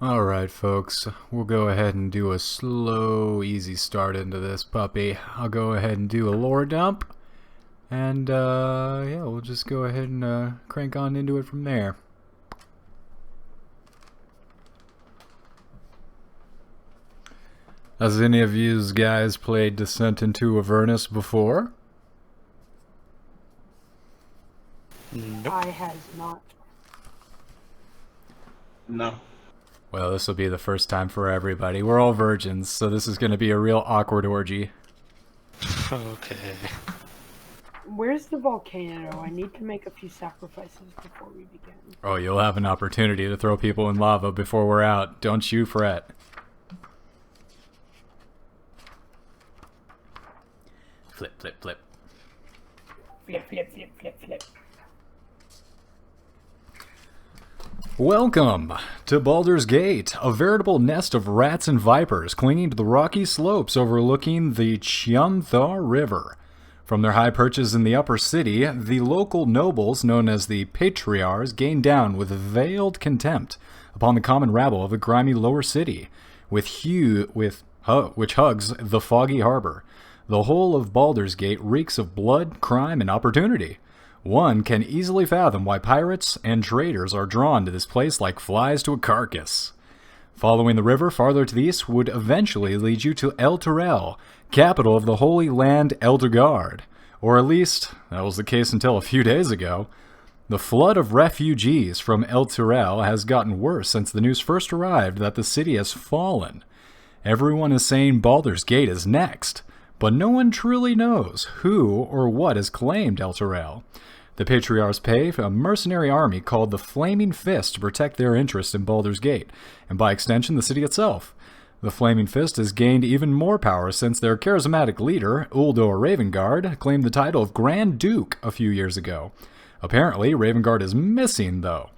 Alright folks, we'll go ahead and do a slow, easy start into this puppy. I'll go ahead and do a lore dump, and yeah, we'll just go ahead and crank on into it from there. Has any of you guys played Descent into Avernus before? Nope. I has not. No. Well, this will be the first time for everybody. We're all virgins, so this is going to be a real awkward orgy. Okay. Where's the volcano? I need to make a few sacrifices before we begin. Oh, you'll have an opportunity to throw people in lava before we're out. Don't you fret. Flip, flip, flip. Flip, flip, flip, flip, flip. Welcome to Baldur's Gate, a veritable nest of rats and vipers clinging to the rocky slopes overlooking the Chiamthar River. From their high perches in the upper city, the local nobles, known as the Patriarchs, gain down with veiled contempt upon the common rabble of the grimy lower city, which hugs the foggy harbor. The whole of Baldur's Gate reeks of blood, crime, and opportunity. One can easily fathom why pirates and traders are drawn to this place like flies to a carcass. Following the river farther to the east would eventually lead you to El Turel, capital of the Holy Land Eldegard. Or at least, that was the case until a few days ago. The flood of refugees from El Turel has gotten worse since the news first arrived that the city has fallen. Everyone is saying Baldur's Gate is next, but no one truly knows who or what has claimed El Turel. The Patriarchs pay a mercenary army called the Flaming Fist to protect their interests in Baldur's Gate, and by extension the city itself. The Flaming Fist has gained even more power since their charismatic leader, Uldor Ravengard, claimed the title of Grand Duke a few years ago. Apparently, Ravengard is missing, though.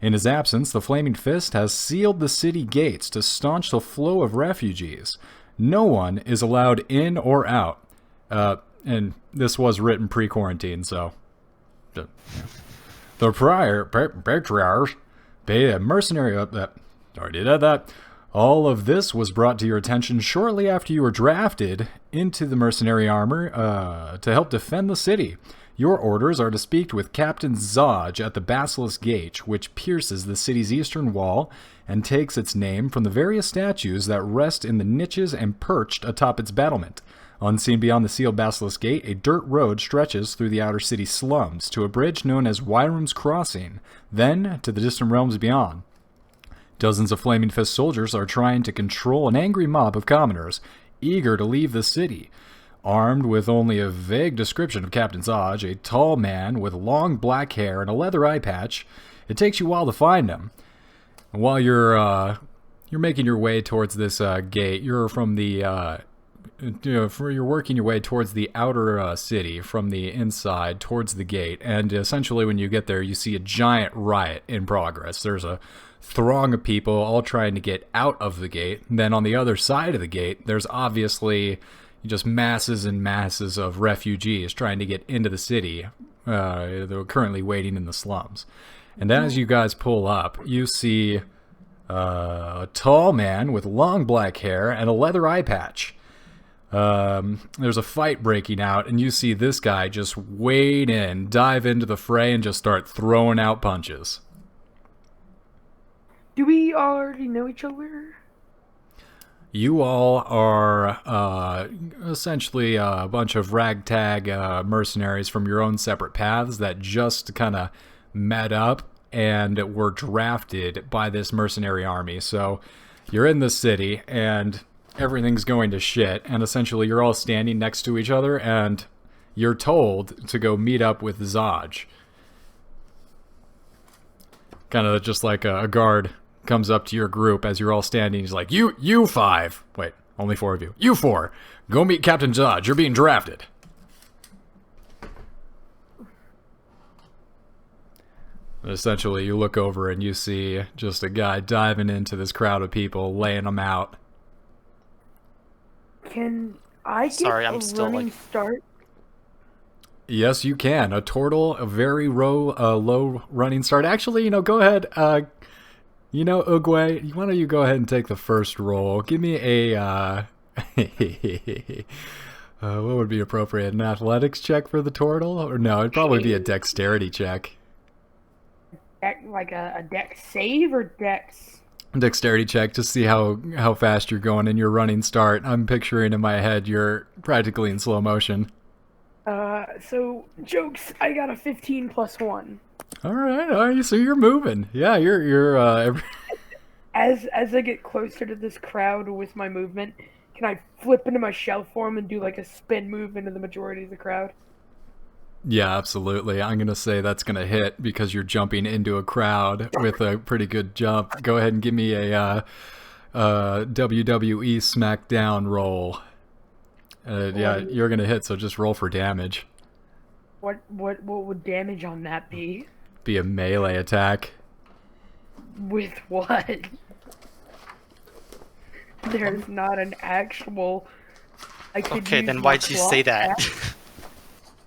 In his absence, the Flaming Fist has sealed the city gates to staunch the flow of refugees. No one is allowed in or out. And this was written pre-quarantine, so... The prior Patriarchs pay a mercenary already did that. All of this was brought to your attention shortly after you were drafted into the mercenary armor to help defend the city. Your orders are to speak with Captain Zodge at the Basilisk Gate, which pierces the city's eastern wall and takes its name from the various statues that rest in the niches and perched atop its battlement. Unseen beyond the sealed Basilisk Gate, a dirt road stretches through the outer city slums to a bridge known as Wyrum's Crossing, then to the distant realms beyond. Dozens of Flaming Fist soldiers are trying to control an angry mob of commoners, eager to leave the city. Armed with only a vague description of Captain Zodge, a tall man with long black hair and a leather eye patch, it takes you a while to find him. And while you're making your way towards this gate, you're from the... you're working your way towards the outer city from the inside towards the gate, and essentially when you get there you see a giant riot in progress. There's a throng of people all trying to get out of the gate. And then on the other side of the gate there's obviously just masses and masses of refugees trying to get into the city. They're currently waiting in the slums. And as you guys pull up, you see a tall man with long black hair and a leather eye patch. There's a fight breaking out, and you see this guy just wade in, dive into the fray, and just start throwing out punches. Do we already know each other? You all are essentially a bunch of ragtag mercenaries from your own separate paths that just kind of met up and were drafted by this mercenary army. So you're in the city, and everything's going to shit, and essentially you're all standing next to each other, and you're told to go meet up with Zodge. Kind of just like a guard comes up to your group as you're all standing. He's like, you five. Wait, only four of you. You four. Go meet Captain Zodge. You're being drafted. And essentially, you look over and you see just a guy diving into this crowd of people, laying them out. Can I get I'm a still, running start? Yes, you can. A very low running start. Actually, go ahead. You know, Ugwe, why don't you go ahead and take the first roll? Give me a, what would be appropriate? An athletics check for the turtle? Or no, it'd probably be a dexterity check. Like a dex save or dex? Dexterity check to see how fast you're going in your running start. I'm picturing in my head you're practically in slow motion. So, jokes, I got a 15 plus 1. All right, so you're moving. Yeah, you're As I get closer to this crowd with my movement, can I flip into my shell form and do like a spin move into the majority of the crowd? Yeah, absolutely. I'm going to say that's going to hit because you're jumping into a crowd with a pretty good jump. Go ahead and give me a WWE SmackDown roll. Yeah, you're going to hit, so just roll for damage. What would damage on that be? Be a melee attack. With what? There's not an actual... Okay, then why'd you say that?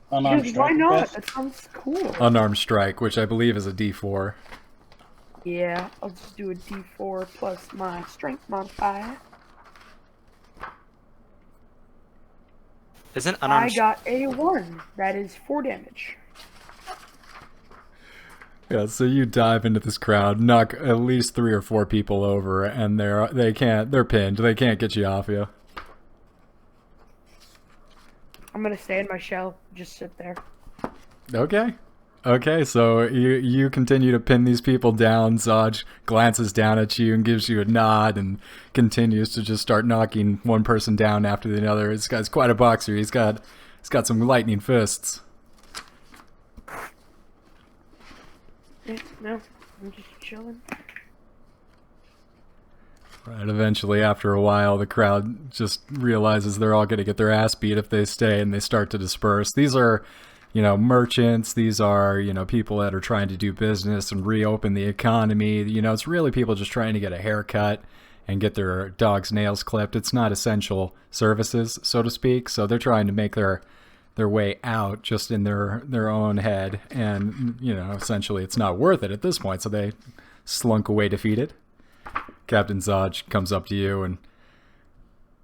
Because why not? That sounds cool. Unarmed strike, which I believe is a D4. Yeah, I'll just do a D4 plus my strength modifier. Isn't unarmed? I got a 1. That is 4 damage. Yeah, so you dive into this crowd, knock at least 3 or 4 people over, and they're pinned. They can't get you off you. I'm gonna stay in my shell, just sit there. Okay, so you continue to pin these people down. Zodge glances down at you and gives you a nod and continues to just start knocking one person down after the other. This guy's quite a boxer. He's got some lightning fists. Yeah, no, I'm just chilling. Right, eventually, after a while, the crowd just realizes they're all going to get their ass beat if they stay, and they start to disperse. These are, merchants. These are, people that are trying to do business and reopen the economy. It's really people just trying to get a haircut and get their dog's nails clipped. It's not essential services, so to speak. So they're trying to make their way out just in their own head. And, essentially it's not worth it at this point. So they slunk away defeated. Captain Zodge comes up to you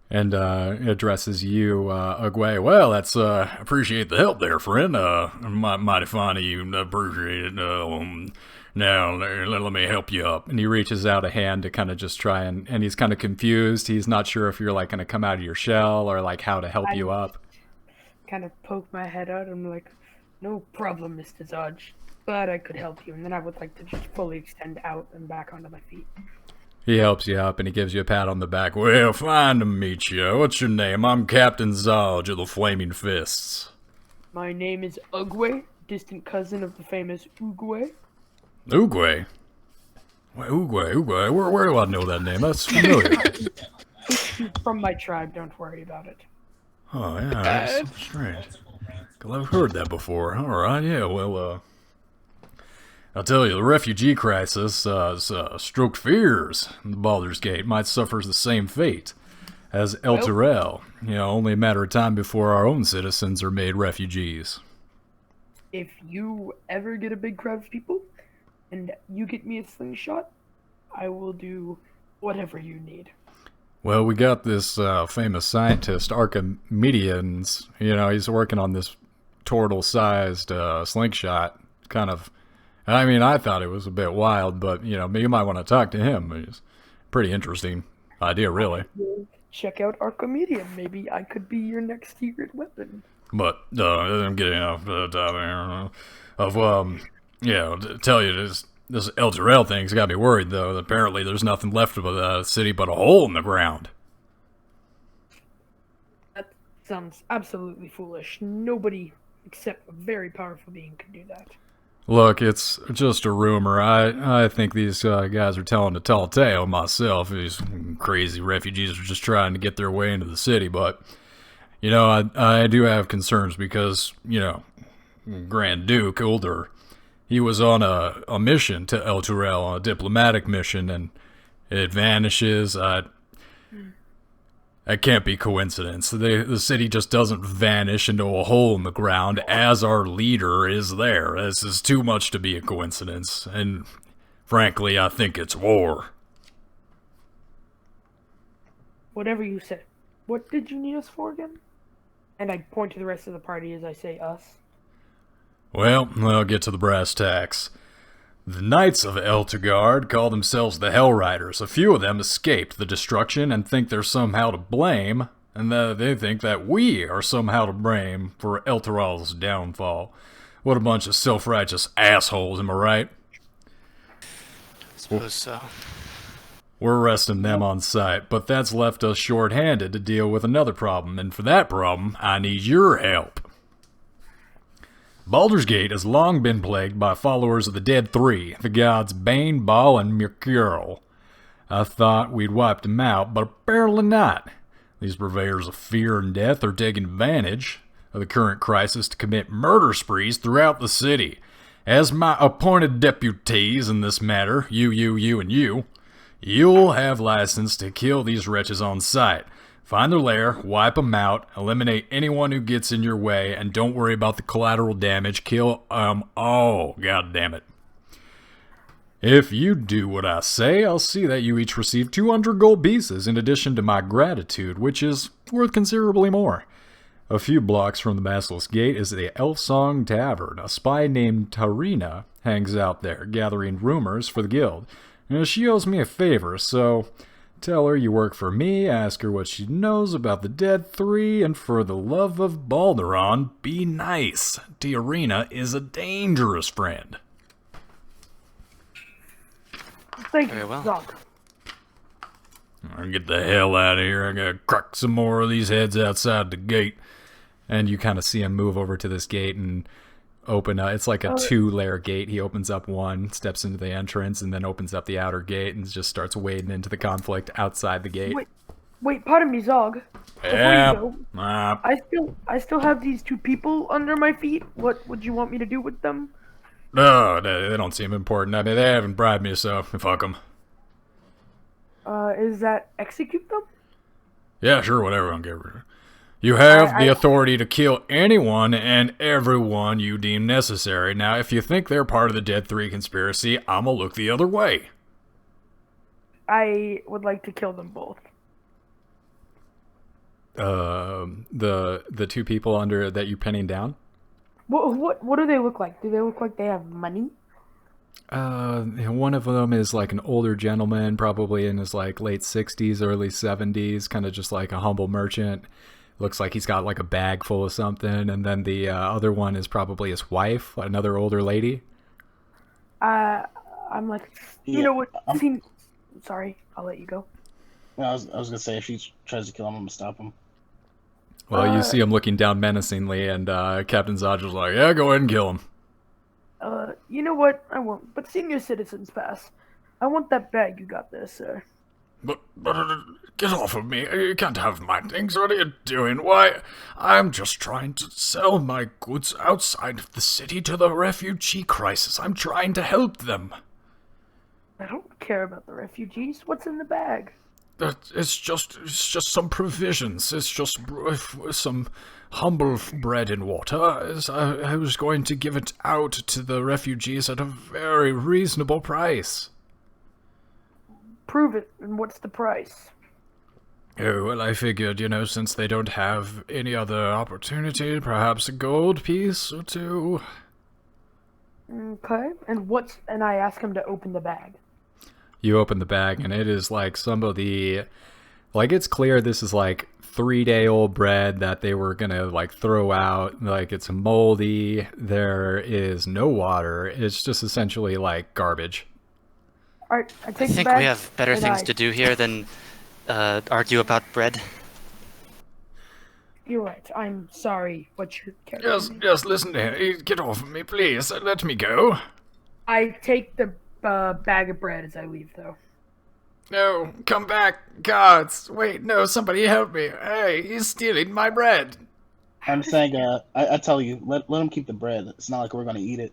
and addresses you, Ugwe. Well, that's appreciate the help there, friend. Mighty fine of you. Appreciate it. Now let me help you up. And he reaches out a hand to kind of just try and he's kind of confused. He's not sure if you're like going to come out of your shell or like how to help you up. Kind of poke my head out. I'm like, no problem, Mr. Zodge. But I could help you. And then I would like to just fully extend out and back onto my feet. He helps you up and he gives you a pat on the back. Well, fine to meet you. What's your name? I'm Captain Zodge of the Flaming Fists. My name is Ugwe, distant cousin of the famous Ugwe. Ugwe? Wait, Ugwe? Where do I know that name? That's familiar. From my tribe, don't worry about it. Oh, yeah, that's strange. I've heard that before. All right, yeah, well, I'll tell you, the refugee crisis has stroked fears. The Baldur's Gate might suffer the same fate as El Terrell. Only a matter of time before our own citizens are made refugees. If you ever get a big crowd of people, and you get me a slingshot, I will do whatever you need. Well, we got this famous scientist, Archimedes. He's working on this turtle-sized slingshot, kind of. I thought it was a bit wild, but, you might want to talk to him. It's a pretty interesting idea, really. Check out Archimedes. Maybe I could be your next secret weapon. But, I'm getting off the topic tell you, this El Terrell thing's got me worried, though. Apparently there's nothing left of the city but a hole in the ground. That sounds absolutely foolish. Nobody except a very powerful being could do that. Look, it's just a rumor. I think these guys are telling a tall tale myself. These crazy refugees are just trying to get their way into the city. But, I do have concerns because, Grand Duke, Ulder, he was on a mission to El Terrell, a diplomatic mission, and it vanishes. That can't be coincidence. The city just doesn't vanish into a hole in the ground as our leader is there. This is too much to be a coincidence. And Frankly, I think it's war. Whatever you said. What did you need us for again? And I point to the rest of the party as I say us. Well, I'll get to the brass tacks. The Knights of Eltergard call themselves the Hell Riders. A few of them escaped the destruction and think they're somehow to blame, and they think that we are somehow to blame for Eltural's downfall. What a bunch of self-righteous assholes, am I right? Suppose so. We're arresting them on sight, but that's left us short-handed to deal with another problem, and for that problem, I need your help. Baldur's Gate has long been plagued by followers of the Dead Three, the gods Bane, Baal, and Mercurial. I thought we'd wiped them out, but apparently not. These purveyors of fear and death are taking advantage of the current crisis to commit murder sprees throughout the city. As my appointed deputies in this matter, you, and you'll have license to kill these wretches on sight. Find their lair, wipe them out, eliminate anyone who gets in your way, and don't worry about the collateral damage. Kill all, goddammit. If you do what I say, I'll see that you each receive 200 gold pieces in addition to my gratitude, which is worth considerably more. A few blocks from the Basilisk Gate is the Elfsong Tavern. A spy named Tarina hangs out there, gathering rumors for the guild. She owes me a favor, so tell her you work for me, ask her what she knows about the Dead Three, and for the love of Balderon, be nice. Tarina is a dangerous friend. Thank Very you, well. Doc. I'll get the hell out of here. I gotta crack some more of these heads outside the gate. And you kind of see him move over to this gate and open it's like a two-layer gate. He opens up one, steps into the entrance, and then opens up the outer gate and just starts wading into the conflict outside the gate. Wait, pardon me, Zog. Yeah. Before you go, I still have these two people under my feet. What would you want me to do with them? No, they don't seem important. I mean, they haven't bribed me, so fuck them. Is that execute them? Yeah, sure, whatever. I don't care. You have the authority to kill anyone and everyone you deem necessary. Now, if you think they're part of the Dead Three conspiracy, I'm gonna look the other way. I would like to kill them both. The two people under that you're pinning down? What do they look like? Do they look like they have money? One of them is like an older gentleman, probably in his like late 60s, early 70s, kind of just like a humble merchant. Looks like he's got like a bag full of something. And then the other one is probably his wife, another older lady. I'm like, you know what? Sorry, I'll let you go. Well, I was gonna say if he tries to kill him, I'm gonna stop him. Well, you see him looking down menacingly, and Captain Zodge was like, "Yeah, go ahead and kill him." You know what? I won't. But senior citizens pass. I want that bag you got there, sir. But get off of me. You can't have my things. What are you doing? Why? I'm just trying to sell my goods outside of the city to the refugee crisis. I'm trying to help them. I don't care about the refugees. What's in the bag? It's just some provisions. It's just some humble bread and water. I was going to give it out to the refugees at a very reasonable price. Prove it, and what's the price? Oh, well, I figured, since they don't have any other opportunity, perhaps a gold piece or two. Okay, and I ask him to open the bag. You open the bag, and it is like some of the, like, it's clear this is like 3-day-old bread that they were gonna like throw out. Like, it's moldy. There is no water. It's just essentially like garbage. All right, I think we have better things to do here than argue about bread. You're right. I'm sorry. What's your character? Yes, listen here. Get off of me, please. Let me go. I take the bag of bread as I leave, though. No, come back. Gods. Wait, no, somebody help me. Hey, he's stealing my bread. I'm saying, I tell you, let him keep the bread. It's not like we're gonna eat it.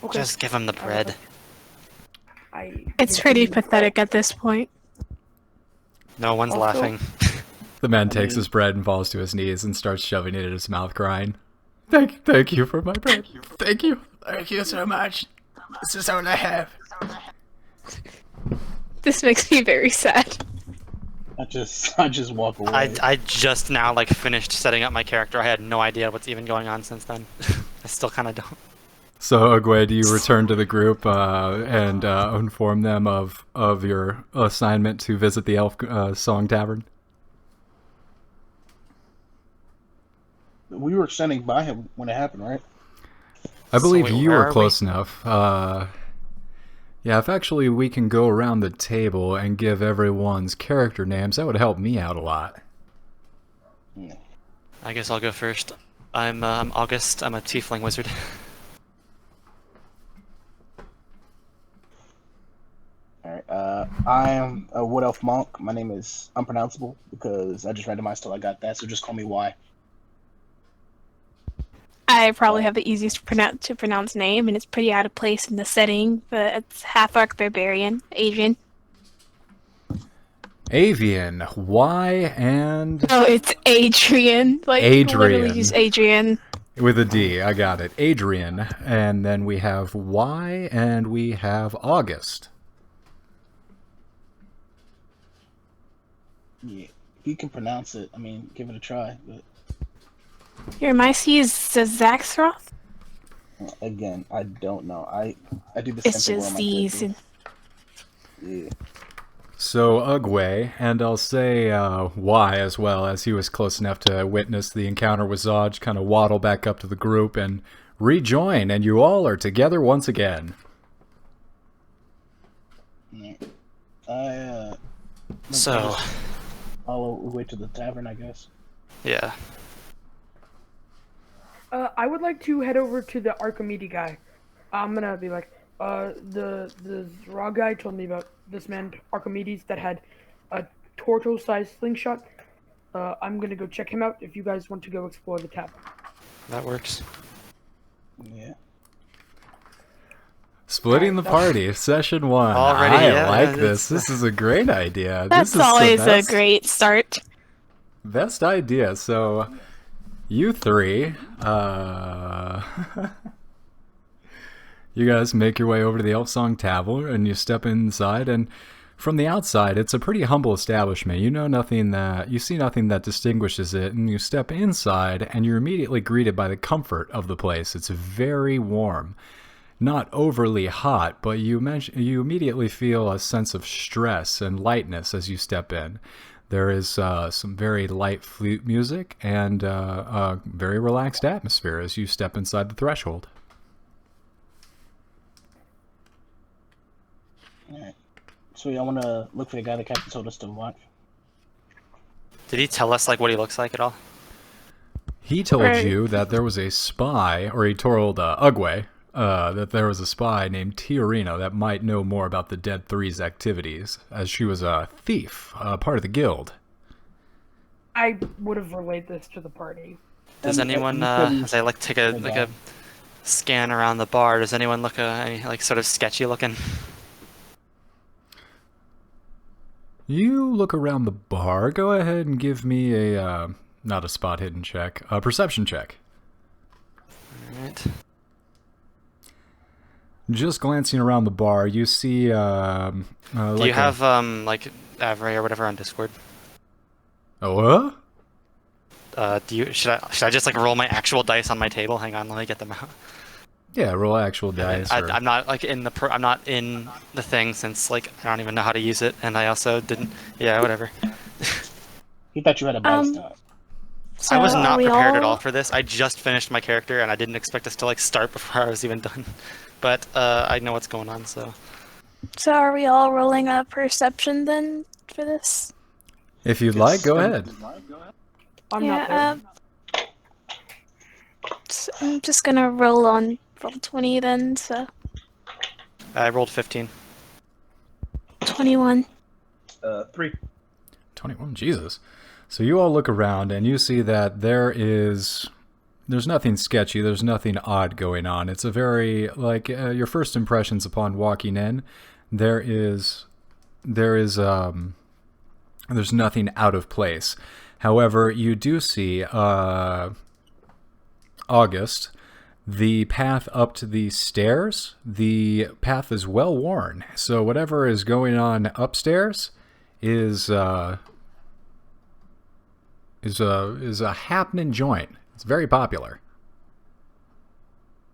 Okay. Just give him the bread. It's pretty pathetic at this point. No one's laughing. The man takes his bread and falls to his knees and starts shoving it in his mouth, crying. Thank you for my bread. Thank you so much. This is all I have. This makes me very sad. I just walk away. I just now like finished setting up my character. I had no idea what's even going on since then. I still kind of don't. So, Ogwe, do you return to the group and inform them of your assignment to visit the Elf Song Tavern? We were standing by him when it happened, right? I believe So wait, you where were are close enough. Yeah, if actually we can go around the table and give everyone's character names, that would help me out a lot. Yeah. I guess I'll go first. I'm August. I'm a tiefling wizard. Alright, I am a Wood Elf Monk. My name is unpronounceable because I just randomized till I got that, so just call me Y. I probably have the easiest to pronounce name, and it's pretty out of place in the setting, but it's half-orc barbarian, Adrian. Avian, Y and... No, it's Adrian. Like, Adrian. literally just Adrian. With a D, I got it. Adrian. And then we have Y and we have August. Yeah, if you can pronounce it, I mean, give it a try. But Your Myci is Zaxroth? again, I don't know. I do the It's same thing just on my these. character. Yeah. So, Ugwe, and I'll say Y as well, as he was close enough to witness the encounter with Zodge, kind of waddle back up to the group and rejoin, and you all are together once again. Yeah. So, I'll wait to the tavern, I guess. yeah. I would like to head over to the Archimedes guy. I'm gonna be like, the raw guy told me about this man Archimedes that had a tortoise-sized slingshot. I'm gonna go check him out. If you guys want to go explore the tavern, That works. Yeah. Splitting the party, session 1. Already, I yeah, like it's- this. This is a great idea. That's this is always the a great start. best idea. So, you three, you guys make your way over to the Elf Song Tavern, and you step inside, and from the outside, it's a pretty humble establishment. You see nothing that distinguishes it, and you step inside, and you're immediately greeted by the comfort of the place. It's very warm. Not overly hot, but you immediately feel a sense of stress and lightness as you step in. There is some very light flute music and a very relaxed atmosphere as you step inside the threshold. Alright. So y'all want to look for the guy the captain told us to watch? Did he tell us like what he looks like at all? He told Right. you that there was a spy, or he told Ugwe that there was a spy named Tiarina that might know more about the Dead Three's activities, as she was a thief, part of the guild. I would have relayed this to the party. Does And, anyone, you couldn't- as I like take a like a scan around the bar, does anyone look any like sort of sketchy looking? You look around the bar. Go ahead and give me a, not a spot hidden check, a perception check. Alright. Just glancing around the bar, you see, Do you have like Avery or whatever on Discord? what? Should I just like roll my actual dice on my table? Hang on, let me get them out. Yeah, roll actual dice. or- I'm not like in the I'm not in the thing since like I don't even know how to use it, and I also didn't. Yeah, whatever. He thought you had a bad start. So I was are not we prepared at all for this. I just finished my character, and I didn't expect us to like start before I was even done. But I know what's going on, so So are we all rolling a perception then for this? If you'd like, go ahead. I'm not there. So I'm just gonna roll 20 then, so I rolled 15. 21. 3. 21, Jesus. So you all look around and you see that there's nothing sketchy, there's nothing odd going on. It's a very, like, your first impressions upon walking in, there's nothing out of place. However, you do see August The path up to the stairs, the path is well worn. So whatever is going on upstairs is a happening joint. It's very popular.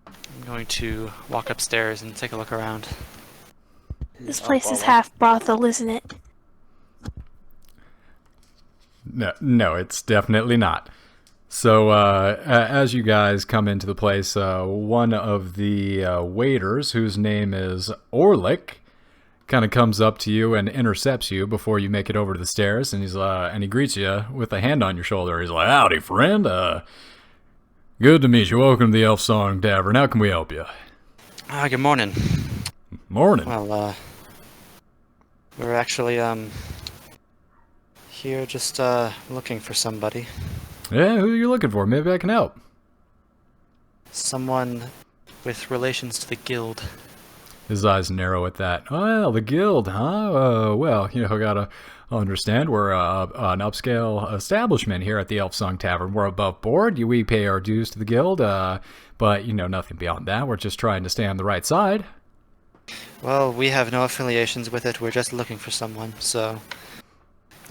I'm going to walk upstairs and take a look around. This place is half brothel, isn't it? No, it's definitely not. So, as you guys come into the place, one of the waiters, whose name is Orlick, kind of comes up to you and intercepts you before you make it over to the stairs, and he greets you with a hand on your shoulder. He's like, "Howdy, friend. Good to meet you. Welcome to the Elf Song Tavern. How can we help you?" Good morning. Morning. Well, we're actually, here just, looking for somebody. Yeah, who are you looking for? Maybe I can help. Someone with relations to the guild. His eyes narrow at that. Well, the guild, huh? Well, gotta understand, we're an upscale establishment here at the Elf Song Tavern. We're above board. We pay our dues to the guild, but, nothing beyond that. We're just trying to stay on the right side. Well, we have no affiliations with it. We're just looking for someone, so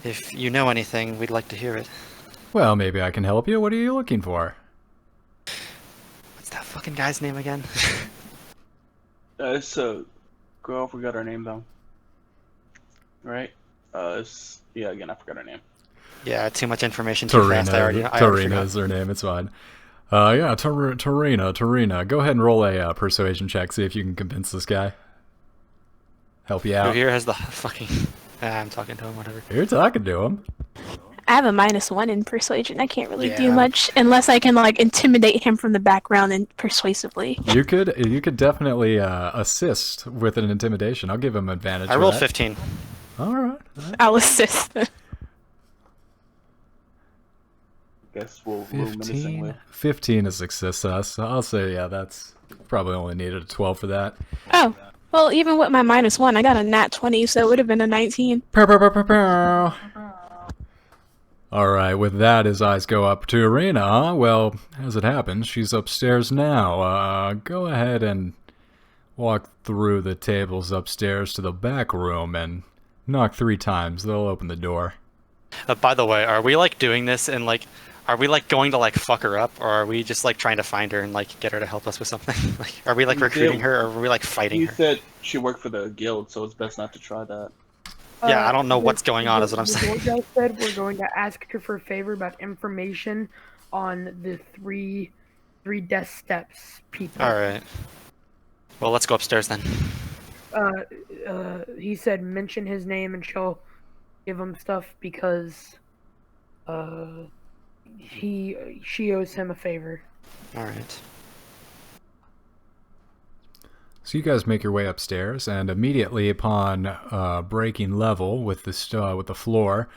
if you know anything, we'd like to hear it. Well, maybe I can help you. What are you looking for? What's that fucking guy's name again? It's a girl. Forgot her name though. Right? Again, I forgot her name. Yeah, too much information too fast. I already Tarina is her name. It's fine. Tarina. Go ahead and roll a persuasion check. See if you can convince this guy. Help you Who out. here has the fucking... I'm talking to him, whatever. You're talking to him. I have a -1 in persuasion. I can't really do Yeah. much unless I can intimidate him from the background and persuasively. You could definitely assist with an intimidation. I'll give him advantage. I for rolled that. 15. All right. I'll assist. Guess we'll menacingly. 15 is success. I'll say, yeah, that's probably only needed a 12 for that. Oh, well, even with my -1, I got a nat 20, so it would have been a 19. All right, with that, his eyes go up to Arena. Huh? Well, as it happens, she's upstairs now. Go ahead and walk through the tables upstairs to the back room and knock 3 times. They'll open the door. By the way, are we doing this and are we going to fuck her up, or are we just trying to find her and get her to help us with something? Are we recruiting her, or are we fighting You her? said she worked for the guild, so it's best not to try that. Yeah, I don't know what's going on, is what I'm The saying. Zodge said we're going to ask her for a favor about information on the three death steps people. All right. Well, let's go upstairs then. He said mention his name and she'll give him stuff because she owes him a favor. All right. So you guys make your way upstairs, and immediately upon breaking level with the floor,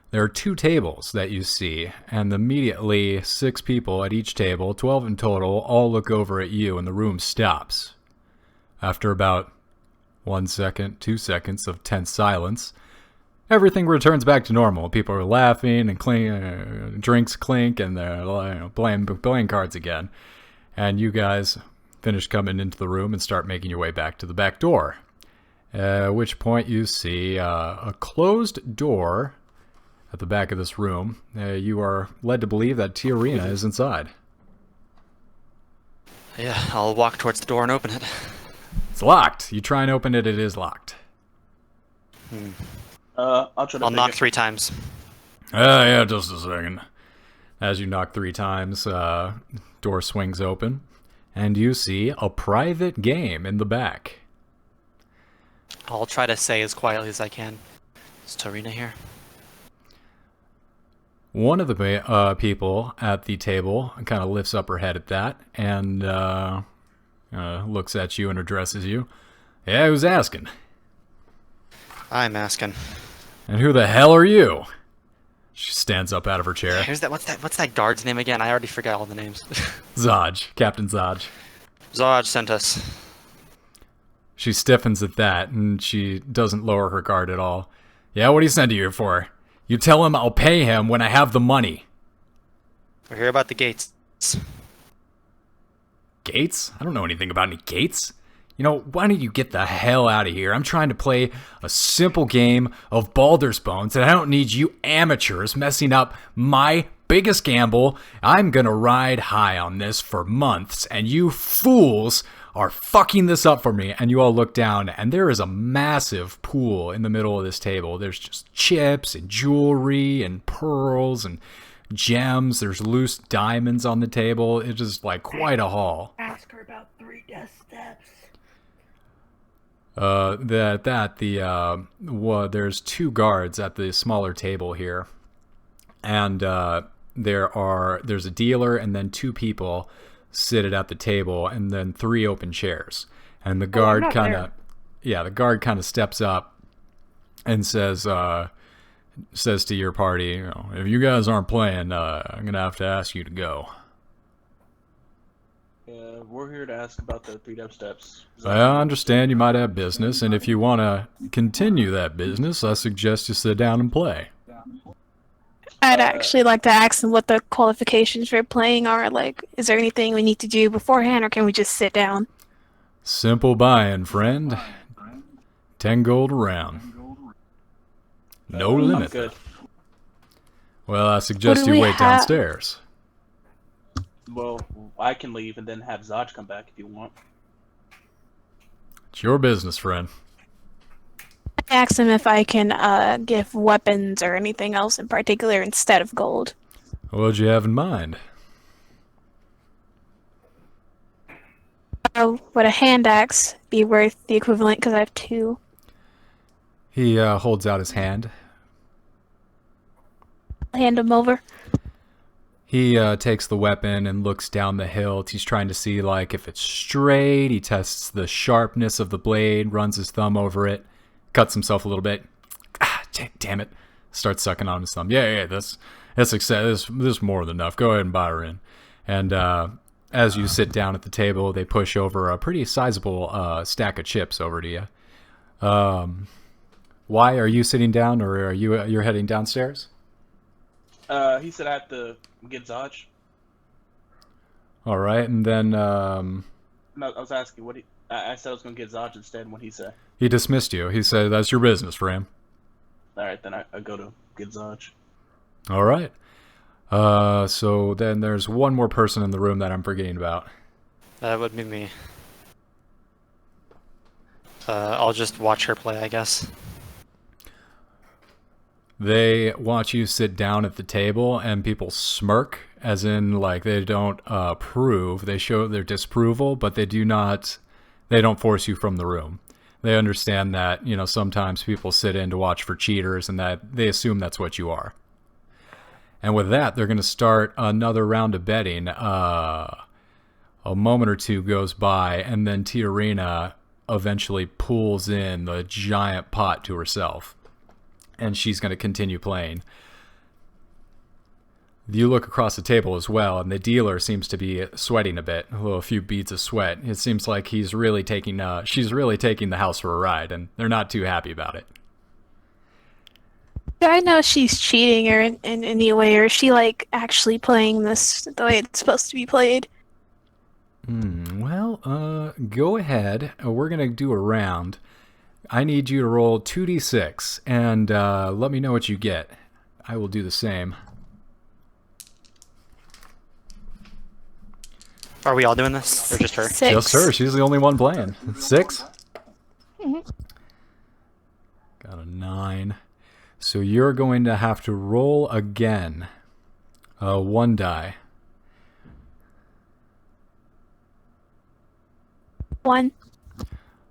there are 2 tables that you see, and immediately 6 people at each table, 12 in total, all look over at you, and the room stops. After about 1 second, 2 seconds of tense silence, everything returns back to normal. People are laughing and drinks clink, and they're playing cards again. And you guys finish coming into the room and start making your way back to the back door. At which point you see a closed door at the back of this room. You are led to believe that Tiarina is inside. Yeah, I'll walk towards the door and open it. It's locked. You try and open it, it is locked. I'll try to. I'll knock 3 times. Yeah, just a second. As you knock 3 times, door swings open, and you see a private game in the back. I'll try to say as quietly as I can. Is Tarina here? One of the people at the table kind of lifts up her head at that and looks at you and addresses you. Yeah, who's asking? I'm asking. And who the hell are you? She stands up out of her chair. Who's that? What's that guard's name again? I already forgot all the names. Zodge, Captain Zodge. Zodge sent us. She stiffens at that, and she doesn't lower her guard at all. Yeah, what do you send you here for? You tell him I'll pay him when I have the money. We're here about the gates. Gates? I don't know anything about any gates. You know, why don't you get the hell out of here? I'm trying to play a simple game of Baldur's Bones, and I don't need you amateurs messing up my biggest gamble. I'm gonna ride high on this for months, and you fools are fucking this up for me. And you all look down, and there is a massive pool in the middle of this table. There's just chips and jewelry and pearls and gems. There's loose diamonds on the table. It is like quite a haul. Ask her about 3 death steps. There's 2 guards at the smaller table here, and there's a dealer and then 2 people seated at the table, and then 3 open chairs. And the guard the guard kind of steps up and says to your party, you know, if you guys aren't playing, I'm gonna have to ask you to go. Yeah, we're here to ask about the 3 death steps. I understand you might have business, and if you want to continue that business, I suggest you sit down and play. I'd actually like to ask them what the qualifications for playing are. Like, is there anything we need to do beforehand, or can we just sit down? Simple buy-in, friend. 10 gold a round. No limit. I'm good. Well, I suggest you wait downstairs. Well, I can leave and then have Zodge come back if you want. It's your business, friend. I asked them if I can give weapons or anything else in particular instead of gold. What'd you have in mind? Would a hand axe be worth the equivalent? Because I have 2. He holds out his hand. I'll hand him over. He takes the weapon and looks down the hilt. He's trying to see like if it's straight. He tests the sharpness of the blade, runs his thumb over it, cuts himself a little bit. Ah, damn it. Starts sucking on his thumb. Yeah, that's this is more than enough. Go ahead and buy her in. And as you sit down at the table, they push over a pretty sizable stack of chips over to you. Why are you sitting down, or are you're heading downstairs? He said I have to get Zodge. All right, and then No, I was asking what I said I was gonna get Zodge instead. What he said. he dismissed you. He said that's your business, Ram. All right, then I go to get Zodge. All right. So then there's one more person in the room that I'm forgetting about. That would be me. I'll just watch her play, I guess. They watch you sit down at the table, and people smirk, as in like they don't approve. They show their disapproval, but they don't force you from the room. They understand that, you know, sometimes people sit in to watch for cheaters, and that they assume that's what you are. And with that, they're going to start another round of betting. A moment or 2 goes by, and then Tiarina eventually pulls in the giant pot to herself. And she's going to continue playing. You look across the table as well, and the dealer seems to be sweating a bit, a few beads of sweat. It seems like she's really taking the house for a ride, and they're not too happy about it. Do I know if she's cheating or in any way, or is she like actually playing this the way it's supposed to be played? Well, go ahead. We're going to do a round. I need you to roll 2d6, and let me know what you get. I will do the same. Are we all doing this, or just her? 6. Just her. She's the only one playing. 6? Mhm. Got a 9. So you're going to have to roll again. 1 die. 1.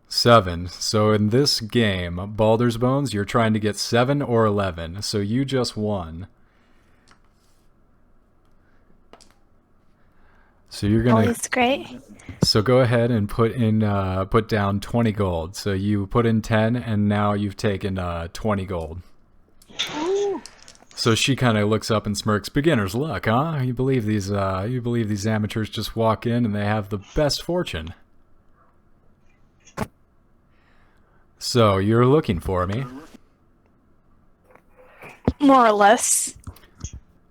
7. So in this game, Baldur's Bones, you're trying to get 7 or 11. So you just won. So you're gonna. Always great. So go ahead and put down 20 gold. So you put in 10, and now you've taken 20 gold. So she kind of looks up and smirks. Beginner's luck, huh? You believe these amateurs just walk in and they have the best fortune. So you're looking for me, More or less.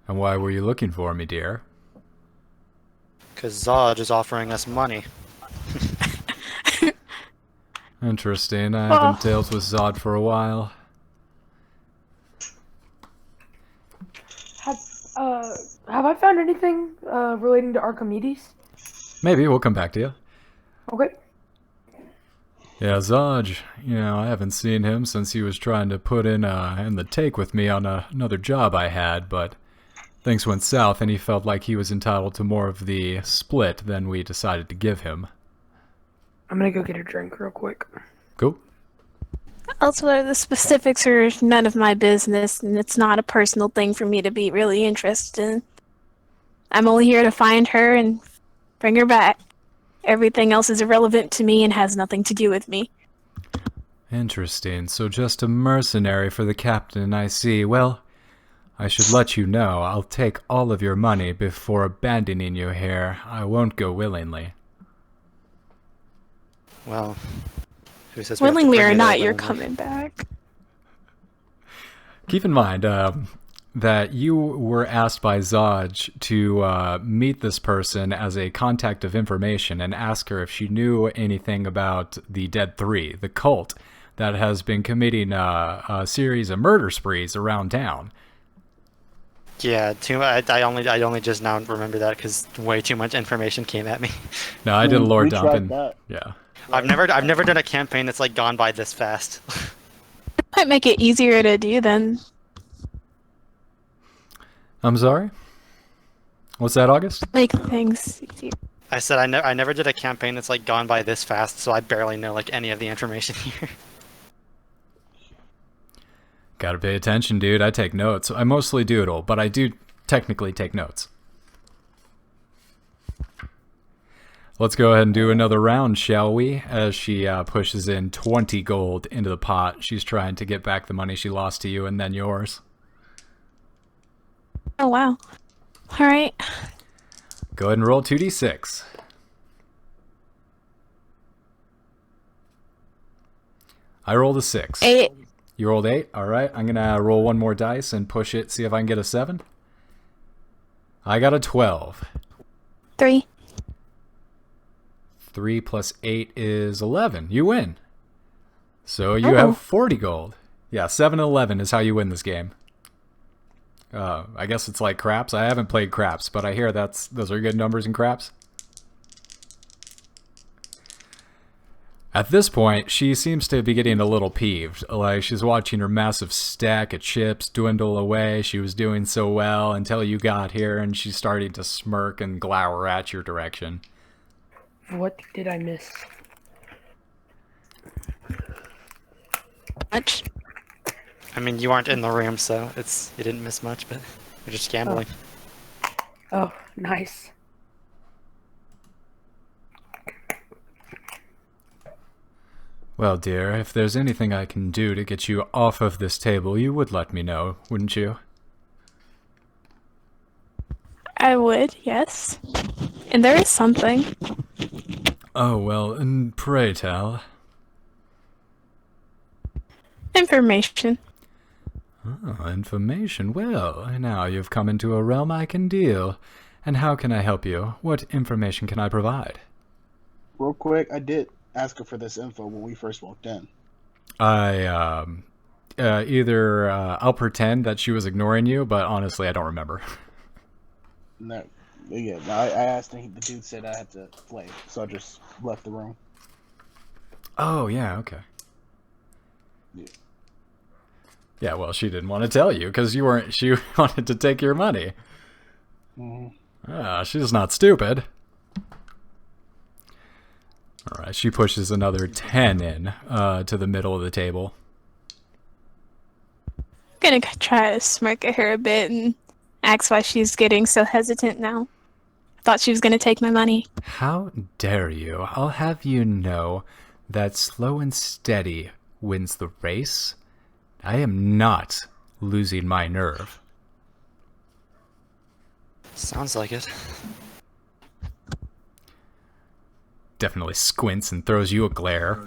and why were you looking for me, dear? Because Zodge is offering us money. Interesting. I haven't dealt with Zod for a while. Have I found anything relating to Archimedes? Maybe we'll come back to you. Okay. Yeah, Zodge, I haven't seen him since he was trying to put in the take with me on another job I had, but things went south and he felt like he was entitled to more of the split than we decided to give him. I'm gonna go get a drink real quick. Cool. Elsewhere, the specifics are none of my business, and it's not a personal thing for me to be really interested in. I'm only here to find her and bring her back. Everything else is irrelevant to me and has nothing to do with me. Interesting. So just a mercenary for the captain, I see. Well, I should let you know, I'll take all of your money before abandoning you here. I won't go willingly. Well, who says we have to Willingly bring or it not, over? you're coming back. Keep in mind that you were asked by Zodge to meet this person as a contact of information and ask her if she knew anything about the Dead Three, the cult that has been committing a series of murder sprees around town. Yeah, I only just now remember that because way too much information came at me. No, I did a lore We dump tried and that. yeah. I've never done a campaign that's like gone by this fast. Might make it easier to do then. I'm sorry? What's that, August? Make things easier. I said I never did a campaign that's like gone by this fast, so I barely know like any of the information here. Gotta pay attention, dude. I take notes. I mostly doodle, but I do technically take notes. Let's go ahead and do another round, shall we? As she pushes in 20 gold into the pot. She's trying to get back the money she lost to you and then yours. Oh, wow. Alright. Go ahead and roll 2d6. I rolled a 6. 8. You rolled 8? Alright, I'm gonna roll one more dice and push it, see if I can get a 7. I got a 12. 3. 3 plus 8 is 11. You win. So you have 40 gold. Yeah, 7 and 11 is how you win this game. I guess it's like craps. I haven't played craps, but I hear those are good numbers in craps. At this point, she seems to be getting a little peeved. Like, she's watching her massive stack of chips dwindle away. She was doing so well until you got here, and she's starting to smirk and glower at your direction. What did I miss? Much. I mean, you aren't in the room, so you didn't miss much, but you're just gambling. Oh, nice. Well, dear, if there's anything I can do to get you off of this table, you would let me know, wouldn't you? I would, yes. And there is something. Oh, well, and pray tell. Information. Oh, information. Well, now you've come into a realm I can deal. And how can I help you? What information can I provide? Real quick, I did ask her for this info when we first walked in. I'll pretend that she was ignoring you, but honestly, I don't remember. No, I asked and the dude said I had to play, so I just left the room. Oh, yeah, okay. Yeah. Yeah, well, she didn't want to tell you, because she wanted to take your money. Mm-hmm. She's not stupid. Alright, she pushes another 10 in to the middle of the table. Gonna try to smirk at her a bit and ask why she's getting so hesitant now. Thought she was gonna take my money. How dare you? I'll have you know that slow and steady wins the race. I am not losing my nerve. Sounds like it. Definitely squints and throws you a glare.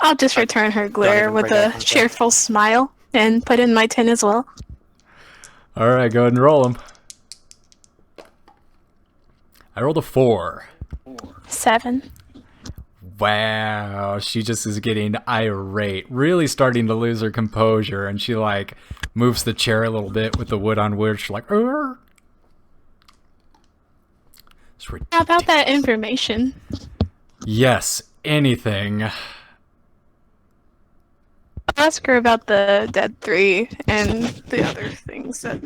I'll just return her glare even with bring it a up, okay. cheerful smile and put in my 10 as well. Alright, go ahead and roll them. I rolled a 4. 7. Wow, she just is getting irate, really starting to lose her composure, and she like moves the chair a little bit with the wood on wood. She's like, "Arr." It's How about that ridiculous. information? Yes, anything. I'll ask her about the Dead 3 and the other things that...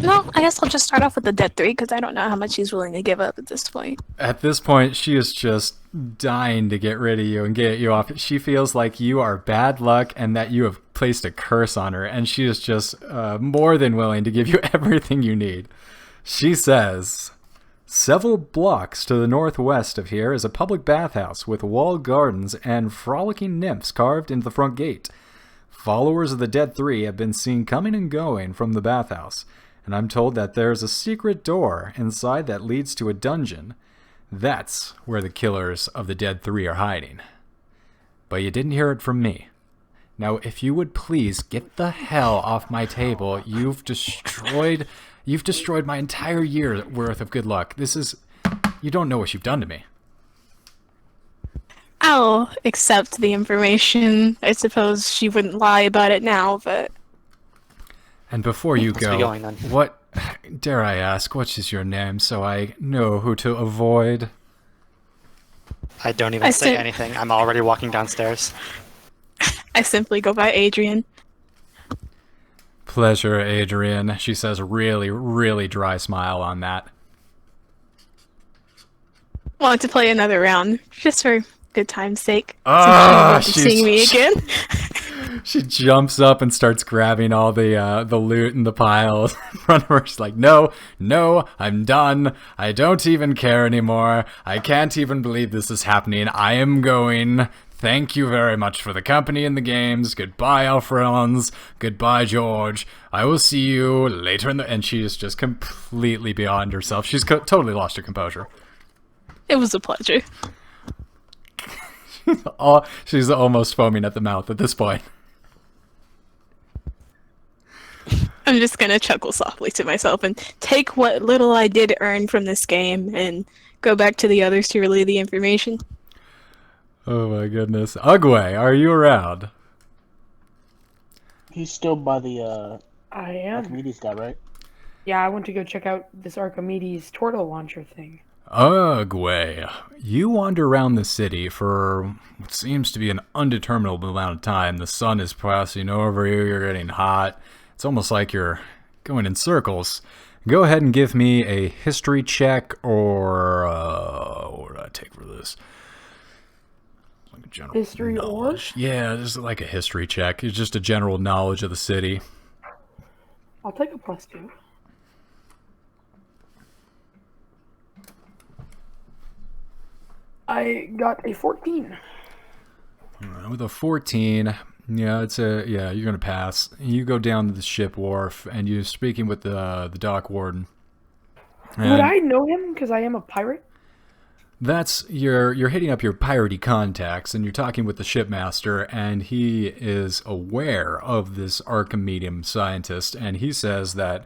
no, I guess I'll just start off with the Dead 3 because I don't know how much she's willing to give up at this point. At this point, she is just dying to get rid of you and get you off. She feels like you are bad luck and that you have placed a curse on her, and she is just more than willing to give you everything you need. She says, several blocks to the northwest of here is a public bathhouse with walled gardens and frolicking nymphs carved into the front gate. Followers of the Dead 3 have been seen coming and going from the bathhouse, and I'm told that there's a secret door inside that leads to a dungeon. That's where the killers of the Dead 3 are hiding. But you didn't hear it from me. Now, if you would please get the hell off my table, you've destroyed my entire year's worth of good luck. You don't know what you've done to me. I'll accept the information. I suppose she wouldn't lie about it now, but... And before you Let's be go, going, then. what, dare I ask, what is your name so I know who to avoid? I don't even I say said- anything. I'm already walking downstairs. I simply go by Adrian. Pleasure, Adrian, she says, really, really dry smile on that. Want to play another round, just for good time's sake. Ah, Since she's seeing me again. She jumps up and starts grabbing all the loot in the piles in front of her. She's like, no, I'm done. I don't even care anymore. I can't even believe this is happening. I am going. Thank you very much for the company in the games. Goodbye, Alphonse. Goodbye, George. I will see you later in the... And she is just completely beyond herself. She's totally lost her composure. It was a pleasure. She's almost foaming at the mouth at this point. I'm just gonna chuckle softly to myself and take what little I did earn from this game and go back to the others to relay the information. Oh my goodness. Ugwe, are you around? He's still by the I am. Archimedes guy, right? Yeah, I went to go check out this Archimedes turtle launcher thing. Ugwe, you wander around the city for what seems to be an undeterminable amount of time. The sun is passing over you, you're getting hot. It's almost like you're going in circles. Go ahead and give me a history check or... what do I take for this? Like a general History or? knowledge. Yeah, just like a history check. It's just a general knowledge of the city. I'll take a +2. I got a 14. With a 14, you're gonna pass. You go down to the ship wharf, and you're speaking with the dock warden. Would And I know him because I am a pirate? that's you're hitting up your piratey contacts, and you're talking with the shipmaster, and he is aware of this Archimedean scientist, and he says that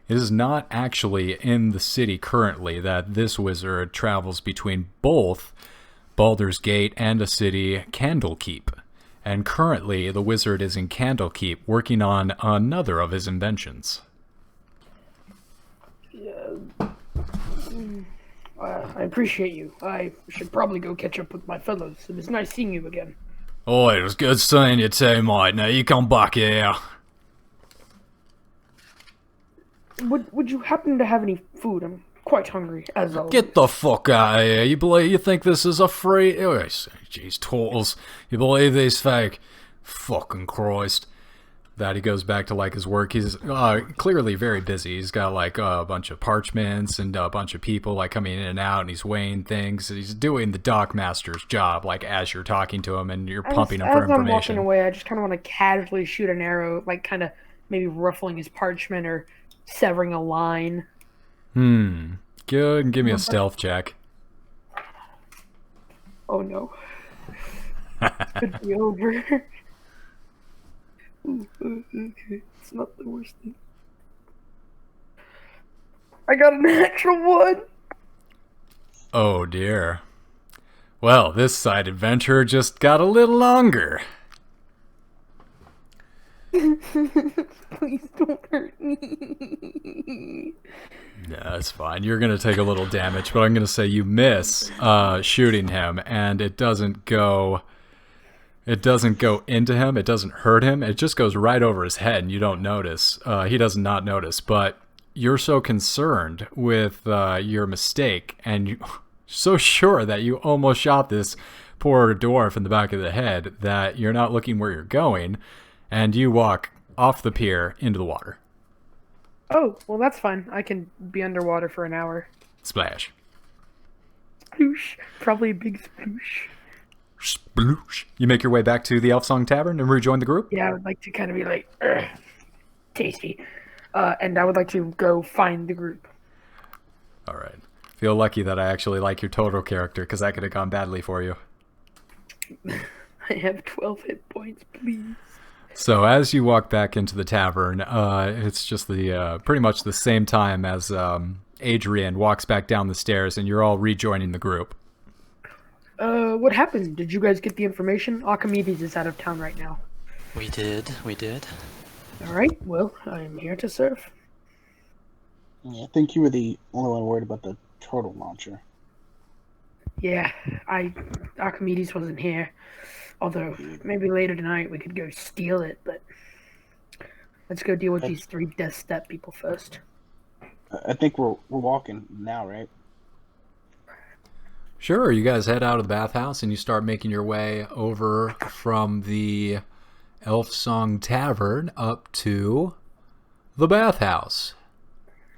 it is not actually in the city currently, that this wizard travels between both Baldur's Gate and a city, Candlekeep. And currently, the wizard is in Candlekeep working on another of his inventions. I appreciate you. I should probably go catch up with my fellows. It was nice seeing you again. Oh, it was good seeing you too, mate. Now you come back here. Would you happen to have any food? I'm quite hungry, as always. Get the fuck out of here. You think this is a free... Oh, jeez, turtles. You believe these fake? Fucking Christ. That he goes back to like his work. He's clearly very busy. He's got like a bunch of parchments and a bunch of people like coming in and out, and he's weighing things. He's doing the dock master's job, like as you're talking to him and you're pumping him for As I'm walking information. away, I just kind of want to casually shoot an arrow, like kind of maybe ruffling his parchment or severing a line. Good. Give me a stealth check. Oh no. Could be over. Okay, it's not the worst thing. I got a natural one. Oh dear. Well, this side adventure just got a little longer. Please don't hurt me. Yeah, that's fine. You're gonna take a little damage, but I'm gonna say you miss shooting him, and it doesn't go into him. It doesn't hurt him. It just goes right over his head, and you don't notice. He does not notice, but you're so concerned with your mistake, and you so sure that you almost shot this poor dwarf in the back of the head that you're not looking where you're going, and you walk off the pier into the water. Oh, well, that's fine. I can be underwater for an hour. Splash. Sploosh. Probably a big sploosh. Sploosh. You make your way back to the Elf Song Tavern and rejoin the group? Yeah, I would like to kind of be like, tasty. And I would like to go find the group. All right. Feel lucky that I actually like your total character, because that could have gone badly for you. I have 12 hit points, please. So as you walk back into the tavern, it's just the pretty much the same time as Adrian walks back down the stairs, and you're all rejoining the group. What happened? Did you guys get the information? Archimedes is out of town right now. We did. Alright, well, I'm here to serve. Yeah, I think you were the only one worried about the turtle launcher. Yeah, Archimedes wasn't here. Although, maybe later tonight we could go steal it, but let's go deal with these 3 Death Step people first. I think we're walking now, right? Sure, you guys head out of the bathhouse and you start making your way over from the Elf Song Tavern up to the bathhouse.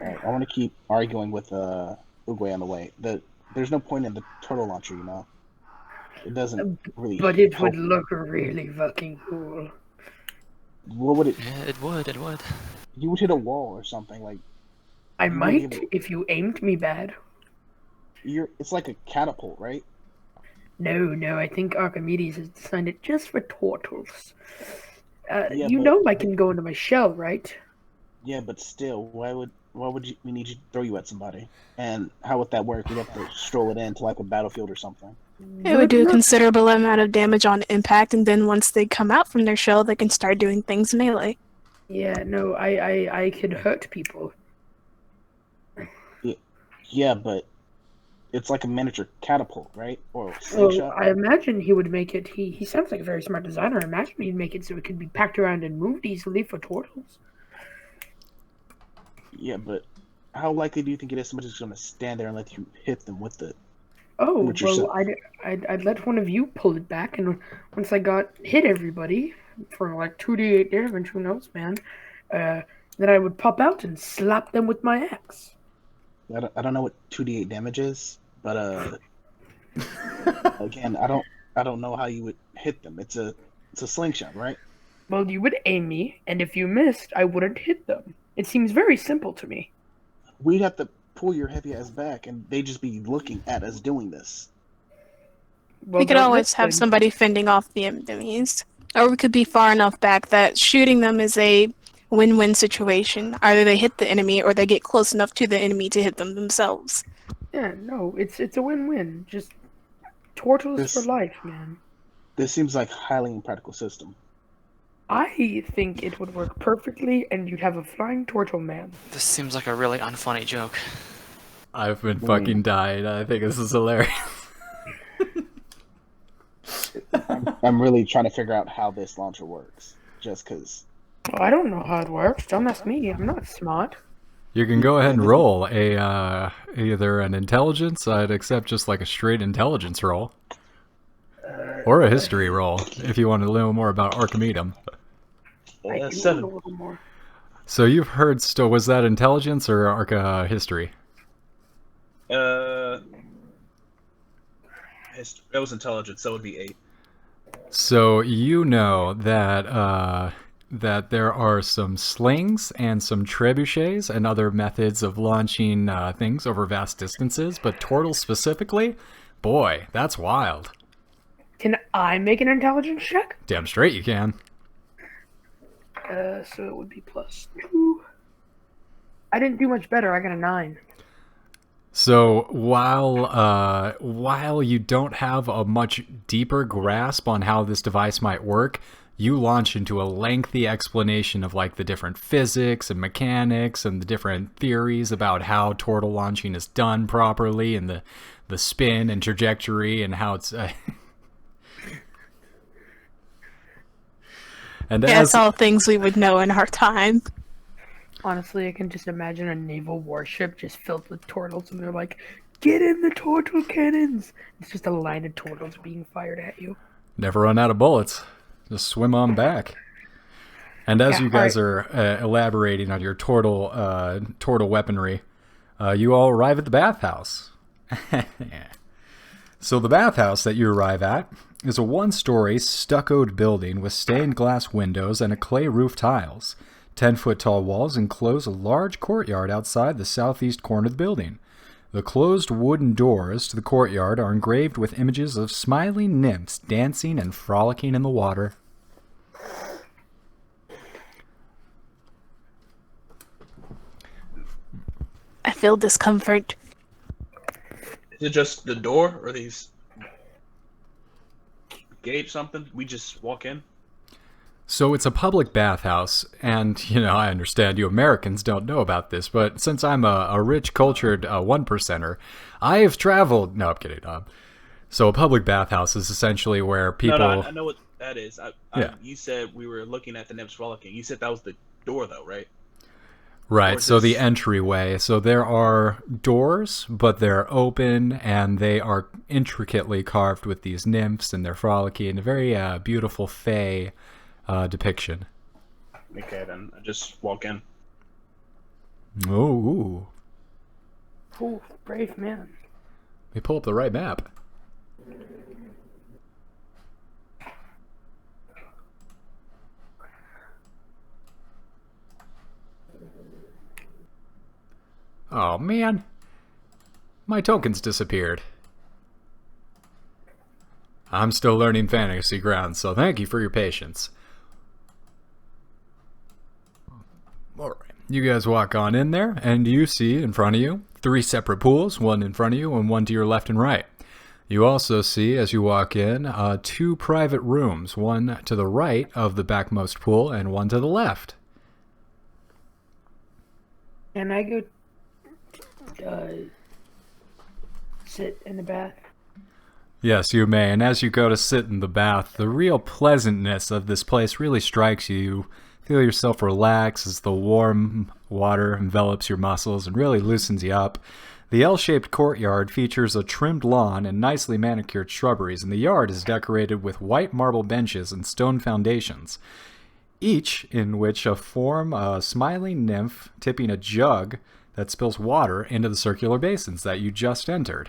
Alright, I want to keep arguing with Uguay on the way. There's no point in the turtle launcher, you know? It doesn't really. But it would look really fucking cool. What would it? Yeah, it would. You would hit a wall or something like. I might if you aimed me bad. It's like a catapult, right? No, I think Archimedes has designed it just for turtles. Yeah, I can go into my shell, right? Yeah, but still, why would we need to throw you at somebody? And how would that work? We'd have to stroll it into like a battlefield or something. It would do a considerable amount of damage on impact, and then once they come out from their shell, they can start doing things melee. Yeah, no, I could hurt people. Yeah, but it's like a miniature catapult, right? Or a slingshot. I imagine he would make it. He sounds like a very smart designer. I imagine he'd make it so it could be packed around and moved easily for turtles. Yeah, but how likely do you think it is somebody's going to stand there and let you hit them with the? Oh, well, I'd let one of you pull it back, and once I hit everybody for like 2d8 damage, who knows, man, then I would pop out and slap them with my axe. I don't know what 2d8 damage is, but again, I don't know how you would hit them. It's a slingshot, right? Well, you would aim me, and if you missed, I wouldn't hit them. It seems very simple to me. We'd have to pull your heavy ass back, and they'd just be looking at us doing this. Well, We could always have somebody fending off the enemies. Or we could be far enough back that shooting them is a win-win situation. Either they hit the enemy, or they get close enough to the enemy to hit them themselves. Yeah, no, it's a win-win. Just turtles for life, man. This seems like a highly impractical system. I think it would work perfectly, and you'd have a flying turtle man. This seems like a really unfunny joke. I've been fucking dying. I think this is hilarious. I'm really trying to figure out how this launcher works, just because. Oh, I don't know how it works. Don't ask me. I'm not smart. You can go ahead and roll either an intelligence. I'd accept just like a straight intelligence roll, or a history roll if you want to know more about Archimedum. I can 7. roll a little more. So you've heard. Was that intelligence or history? That was intelligence, so it would be 8. So you know that that there are some slings and some trebuchets and other methods of launching things over vast distances, but turtles specifically, boy, that's wild. Can I make an intelligence check? Damn straight you can. So it would be +2. I didn't do much better. I got a 9. So while you don't have a much deeper grasp on how this device might work, you launch into a lengthy explanation of like the different physics and mechanics and the different theories about how turtle launching is done properly and the spin and trajectory and how it's and Yeah, as it's all things we would know in our time. Honestly, I can just imagine a naval warship just filled with turtles, and they're like, "Get in the turtle cannons!" It's just a line of turtles being fired at you. never run out of bullets, just swim on back. And as Yeah, you guys alright. are elaborating on your turtle weaponry, you all arrive at the bathhouse. So the bathhouse that you arrive at is a one-story stuccoed building with stained glass windows and a clay roof tiles. 10-foot tall walls enclose a large courtyard outside the southeast corner of the building. The closed wooden doors to the courtyard are engraved with images of smiling nymphs dancing and frolicking in the water. I feel discomfort. Is it just the door or these gate something? We just walk in? So it's a public bathhouse, and, you know, I understand you Americans don't know about this, but since I'm a rich, cultured one-percenter, I have traveled... No, I'm kidding. So a public bathhouse is essentially where people... No, I know what that is. Yeah. You said we were looking at the nymphs frolicking. You said that was the door, though, right? Right, Or so the this- entryway. So there are doors, but they're open, and they are intricately carved with these nymphs, and they're frolicking. A very beautiful fey depiction. Okay, then I just walk in. Oh, Ooh, brave man. they pull up the right map. Oh, man. My tokens disappeared. I'm still learning Fantasy Grounds, so thank you for your patience. Alright, you guys walk on in there, and you see in front of you 3 separate pools, one in front of you and one to your left and right. You also see, as you walk in, 2 private rooms, one to the right of the backmost pool and one to the left. Can I go sit in the bath? Yes, you may, and as you go to sit in the bath, the real pleasantness of this place really strikes you. You feel yourself relax as the warm water envelops your muscles and really loosens you up. The L-shaped courtyard features a trimmed lawn and nicely manicured shrubberies, and the yard is decorated with white marble benches and stone foundations, each in which form a smiling nymph tipping a jug that spills water into the circular basins that you just entered.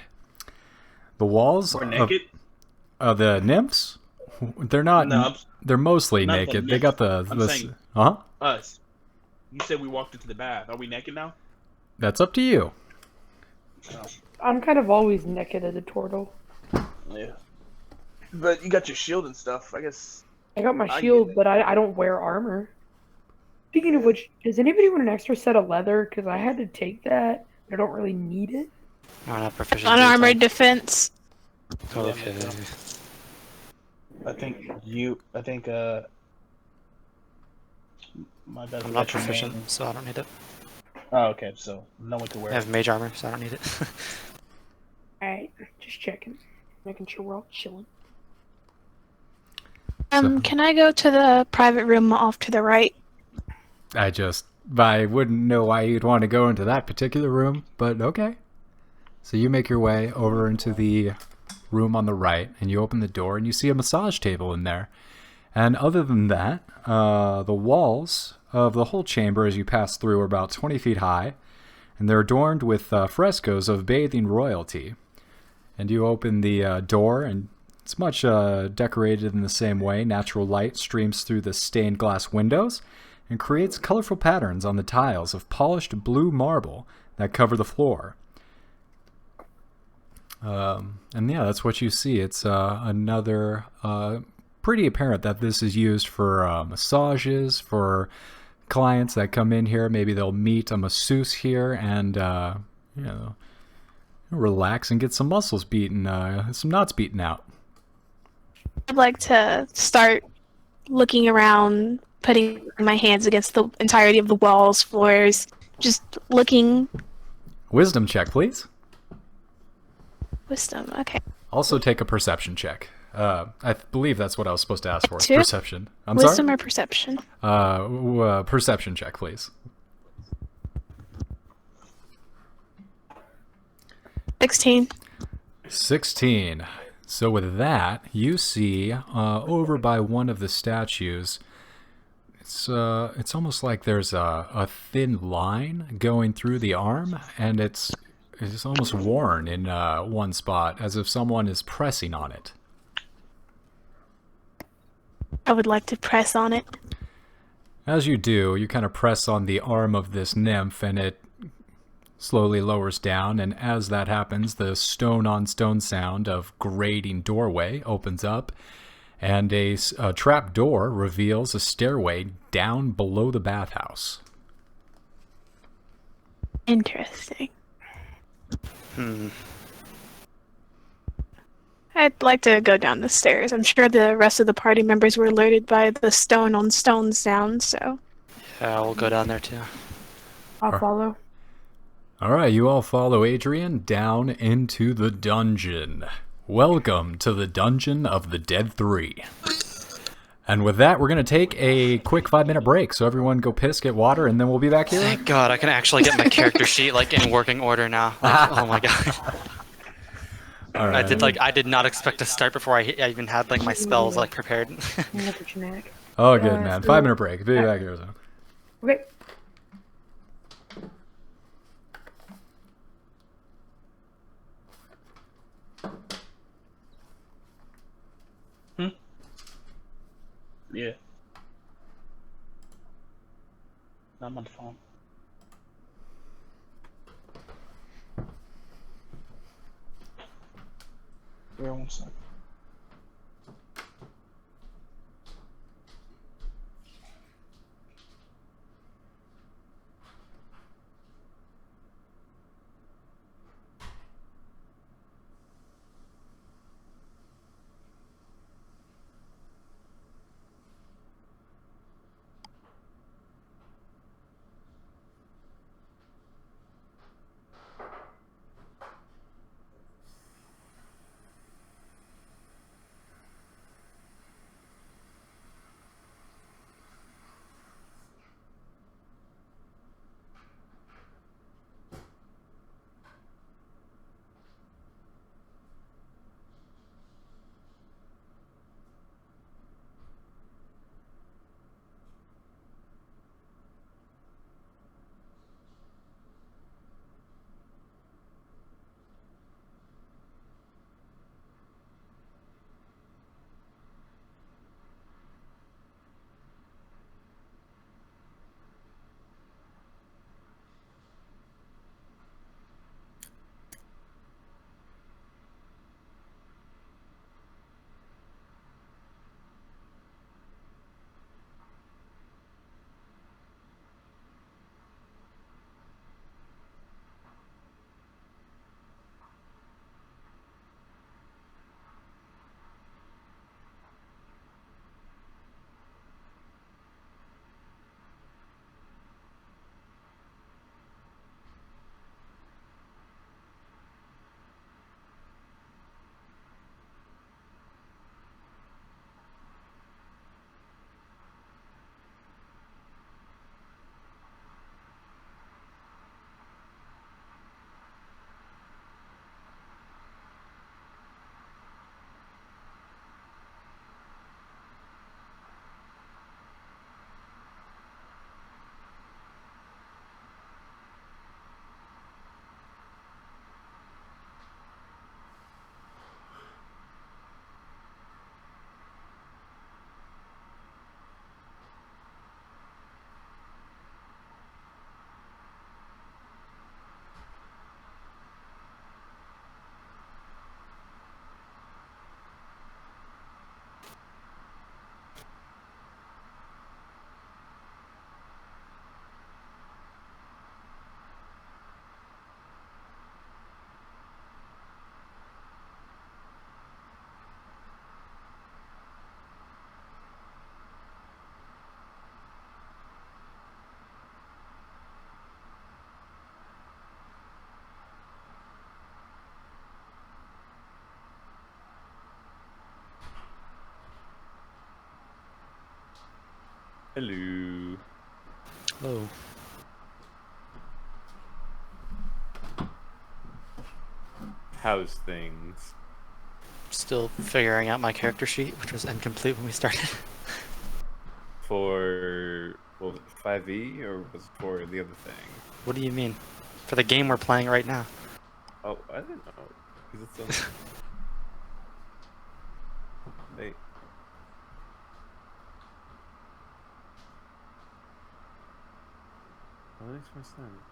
The walls We're naked? of the nymphs, they're not. No, they're mostly not the naked. They nymphs. got the. I'm saying- Huh? Us. You said we walked into the bath. Are we naked now? That's up to you. I'm kind of always naked as a turtle. Yeah. But you got your shield and stuff. I guess. I got my I shield, get it. but I don't wear armor. Speaking of which, does anybody want an extra set of leather? Because I had to take that. I don't really need it. I don't have proficiency. Unarmored defense. Okay. I think my bad. I'm not proficient, so I don't need it. Oh, okay. So no one can I wear have it. mage armor, so I don't need it. Alright, just checking. Making sure we're all chilling. Can I go to the private room off to the right? I wouldn't know why you'd want to go into that particular room, but okay. So you make your way over into the room on the right, and you open the door, and you see a massage table in there. And other than that, the walls of the whole chamber as you pass through are about 20 feet high, and they're adorned with frescoes of bathing royalty. And you open the door, and it's much decorated in the same way. Natural light streams through the stained glass windows and creates colorful patterns on the tiles of polished blue marble that cover the floor. And yeah, that's what you see. It's another pretty apparent that this is used for massages, for clients that come in here. Maybe they'll meet a masseuse here and, you know, relax and get some muscles beaten, some knots beaten out. I'd like to start looking around, putting my hands against the entirety of the walls, floors, just looking. Wisdom check, please. Wisdom, okay. Also take a perception check. I believe that's what I was supposed to ask for. Two? Perception. I'm Wisdom sorry? or perception? Perception check, please. 16. 16. So with that, you see over by one of the statues, it's almost like there's a thin line going through the arm, and it's almost worn in one spot, as if someone is pressing on it. I would like to press on it. As you do, you kind of press on the arm of this nymph, and it slowly lowers down, and as that happens, the stone-on-stone sound of grating doorway opens up, and a trap door reveals a stairway down below the bathhouse. Interesting. I'd like to go down the stairs. I'm sure the rest of the party members were alerted by the stone-on-stone sound, so... Yeah, we'll go down there too. I'll follow. Alright, you all follow Adrian down into the dungeon. Welcome to the Dungeon of the Dead 3. And with that, we're going to take a quick 5-minute break. So everyone go piss, get water, and then we'll be back here. Thank God, I can actually get my character sheet like in working order now. Like, oh my God. All right. I did not expect to start before I even had like my spells like prepared. Look at genetic. Oh, good, man. 5-minute break. Be back here, so. Okay. Yeah. I'm on the phone. Where 1 second. Hello. Oh. How's things? Still figuring out my character sheet, which was incomplete when we started. For, well, 5e, or was it for the other thing? What do you mean? For the game we're playing right now. Oh, I didn't know. Because it's they... Oh, that makes more sense.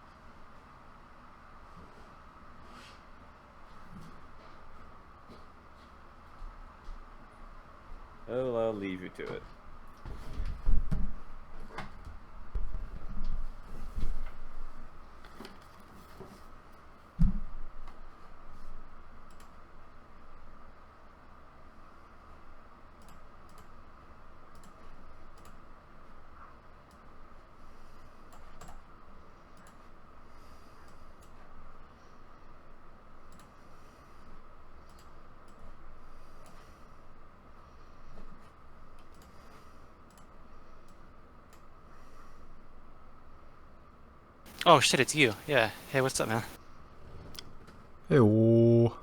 Oh, I'll leave you to it. Oh shit, it's you. Yeah. Hey, what's up, man? Hey, oh.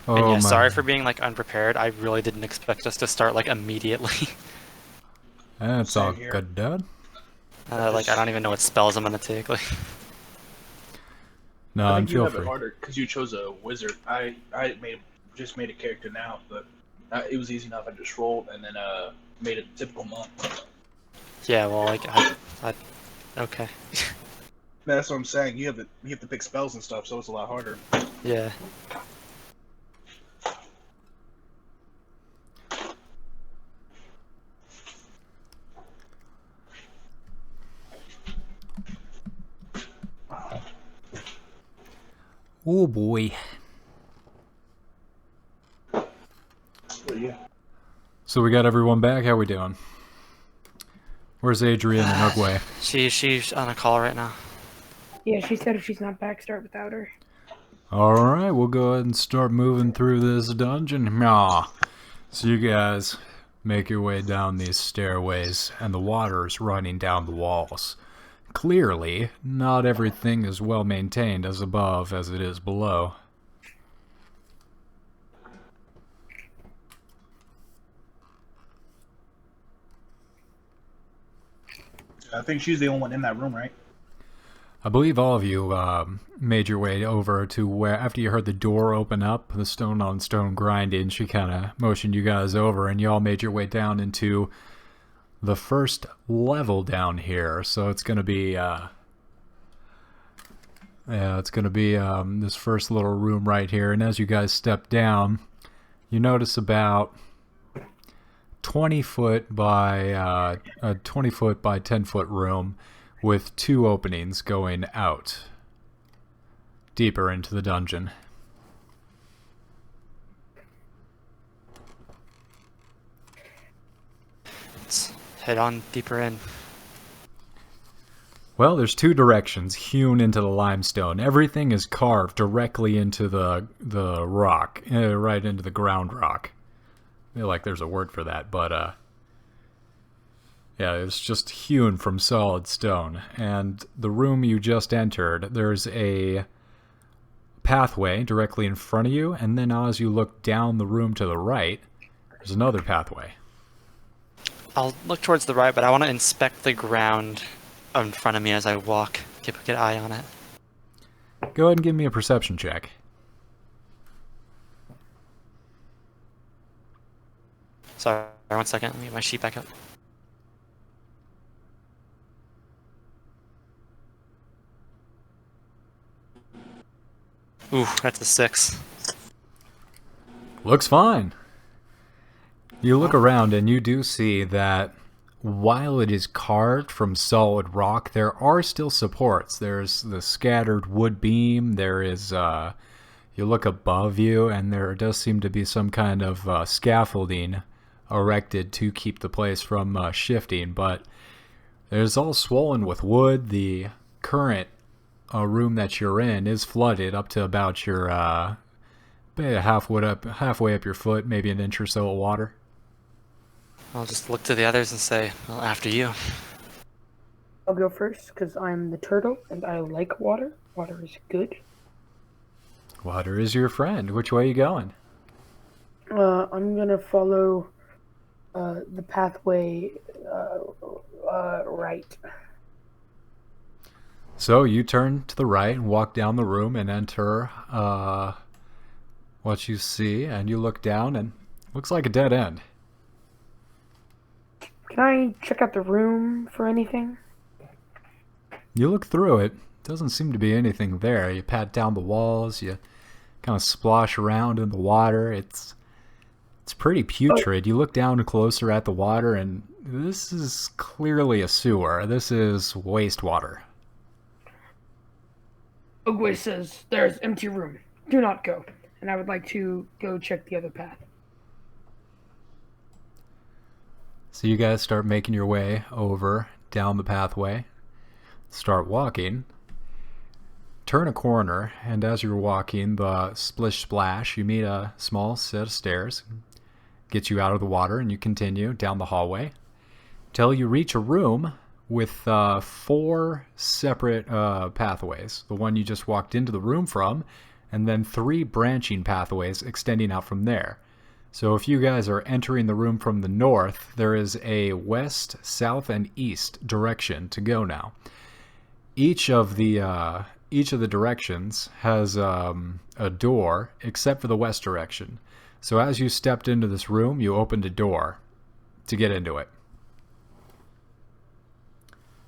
And Oh, yeah, my. sorry for being like unprepared. I really didn't expect us to start like immediately. That's Same all here. good, Dad. Like I don't even know what spells I'm gonna take. Like, No, I and think you feel have free. it harder because you chose a wizard. I just made a character now, but it was easy enough. I just rolled and then made a typical monk. yeah, well, like okay, That's what I'm saying. You have to pick spells and stuff, so it's a lot harder. yeah. Oh, boy. But yeah, So we got everyone back? How we doing? Where's Adrian and Ugway? She's on a call right now. Yeah, she said if she's not back, start without her. Alright, we'll go ahead and start moving through this dungeon. So you guys make your way down these stairways, and the water's running down the walls. Clearly, not everything is well maintained as above as it is below. I think she's the only one in that room, right? I believe all of you made your way over to where, after you heard the door open up, the stone on stone grinding, she kind of motioned you guys over, and you all made your way down into the first level down here. So it's going to be, this first little room right here. And as you guys step down, you notice about 20-foot by a 20-foot by 10-foot room with 2 openings going out deeper into the dungeon. Let's head on deeper in. Well, there's 2 directions hewn into the limestone. Everything is carved directly into the rock, right into the ground rock. I feel like there's a word for that, but yeah, it's just hewn from solid stone. And the room you just entered, there's a pathway directly in front of you, and then as you look down the room to the right, there's another pathway. I'll look towards the right, but I want to inspect the ground in front of me as I walk. Keep a good eye on it. Go ahead and give me a perception check. Sorry, 1 second. Let me get my sheet back up. Ooh, that's a 6. Looks fine. You look around and you do see that while it is carved from solid rock, there are still supports. There's the scattered wood beam. There is, you look above you, and there does seem to be some kind of scaffolding erected to keep the place from shifting. But there's all swollen with wood. The current room that you're in is flooded up to about your halfway up your foot, maybe an inch or so of water. I'll just look to the others and say, well, after you. I'll go first because I'm the turtle and I like water. Water is good. Water is your friend. Which way are you going? I'm gonna follow the pathway right. So you turn to the right and walk down the room and enter what you see, and you look down and it looks like a dead end. Can I check out the room for anything? You look through it. Doesn't seem to be anything there. You pat down the walls. You kind of splosh around in the water. It's pretty putrid. You look down closer at the water, and this is clearly a sewer. This is wastewater. Ogwe says, there's empty room. Do not go. And I would like to go check the other path. So you guys start making your way over down the pathway. Start walking. Turn a corner, and as you're walking, the splish splash, you meet a small set of stairs. Gets you out of the water, and you continue down the hallway till you reach a room with 4 separate pathways. The one you just walked into the room from, and then 3 branching pathways extending out from there. So if you guys are entering the room from the north, there is a west, south, and east direction to go now. Each of the directions has a door, except for the west direction. So as you stepped into this room, you opened a door to get into it.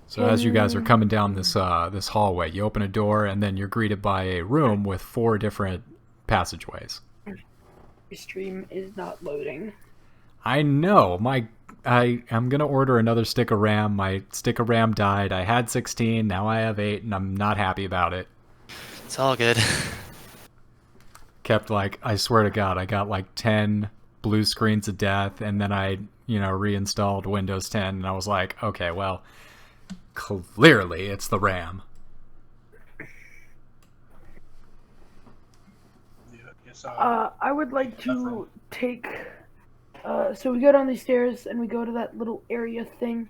So as you guys are coming down this hallway, you open a door, and then you're greeted by a room with 4 different passageways. Your stream is not loading. I know. I'm gonna order another stick of RAM. My stick of RAM died. I had 16, now I have 8, and I'm not happy about it. It's all good. Kept I swear to God, I got 10 blue screens of death, and then I, reinstalled Windows 10, and I was like, okay, well, clearly it's the RAM. I would like to take. So we go down these stairs and we go to that little area thing.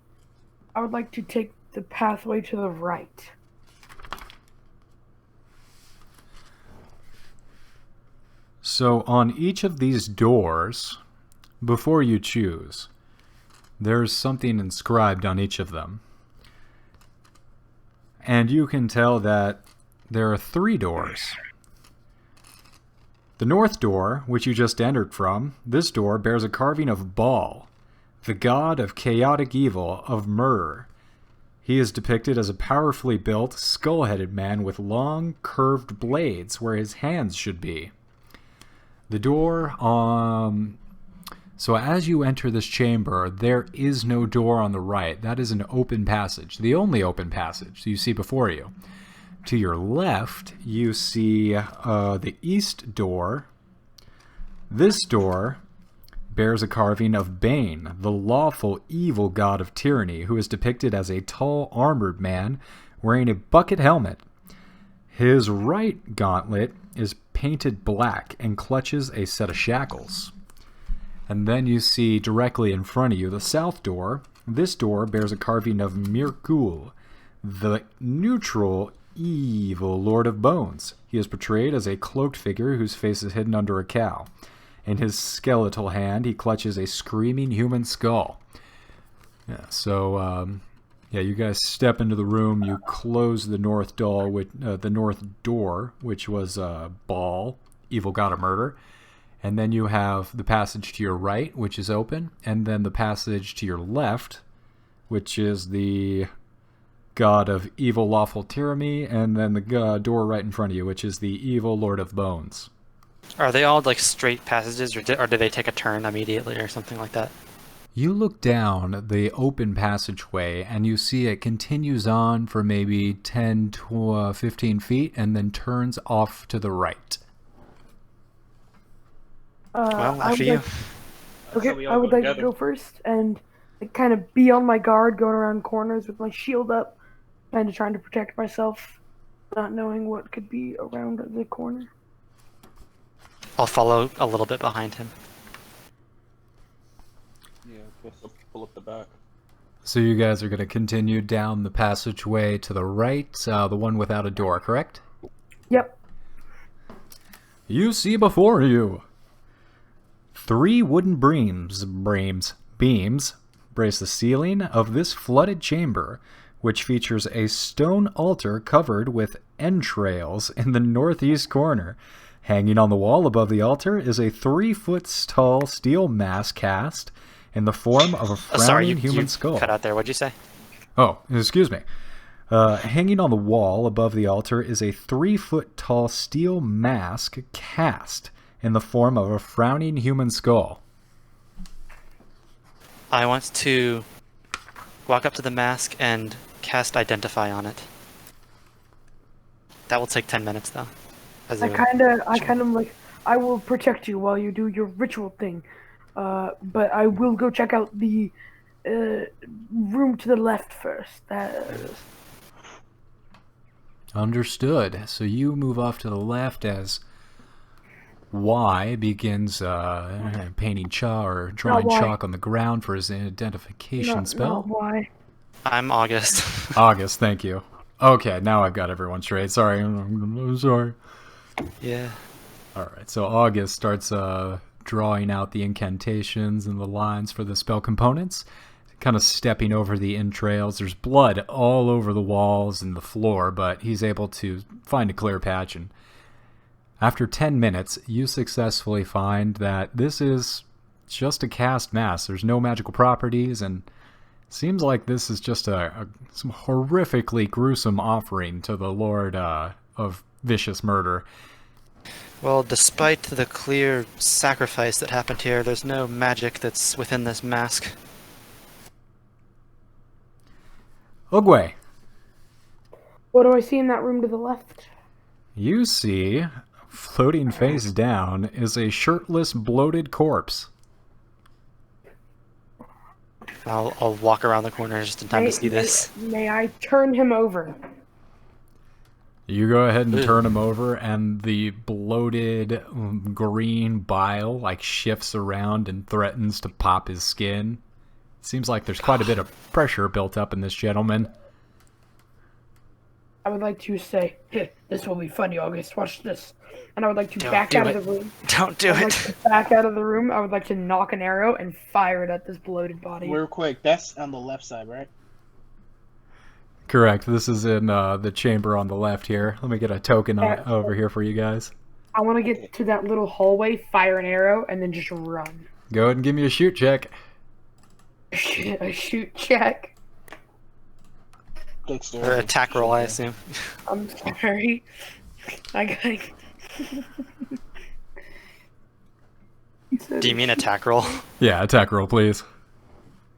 I would like to take the pathway to the right. So on each of these doors, before you choose, there's something inscribed on each of them. And you can tell that there are 3 doors. The north door, which you just entered from, this door bears a carving of Baal, the god of chaotic evil, of murder. He is depicted as a powerfully built, skull-headed man with long, curved blades where his hands should be. The door So as you enter this chamber, there is no door on the right. That is an open passage, the only open passage you see before you. To your left, you see the east door. This door bears a carving of Bane, the lawful evil god of tyranny, who is depicted as a tall, armored man wearing a bucket helmet. His right gauntlet is painted black and clutches a set of shackles. And then you see directly in front of you the south door. This door bears a carving of Mirkul, the neutral, evil Lord of Bones. He is portrayed as a cloaked figure whose face is hidden under a cowl. In his skeletal hand, he clutches a screaming human skull. Yeah, so, you guys step into the room. You close the north door, which was Baal, evil god of murder. And then you have the passage to your right, which is open, and then the passage to your left, which is the god of evil lawful tyranny, and then the door right in front of you, which is the evil Lord of Bones. Are they all like straight passages, or do they take a turn immediately or something like that? You look down the open passageway, and you see it continues on for maybe 10 to 15 feet, and then turns off to the right. Well, after you. Okay, I would like to go first and kind of be on my guard, going around corners with my shield up, kind of trying to protect myself, not knowing what could be around the corner. I'll follow a little bit behind him. Yeah, I guess I'll pull up the back. So you guys are going to continue down the passageway to the right, the one without a door, correct? Yep. You see before you 3 wooden beams brace the ceiling of this flooded chamber, which features a stone altar covered with entrails in the northeast corner. Hanging on the wall above the altar is a 3-foot tall steel mask cast in the form of a frowning human skull. Cut out there. What'd you say? Oh, excuse me. Hanging on the wall above the altar is a 3-foot tall steel mask cast in the form of a frowning human skull. I want to walk up to the mask and cast Identify on it. That will take 10 minutes, though. I kind of like, I will protect you while you do your ritual thing. But I will go check out the room to the left first. Understood. So you move off to the left as Y begins painting chalk or drawing chalk on the ground for his identification spell. Not Y. I'm August. August, thank you. Okay, now I've got everyone straight. Sorry. I'm sorry. Yeah. Alright, so August starts drawing out the incantations and the lines for the spell components, kind of stepping over the entrails. There's blood all over the walls and the floor, but he's able to find a clear patch. And after 10 minutes, you successfully find that this is just a cast mask. There's no magical properties, and seems like this is just some horrifically gruesome offering to the Lord of Vicious Murder. Well, despite the clear sacrifice that happened here, there's no magic that's within this mask. Ogwe, What do I see in that room to the left? you see, floating face down, is a shirtless, bloated corpse. I'll walk around the corner just in time to see this. May I turn him over? You go ahead and turn him over, and the bloated green bile shifts around and threatens to pop his skin. Seems like there's quite a bit of pressure built up in this gentleman. I would like to say, this will be funny, August. Watch this. And I would like to back out of the room. Don't do Like it. to back out of the room. I would like to knock an arrow and fire it at this bloated body. Real quick, that's on the left side, right? Correct. This is in the chamber on the left here. Let me get a token over here for you guys. I want to get to that little hallway, fire an arrow, and then just run. Go ahead and give me a shoot check. A shoot check. Or attack roll, I assume. I'm sorry. I got Do you mean attack roll? Yeah, attack roll, please.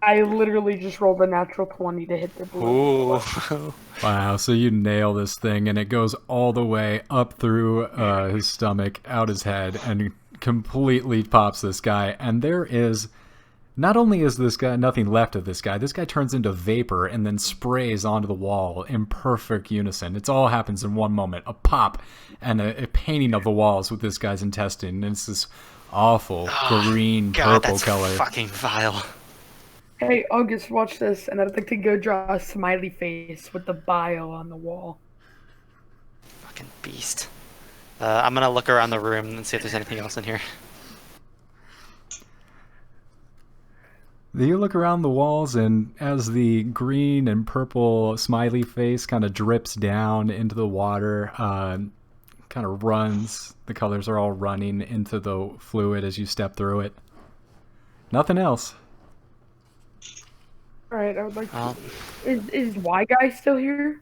I literally just rolled a natural 20 to hit the blue. Ooh. Wow, so you nail this thing, and it goes all the way up through his stomach, out his head, and completely pops this guy. And there is, not only is this guy, nothing left of this guy turns into vapor and then sprays onto the wall in perfect unison. It all happens in one moment. A pop and a painting of the walls with this guy's intestine. And it's this awful green, God, purple that's color. fucking vile. Hey, August, watch this, and I'd like to go draw a smiley face with the bile on the wall. Fucking beast. I'm gonna look around the room and see if there's anything else in here. You look around the walls, and as the green and purple smiley face kind of drips down into the water, kind of runs, the colors are all running into the fluid as you step through it. Nothing else. Alright, I would like to... Is Y guy still here?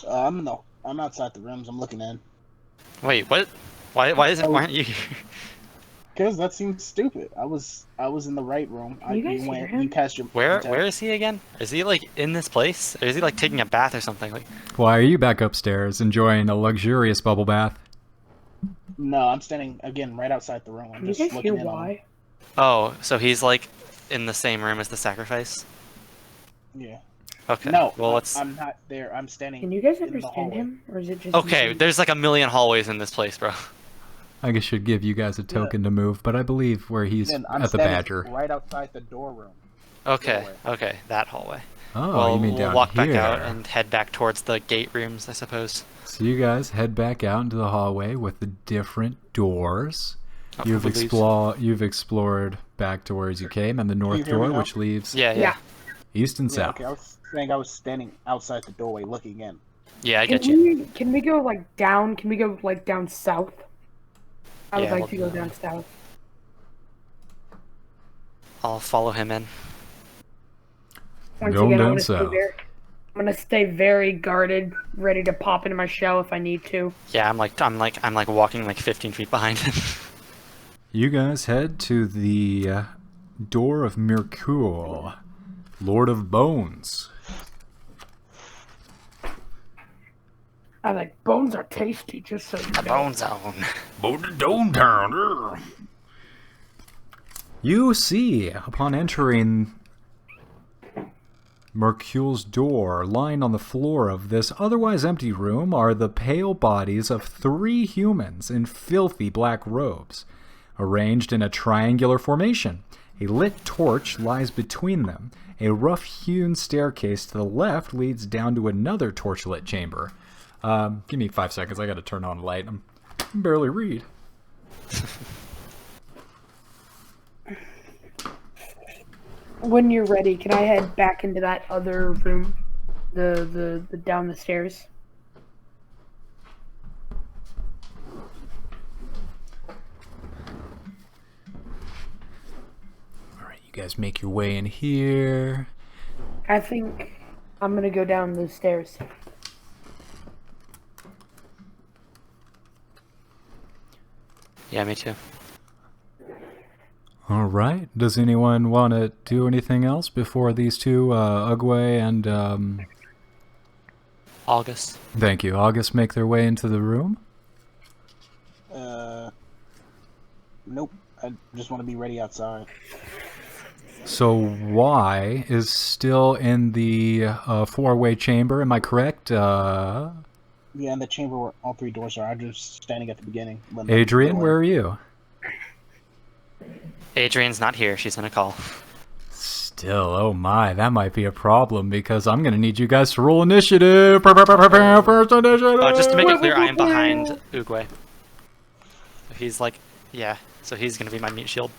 I'm outside the rooms. I'm looking in. Wait, what? Why aren't you here? Because that seems stupid. I was in the right room. You guys hear him? You cast your Where attack. is he again? Is he like in this place? Or is he like taking a bath or something? Like, Why are you back upstairs enjoying a luxurious bubble bath? No, I'm standing again right outside the room. I'm Can you just guys hear looking in on Y? oh, so he's like in the same room as the sacrifice? him. Yeah. Okay. No, Well, let's. I'm not there. I'm standing. Can you guys in the understand hallway. him? Or is it just Okay, me? there's like a million hallways in this place, bro. I guess should give you guys a token to move, but I believe where he's Then I'm at the standing Badger. right outside the door room. Okay, Doorway. okay, that hallway. Oh, well, you mean we'll down walk here. back out and head back towards the gate rooms, I suppose. So you guys head back out into the hallway with the different doors. Oh, You've please. you've explored back to where you came, and the north hear me door, now? which leaves Yeah. Yeah. east and Yeah, south. okay. I was saying I was standing outside the doorway looking in. Yeah, I get you. Can we go like down? Can we go like down south? I would Yeah, like well, to go down south. I'll follow him in. Once Going again, down I'm gonna stay south. very, I'm gonna stay very guarded, ready to pop into my shell if I need to. Yeah, I'm like walking like 15 feet behind him. You guys head to the door of Mercure, Lord of Bones. I like bones are tasty, just so you know. Bone zone. You see, upon entering Mercule's door, lying on the floor of this otherwise empty room are the pale bodies of 3 humans in filthy black robes, arranged in a triangular formation. A lit torch lies between them. A rough-hewn staircase to the left leads down to another torchlit chamber. Give me 5 seconds. I gotta turn on light. I can barely read. When you're ready, can I head back into that other room? The down the stairs? Alright, you guys make your way in here. I think I'm gonna go down the stairs. Yeah, me too. Alright, does anyone want to do anything else before these two, Ugwe and, August. thank you, August make their way into the room? Nope. I just want to be ready outside. So Y is still in the 4-way chamber, am I correct? Yeah, in the chamber where all 3 doors are. I'm just standing at the beginning. Adrian, where are you? Adrian's not here. She's on a call. Still, oh my, that might be a problem because I'm gonna need you guys to roll initiative. First initiative. Just to make it clear, I am behind Oogway. He's like, yeah. So he's gonna be my meat shield.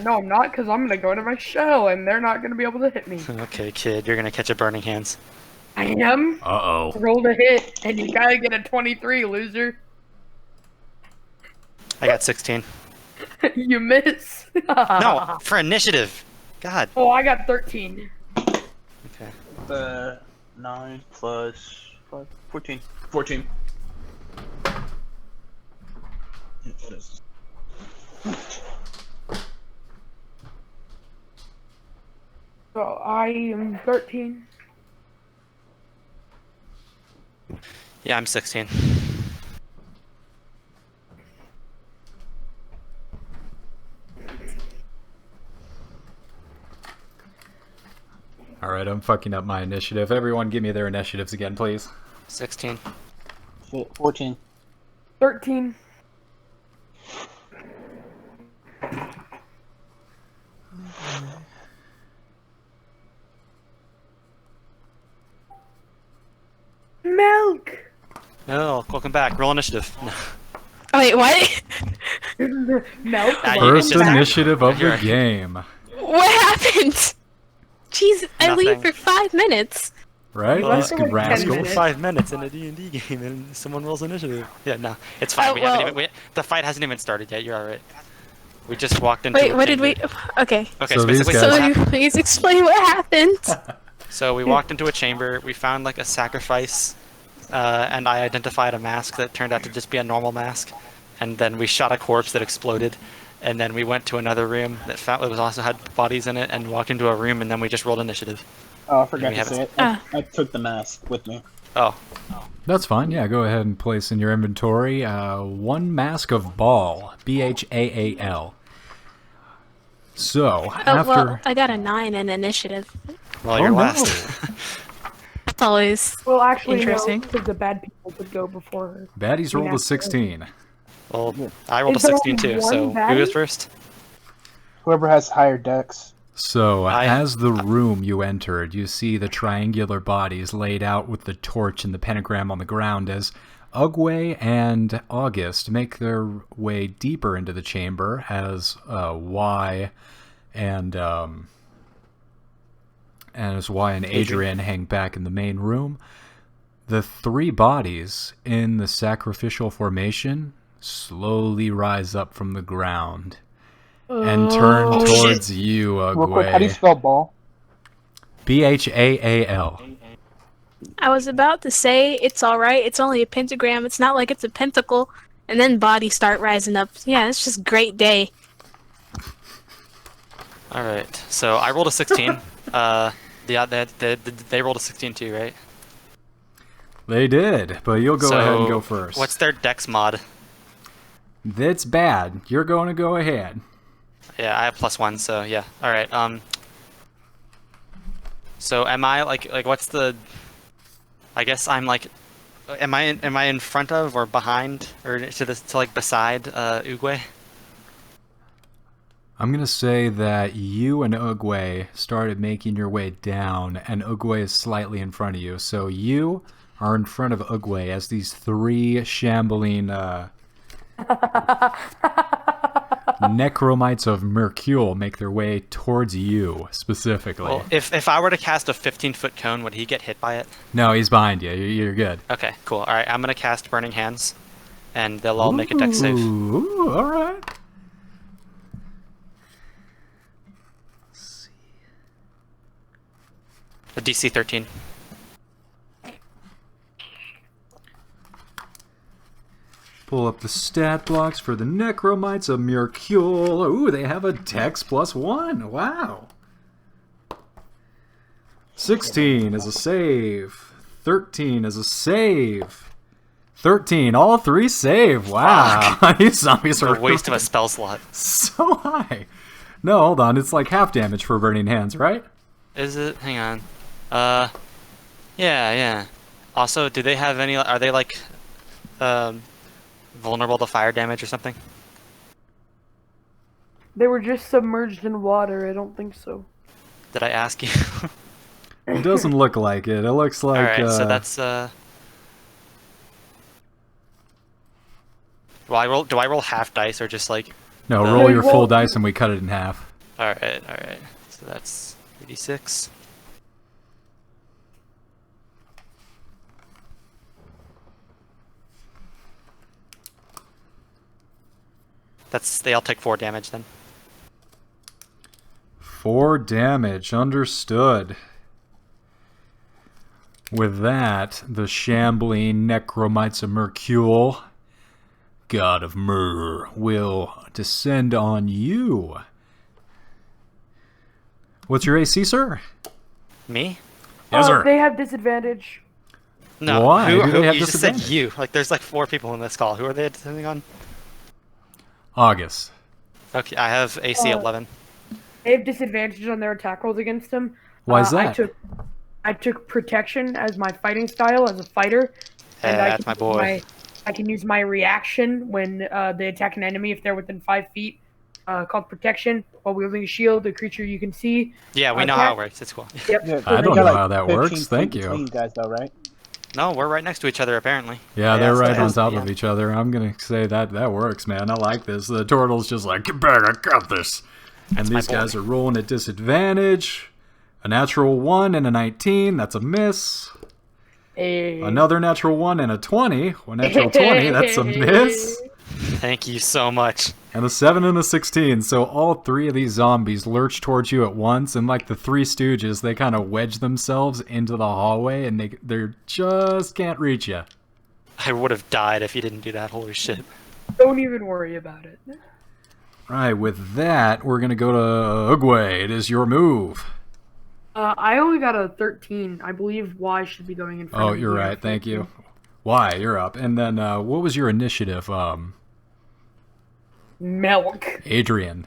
No, I'm not, because I'm gonna go into my shell, and they're not gonna be able to hit me. Okay, kid, you're gonna catch a burning hands. I am. Uh-oh. Rolled a hit, and you gotta get a 23, loser. I got 16. You miss. No, for initiative. God. Oh, I got 13. Okay. 9 plus 5, 14. 14. Yeah, what is this? So I am 13. Yeah, I'm 16. All right, I'm fucking up my initiative. Everyone, give me their initiatives again, please. 16. 14. 13. Milk! No, welcome back. Roll initiative. No. Oh, wait, what? Milk? Ah, you- First it's just- initiative of the You're- game, What happened? Jeez, I leave Nothing. for 5 minutes. right? Well, These for good like 10 rascals. minutes. 5 minutes in a D&D game and someone rolls initiative. Yeah, no, it's fine. Oh, We haven't well- even, the fight hasn't even started yet. You're all right. We just walked into. Wait, a what did we? chamber. Okay. Okay, So these basically, guys- So what you happened- please explain what happened. So we walked into a chamber. We found like a sacrifice, and I identified a mask that turned out to just be a normal mask. And then we shot a corpse that exploded. And then we went to another room that also had bodies in it, and walked into a room, and then we just rolled initiative. Oh, I forgot We to haven't- say it. I took the mask with me. Oh, That's fine. Yeah, go ahead and place in your inventory one mask of Ball, Bhaal. So Oh, after, well, I got a 9 in initiative. well, Oh, you're no. last. That's always Well, actually, Interesting. no, because the bad people could go before her. Baddies rolled Yeah. a 16. Well, I rolled a Is there 16 only too. one So baddie? who goes first? Whoever has higher decks. So I- as the room you entered, you see the triangular bodies laid out with the torch and the pentagram on the ground as Ugway and August make their way deeper into the chamber as Y and Adrian hang back in the main room. The 3 bodies in the sacrificial formation slowly rise up from the ground and turn Oh, towards you, Real quick, how do you Ugway. spell ball? Bhaal. I was about to say it's alright, it's only a pentagram, it's not like it's a pentacle, and then bodies start rising up. Yeah, it's just great day. All right. So I rolled a 16. Yeah, they rolled a 16 too, right? They did, but you'll go So, ahead and go first. What's their dex mod? That's bad. You're going to go ahead. Yeah, I have +1, so yeah. All right. So am I like what's the? I guess I'm like, am I in front of or behind or to like beside Ugwe? I'm going to say that you and Ugway started making your way down, and Ugway is slightly in front of you. So you are in front of Ugway as these 3 shambling necromites of Mercule make their way towards you, specifically. Well, if I were to cast a 15-foot cone, would he get hit by it? No, he's behind you. You're good. Okay, cool. All right, I'm gonna cast Burning Hands, and they'll all make a dex save. Ooh, all right. A DC 13. Pull up the stat blocks for the Necromites of Mercule. Ooh, they have a Dex +1. Wow. 16 is a save. 13 is a save. 13, all 3 save. Wow. These zombies are A waste of a spell slot. so high. No, hold on. It's like half damage for Burning Hands, right? Is it? Hang on. Yeah. Also, do they have any? Are they like, vulnerable to fire damage or something? They were just submerged in water. I don't think so. Did I ask you? It doesn't look like it. It looks like... All right, so that's Well, do I roll half dice or just like? No, the- roll your full Roll- dice and we cut it in half. All right. So that's 86. They all take 4 damage then. 4 damage, understood. With that, the shambling Necromites of Mercule god of murder will descend on you. What's your AC, sir? Me? Yes, sir. They have disadvantage. No. Why do they have you just said disadvantage? you. Like, there's like 4 people in this call. Who are they descending on? August. Okay, I have AC 11. They have disadvantage on their attack rolls against him. Why is that? I took protection as my fighting style as a fighter, and That's my boy. I can use my reaction when they attack an enemy if they're within 5 feet, called protection, while wielding a shield, a creature you can see. Yeah, we know how it works. It's cool. Yep. Yeah, I they don't got, know how that 15 works. feet Thank you. between you guys, though, right? No, we're right next to each other, apparently. Yeah, they're so right on that's- top yeah. of each other. I'm gonna say that works, man. I like this. The turtle's just like, get back, I got this. And my these guys boy. are rolling at disadvantage. A natural 1 and a 19, that's a miss. Another natural 1 and a 20. One natural 20, that's a miss. Thank you so much. And a 7 and a 16. So all 3 of these zombies lurch towards you at once, and like the 3 Stooges, they kind of wedge themselves into the hallway, and they just can't reach you. I would have died if you didn't do that. Holy shit. Don't even worry about it. Right, with that, we're gonna go to Ugwe. It is your move. I only got a 13. I believe Y should be going in front Oh, of me you're here. right. Thank you. Why? You're up. And then, what was your initiative? Milk. Adrian.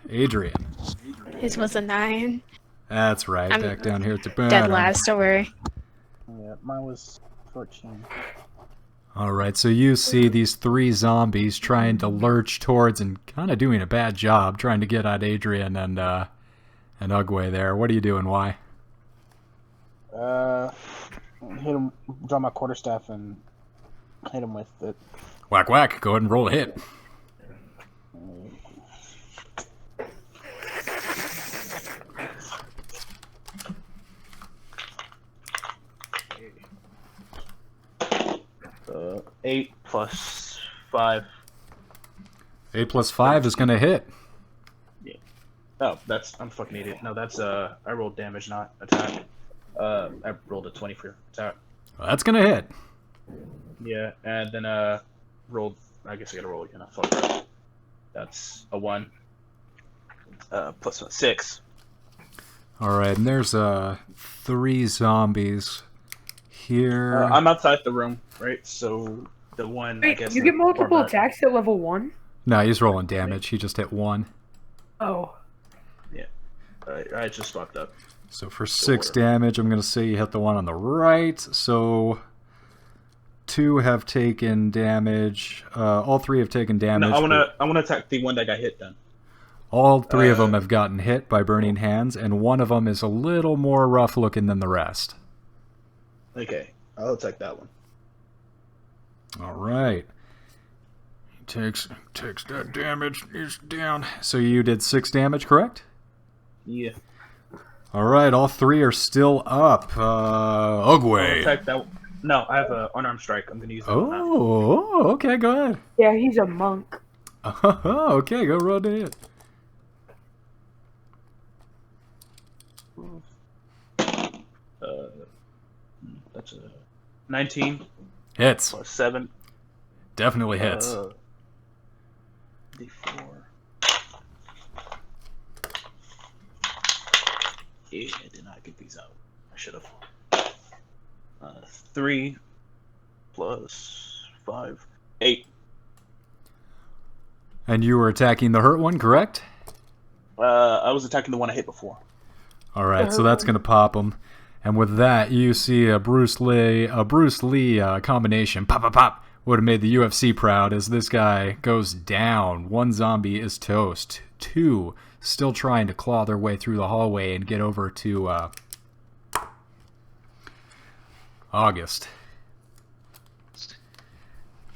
His was a 9. That's right. I'm Back down here at the Dead bottom. last, don't worry. Yeah, mine was 14. All right. So you see these 3 zombies trying to lurch towards and kind of doing a bad job trying to get at Adrian and Ugwe there. What are you doing? Why? Hit him, draw my quarterstaff and hit him with it. Whack whack. Go ahead and roll a hit. Uh, 8 plus 5. 8 plus 5 is gonna hit. Oh, I'm a fucking idiot. No, that's I rolled damage, not attack. I rolled a 20 for attack. Well, that's gonna hit. Yeah, and then rolled. I guess I gotta roll again. Fuck that. That's a 1. Plus 6. All right. And there's 3 zombies here. I'm outside the room, right? So the one. I Wait, guess you the get multiple barbarian- attacks at level 1? No, he's rolling damage. He just hit 1. Oh. I just fucked up. So for 6 damage, I'm going to say you hit the one on the right. So 2 have taken damage. All 3 have taken damage. No, I but wanna attack the one that got hit then. all 3 of them have gotten hit by burning hands, and one of them is a little more rough looking than the rest. Okay, I'll attack that one. All right. Takes that damage. He's down. So you did 6 damage, correct? Yeah. All right. All 3 are still up. I'll Ugwe. attack that. No, I have an unarmed strike. I'm gonna use that one now. Oh, okay. Go ahead. Yeah, he's a monk. Okay, go roll the hit. That's a 19 Hits. plus 7. Definitely hits. D4. Yeah, I did not get these out. I should have. 3 plus 5. 8. And you were attacking the hurt one, correct? I was attacking the one I hit before. All right, so that's going to pop him. And with that, you see a Bruce Lee combination. Pop, pop, pop. Would have made the UFC proud as this guy goes down. 1 zombie is toast. 2 still trying to claw their way through the hallway and get over to August.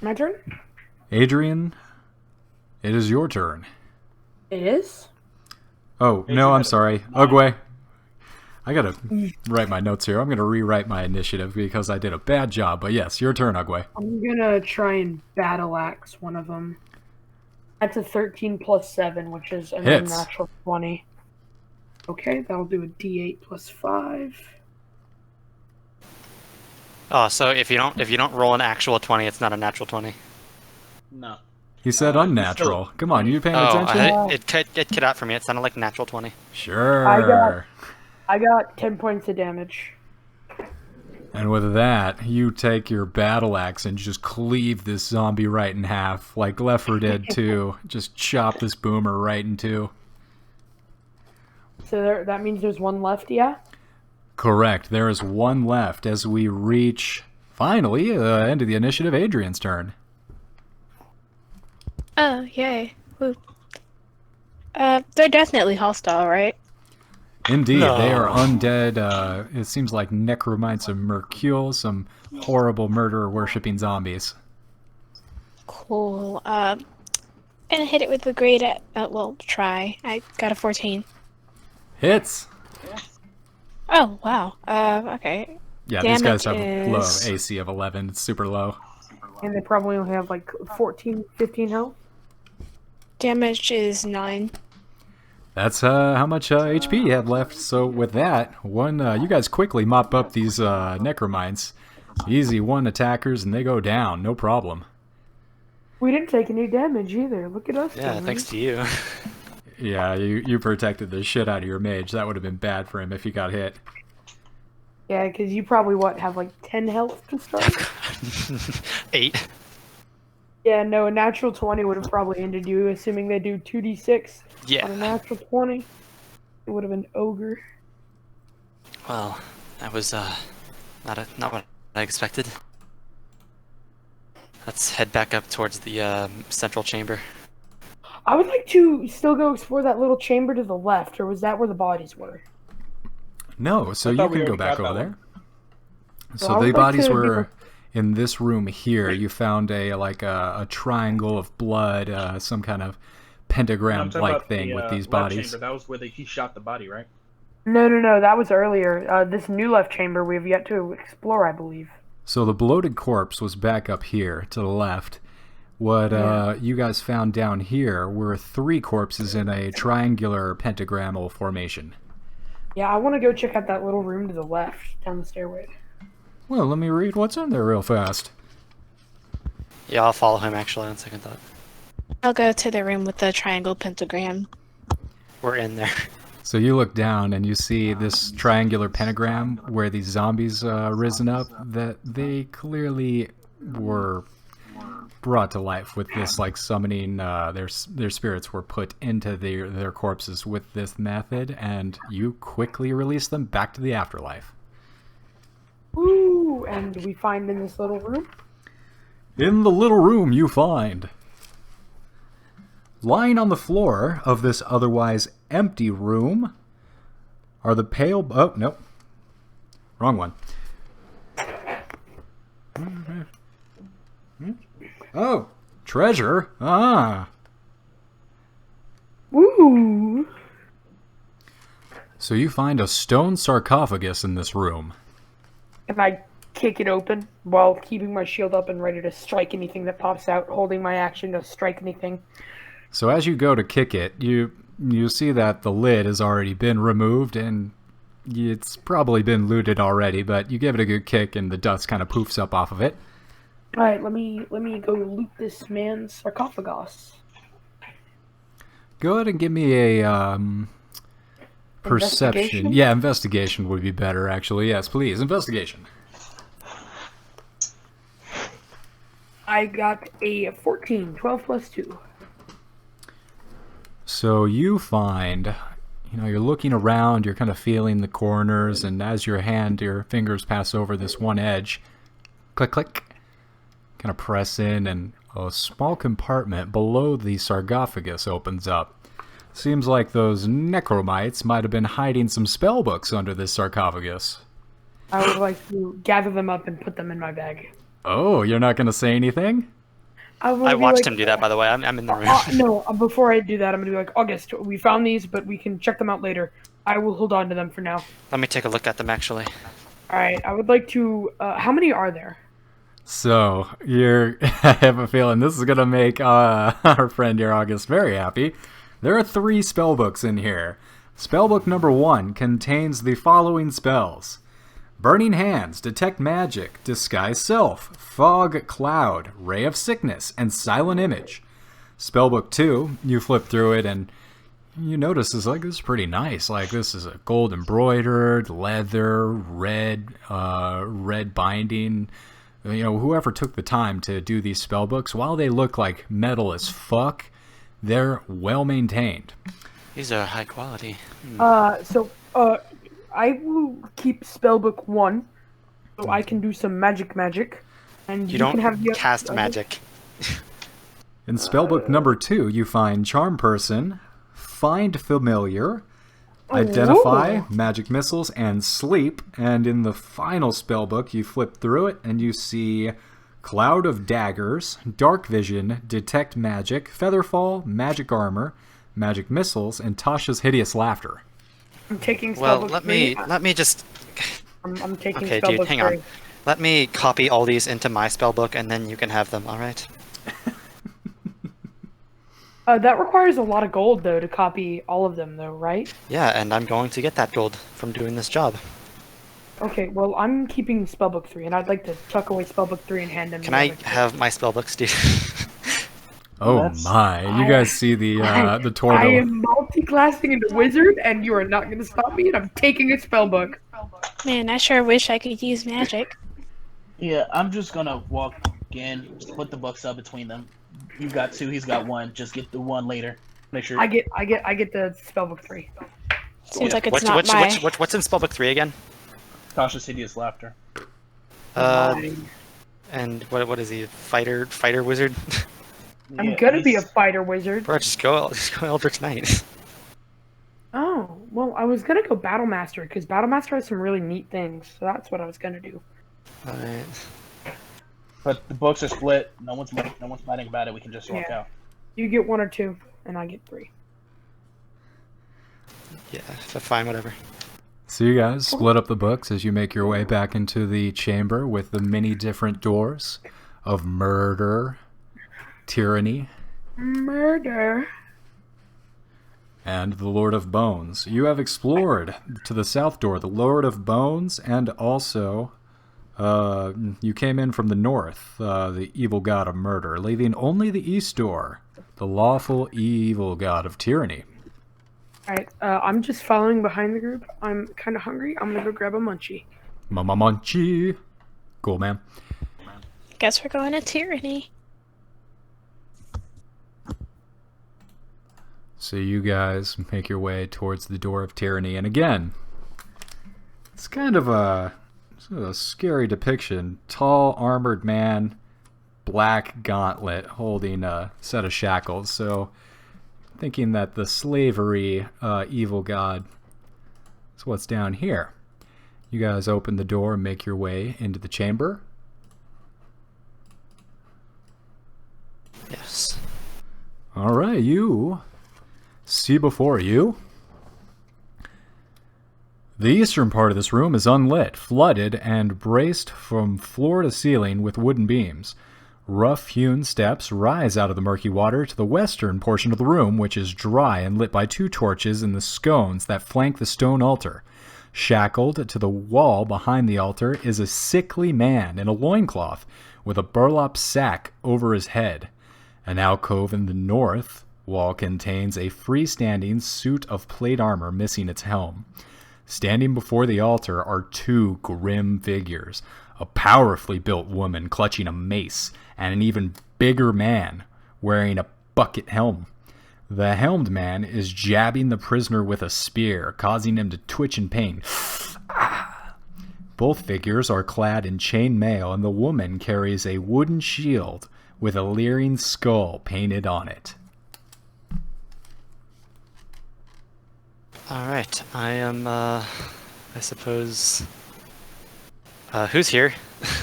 My turn? Adrian, it is your turn. It is? Oh, no, I'm sorry. Ugwe. I gotta write my notes here. I'm gonna rewrite my initiative because I did a bad job. But yes, your turn, Ugwe. I'm gonna try and battle axe one of them. That's a 13 plus 7, which is a Hits. natural 20. Okay, that'll do a D8 plus 5. Oh, so if you don't roll an actual 20, it's not a natural 20. No. He said unnatural. Come on, you paying Oh, attention? it cut out for me. It sounded like natural 20. Sure. I got 10 points of damage. And with that, you take your battle axe and just cleave this zombie right in half, like Left 4 Dead 2. Just chop this boomer right in two. So that means there's one left, yeah? Correct. There is one left as we reach, finally, the end of the initiative, Adrian's turn. Oh, yay. Woo. They're definitely hostile, right? Indeed, No. they are undead. It seems like necromites of Mercule, some horrible murderer-worshipping zombies. Cool. And hit it with the great, well, try. I got a 14. Hits! Oh, wow. Okay. Yeah, these guys have Damage low is- AC of 11. It's super low. And they probably only have like 14, 15 health. Damage is 9. That's how much HP you had left. So with that, you guys quickly mop up these necromites. Easy one attackers, and they go down. No problem. We didn't take any damage either. Look at us. Yeah, guys. thanks to you. Yeah, you protected the shit out of your mage. That would have been bad for him if he got hit. Yeah, because you probably, have like 10 health to start? 8. Yeah, no, a natural 20 would have probably ended you, assuming they do 2d6 on a Yeah. natural 20. It would have been ogre. Well, that was not what I expected. Let's head back up towards the central chamber. I would like to still go explore that little chamber to the left, or was that where the bodies were? No, so I you thought we can go already back got over that there. I So would the like bodies to be were in this room here. You found a triangle of blood, some kind of I'm talking pentagram-like about thing the, with these left bodies. chamber. That was where he shot the body, right? No, that was earlier. This new left chamber we have yet to explore, I believe. So the bloated corpse was back up here to the left. What you guys found down here were 3 corpses in a triangular pentagrammal formation. Yeah, I want to go check out that little room to the left, down the stairway. Well, let me read what's in there real fast. Yeah, I'll follow him actually on second thought. I'll go to the room with the triangle pentagram. We're in there. So you look down and you see this triangular pentagram where these zombies risen up, that they clearly were brought to life with this, like, summoning, their spirits were put into their corpses with this method, and you quickly release them back to the afterlife. Ooh, and we find in this little room? In the little room you find, lying on the floor of this otherwise empty room, are the pale... Oh, nope. Wrong one. Oh, treasure. Ah. Ooh! So you find a stone sarcophagus in this room. Can I kick it open while keeping my shield up and ready to strike anything that pops out, holding my action to strike anything? So as you go to kick it, you see that the lid has already been removed, and it's probably been looted already, but you give it a good kick and the dust kind of poofs up off of it. Alright, let me go loot this man's sarcophagus. Go ahead and give me a perception. Investigation? Yeah, investigation would be better, actually. Yes, please. Investigation. I got a 14, 12 plus 2. So you find, you're looking around, you're kind of feeling the corners, and as your fingers pass over this one edge, click, click, kind of press in, and a small compartment below the sarcophagus opens up. Seems like those necromites might have been hiding some spell books under this sarcophagus. I would like to gather them up and put them in my bag. Oh, you're not going to say anything? I watched him do that, by the way. I'm in the room. No, before I do that, I'm going to be like, August, we found these, but we can check them out later. I will hold on to them for now. Let me take a look at them, actually. Alright, I would like to... how many are there? So, I have a feeling this is going to make our friend here, August, very happy. There are 3 spellbooks in here. Spellbook number 1 contains the following spells: Burning Hands, Detect Magic, Disguise Self, Fog Cloud, Ray of Sickness, and Silent Image. Spellbook 2, you flip through it and you notice this is pretty nice. Like, this is a gold embroidered, leather, red binding. You know, whoever took the time to do these spellbooks, while they look like metal as fuck, they're well maintained. These are high quality. I will keep spellbook 1, so I can do some magic, and You can don't have the cast magic. In spellbook number 2, you find Charm Person, Find Familiar, Identify, Magic Missiles, and Sleep. And in the final spellbook, you flip through it and you see Cloud of Daggers, Dark Vision, Detect Magic, Featherfall, Magic Armor, Magic Missiles, and Tasha's Hideous Laughter. I'm taking spellbook Well, 3. let me just. I'm taking Okay, spellbook dude, hang 3. on. Let me copy all these into my spellbook, and then you can have them. All right. That requires a lot of gold, though, to copy all of them, though, right? Yeah, and I'm going to get that gold from doing this job. Okay, well, I'm keeping spellbook 3, and I'd like to tuck away spellbook 3 and hand them. Can the I other two. have my spellbook, Steve? Oh That's- my! You guys see the I Torgo? am multi-classing into wizard, and you are not going to stop me, and I'm taking a spellbook. Man, I sure wish I could use magic. Yeah, I'm just gonna walk in, put the books up between them. You got 2, he's got 1. Just get the 1 later. Make sure. I get the spellbook 3. Seems like it's what's, not what's, my... what's in spellbook 3 again? Tasha's Hideous Laughter. And what is he? Fighter wizard? I'm Yeah, gonna be a he's- fighter wizard. Bro, just go Eldritch Knight. Oh, well, I was gonna go battle master because battle master has some really neat things, so that's what I was gonna do. Alright. But the books are split. No one's fighting about it. We can just walk Yeah. out. You get 1 or 2, and I get 3. Yeah, fine, whatever. So you guys split up the books as you make your way back into the chamber with the many different doors of murder, tyranny, Murder. and the Lord of Bones. You have explored to the south door, the Lord of Bones, and also you came in from the north, the evil god of murder, leaving only the east door, the lawful evil god of tyranny. Alright, I'm just following behind the group. I'm kind of hungry. I'm gonna go grab a munchie. Mama Munchie. Cool, man. Guess we're going to tyranny. So you guys make your way towards the door of tyranny, and again, it's kind of a scary depiction. Tall, armored man, black gauntlet, holding a set of shackles. So, thinking that the slavery evil god is what's down here. You guys open the door and make your way into the chamber. Yes. All right, you see before you. The eastern part of this room is unlit, flooded, and braced from floor to ceiling with wooden beams. Rough-hewn steps rise out of the murky water to the western portion of the room, which is dry and lit by 2 torches in the scones that flank the stone altar. Shackled to the wall behind the altar is a sickly man in a loincloth with a burlap sack over his head. An alcove in the north wall contains a freestanding suit of plate armor missing its helm. Standing before the altar are 2 grim figures, a powerfully built woman clutching a mace, and an even bigger man wearing a bucket helm. The helmed man is jabbing the prisoner with a spear, causing him to twitch in pain. Both figures are clad in chain mail, and the woman carries a wooden shield with a leering skull painted on it. Alright, I am, I suppose... who's here?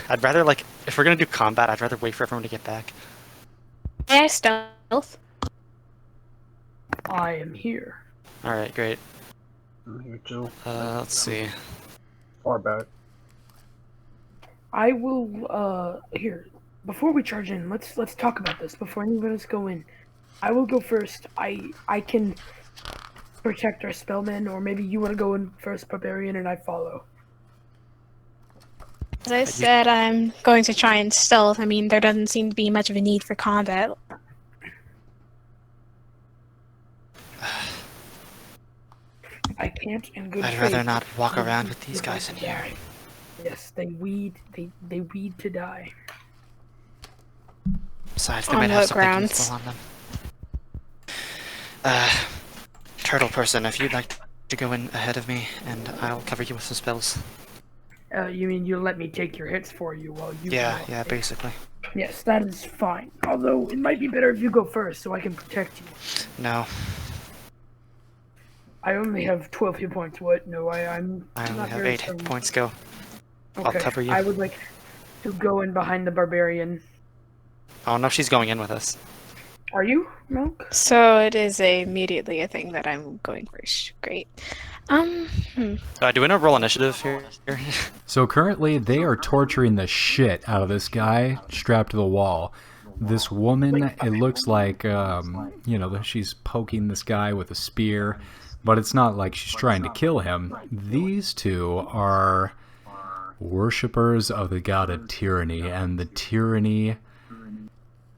I'd rather, like, if we're gonna do combat, I'd rather wait for everyone to get back. Yeah, stealth. I am here. Alright, great. I'm here too. Let's see. Far back. I will. Here. Before we charge in, let's talk about this. Before any of us go in, I will go first. I can protect our spellman, or maybe you want to go in first, barbarian, and I follow. As I said, I'm going to try and stealth. I mean, there doesn't seem to be much of a need for combat. I can't in good I'd faith. rather not walk leave around these with these people guys to in here. die. Yes, they weed to die. Besides, they On might have what something grounds? useful on them. Turtle person, if you'd like to go in ahead of me, and I'll cover you with some spells. You mean you'll let me take your hits for you while you Yeah, go? yeah, basically. Yes, that is fine. Although, it might be better if you go first so I can protect you. No, I only have 12 hit points. What? No, I'm I only not have very 8 hit strong. points. Go. Okay. I'll cover you. I would like to go in behind the barbarian. Oh no, she's going in with us. Are you, Milk? So it is immediately a thing that I'm going first. Great. Hmm. Do we know roll initiative here? So currently, they are torturing the shit out of this guy strapped to the wall. This woman, it looks like, she's poking this guy with a spear, but it's not like she's trying to kill him. These two are worshippers of the god of tyranny, and the tyranny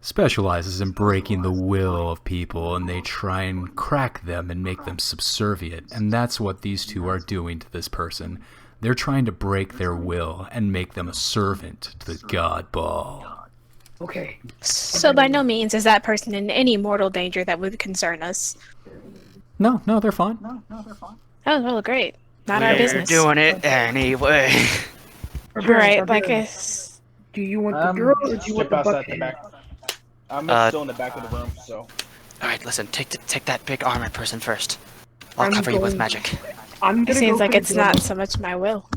specializes in breaking the will of people, and they try and crack them and make them subservient. And that's what these two are doing to this person. They're trying to break their will and make them a servant to the god ball. Okay. So by no means is that person in any mortal danger that would concern us. No, they're fine. Oh, well, great. Not our business. doing it anyway. Right, like Do you want the girl or do you want Step the outside the bucket? back. I'm still in the back of the room, so. Alright, listen, take that big armored person first. I'll I'm cover you with going- magic. I'm it gonna seems go like for it's the girl. not so much my will.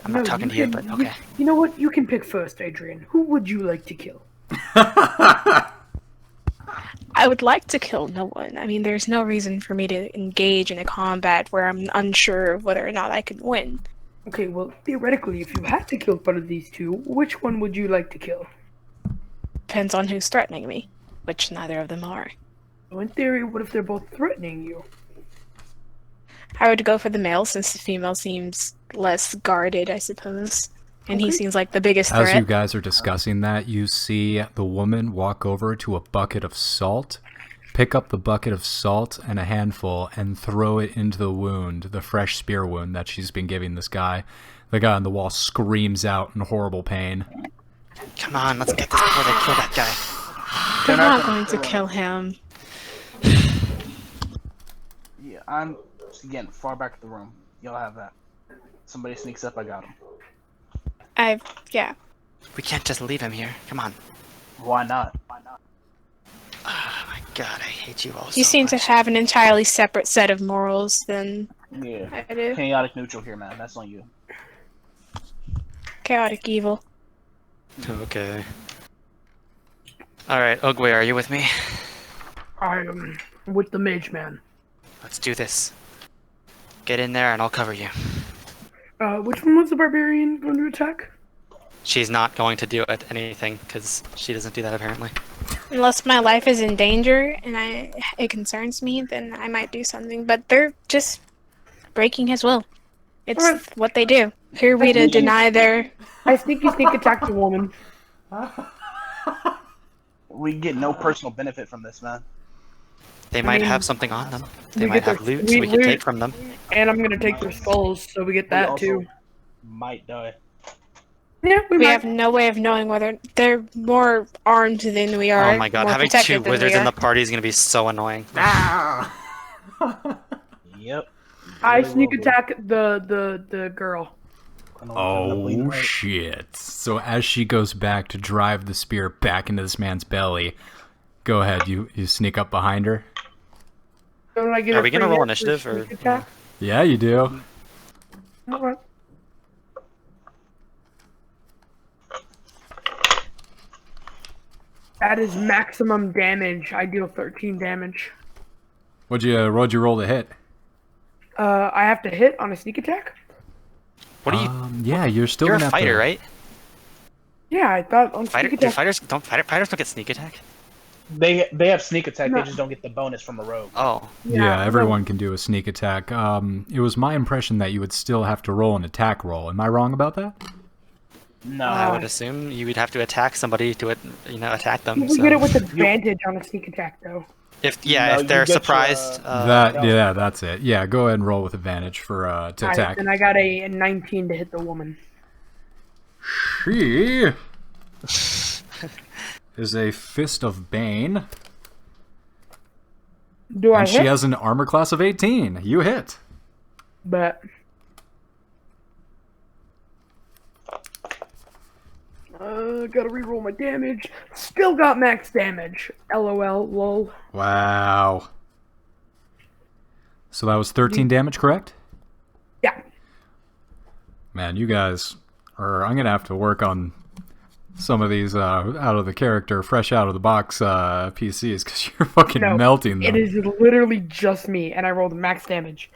I'm not talking to you, but okay. You know what? You can pick first, Adrian. Who would you like to kill? I would like to kill no one. I mean, there's no reason for me to engage in a combat where I'm unsure of whether or not I could win. Okay, well, theoretically, if you had to kill one of these two, which one would you like to kill? Depends on who's threatening me, which neither of them are. So in theory, what if they're both threatening you? I would go for the male since the female seems less guarded, I suppose. And he Okay. seems like the biggest As threat. you guys are discussing that, you see the woman walk over to a bucket of salt, pick up the bucket of salt and a handful, and throw it into the wound, the fresh spear wound that she's been giving this guy. The guy on the wall screams out in horrible pain. Come on, let's get this before they kill that guy. They're not going to kill him. Yeah, I'm, again, far back of the room. Y'all have that. Somebody sneaks up, I got him. Yeah. We can't just leave him here. Come on. Why not? Oh my god, I hate you all You so seem to much. have an entirely separate set of morals than Yeah. I do. Chaotic neutral here, man. That's on you. Chaotic evil. Okay. Alright, Ogwe, are you with me? I am with the mage man. Let's do this. Get in there and I'll cover you. Which one was the barbarian going to attack? She's not going to do anything, because she doesn't do that apparently. Unless my life is in danger and it concerns me, then I might do something. But they're just breaking his will. It's Alright. what they do. Who are we to deny their... I sneak attack the woman. We get no personal benefit from this, man. They might mean, have something on them. They we might get have their loot sweet we can loot. take from them. And I'm gonna take their skulls, so we get We that also too. might die. Yeah, we We might. have no way of knowing whether they're more armed than we are. Oh my god, more having protected two than wizards we in are. the party is going to be so annoying. Yep. I Really sneak will be. attack the girl. I know I'm gonna bleed Oh, right. shit. So as she goes back to drive the spear back into this man's belly, go ahead, you sneak up behind her. Don't I get Are a we gonna free roll hit initiative, for or- sneak attack? Yeah, you do. Alright. That is maximum damage. I deal 13 damage. What'd you roll to hit? I have to hit on a sneak attack? What are you? Yeah, you're still You're a gonna have fighter, to... right? Yeah, I thought on Fighter, sneak do attack. fighters don't get sneak attack? They have sneak attack. No. They just don't get the bonus from a rogue. Oh, Yeah, everyone can do a sneak attack. It was my impression that you would still have to roll an attack roll. Am I wrong about that? No. I would assume you would have to attack somebody to attack them. We So. get it with advantage on a sneak attack, though. If No, you they're get your, surprised, that's it. Yeah, go ahead and roll with advantage for to Alright, attack. then I got a 19 to hit the woman. She is a Fist of Bane, Do I and hit? she has an armor class of 18. You hit. But gotta reroll my damage. Still got max damage. LOL, lol. Wow. So that was 13 damage, correct? Yeah. Man, you guys are... I'm going to have to work on some of these out of the character, fresh out of the box PCs, because you're fucking No, melting them. it is literally just me, and I rolled max damage.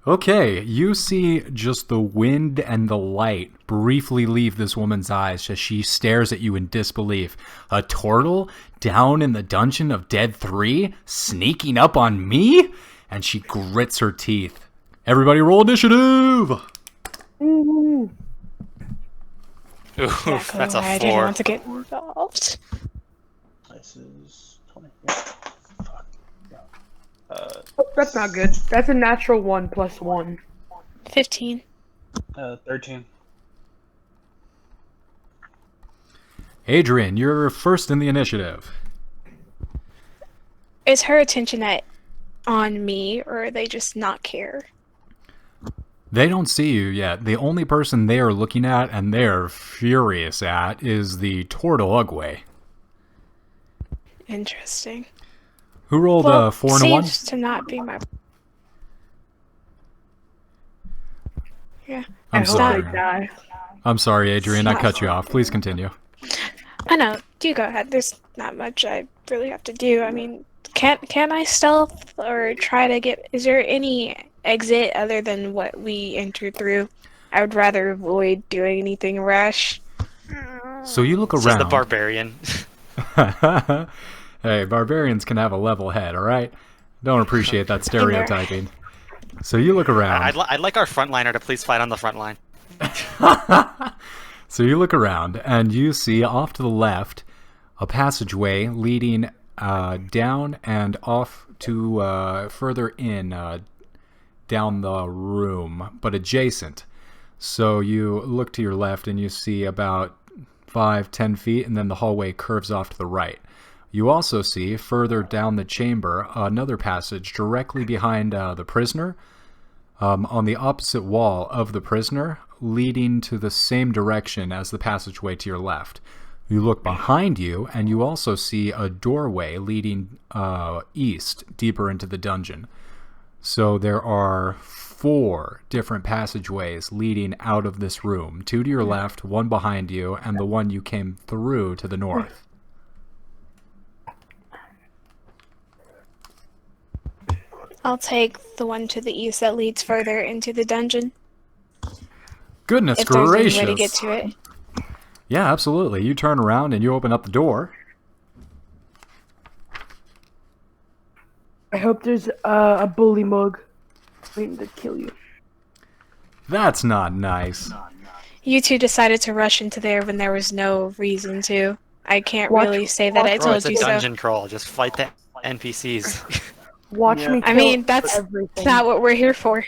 Okay, you see just the wind and the light briefly leave this woman's eyes as she stares at you in disbelief. A turtle down in the dungeon of Dead 3 sneaking up on me? And she grits her teeth. Everybody roll initiative! Ooh. oof, that's a I didn't 4. want to get involved. This is 20. Yeah. Fuck. Yeah. Oh, that's not good. That's a natural 1 plus 1. 15. 13. Adrian, you're first in the initiative. Is her attention on me, or they just not care? They don't see you yet. The only person they are looking at and they're furious at is the Tortle Ugway. Interesting. Who rolled Well, 4 and a 1? seems to not be my... Yeah. I'm I hope sorry. they die. I'm sorry, Adrian. I It's cut not you off. Please continue. I know. Do go ahead. There's not much I really have to do. I mean, can I stealth or try to get... Is there any exit other than what we entered through? I would rather avoid doing anything rash. So you look This is the around. barbarian. Hey, barbarians can have a level head, all right? Don't appreciate that stereotyping. So you look around. I'd like our frontliner to please fight on the front line. So you look around, and you see off to the left a passageway leading down and off to further in down the room, but adjacent. So you look to your left, and you see about 5-10 feet, and then the hallway curves off to the right. You also see further down the chamber another passage directly behind the prisoner, on the opposite wall of the prisoner, leading to the same direction as the passageway to your left. You look behind you, and you also see a doorway leading east, deeper into the dungeon. So there are 4 different passageways leading out of this room. 2 to your left, 1 behind you, and the one you came through to the north. I'll take the one to the east that leads further into the dungeon. Goodness If there's gracious! any way to get to it. Yeah, absolutely. You turn around and you open up the door. I hope there's a bully mug waiting to kill you. That's not nice. You two decided to rush into there when there was no reason to. I can't Watch- really say that I watch- Bro, told it's a you so. dungeon crawl. Just fight the NPCs. Watch Yeah. me kill I mean, that's everything. not what we're here for.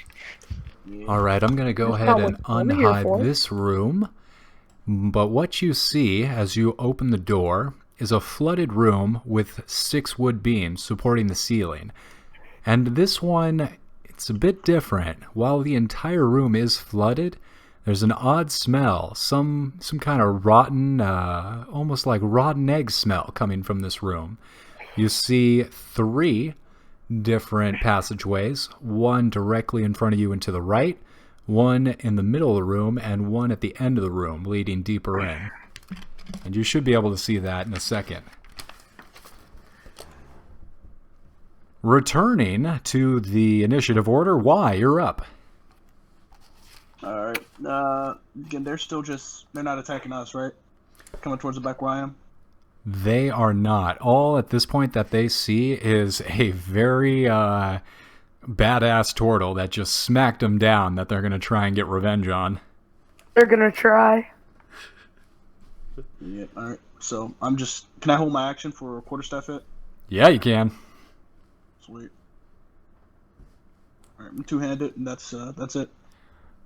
All right, I'm going to go That's ahead not and what I'm here for. unhide this room. But what you see as you open the door is a flooded room with 6 wood beams supporting the ceiling. And this one, it's a bit different. While the entire room is flooded, there's an odd smell, some kind of rotten, almost like rotten egg smell coming from this room. You see 3 different passageways, 1 directly in front of you and to the right, 1 in the middle of the room, and 1 at the end of the room, leading deeper in. And you should be able to see that in a second. Returning to the initiative order, why? You're up. Alright. Again, they're not attacking us, right? Coming towards the back where I am. They are not. All at this point that they see is a very badass turtle that just smacked them down that they're going to try and get revenge on. They're gonna try. Yeah, alright. So, can I hold my action for a quarterstaff hit? Yeah, you can. Sweet. All right, I'm two-handed, and that's it.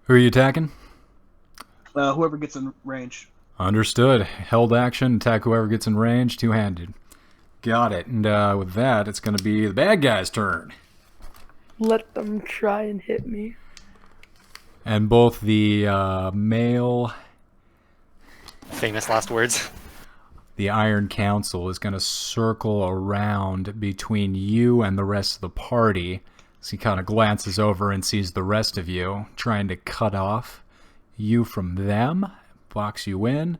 Who are you attacking? Whoever gets in range. Understood. Held action, attack whoever gets in range, two-handed. Got it. And with that, it's going to be the bad guy's turn. Let them try and hit me. And both the male, Famous last words. the Iron Council, is going to circle around between you and the rest of the party. So he kind of glances over and sees the rest of you, trying to cut off you from them, box you in.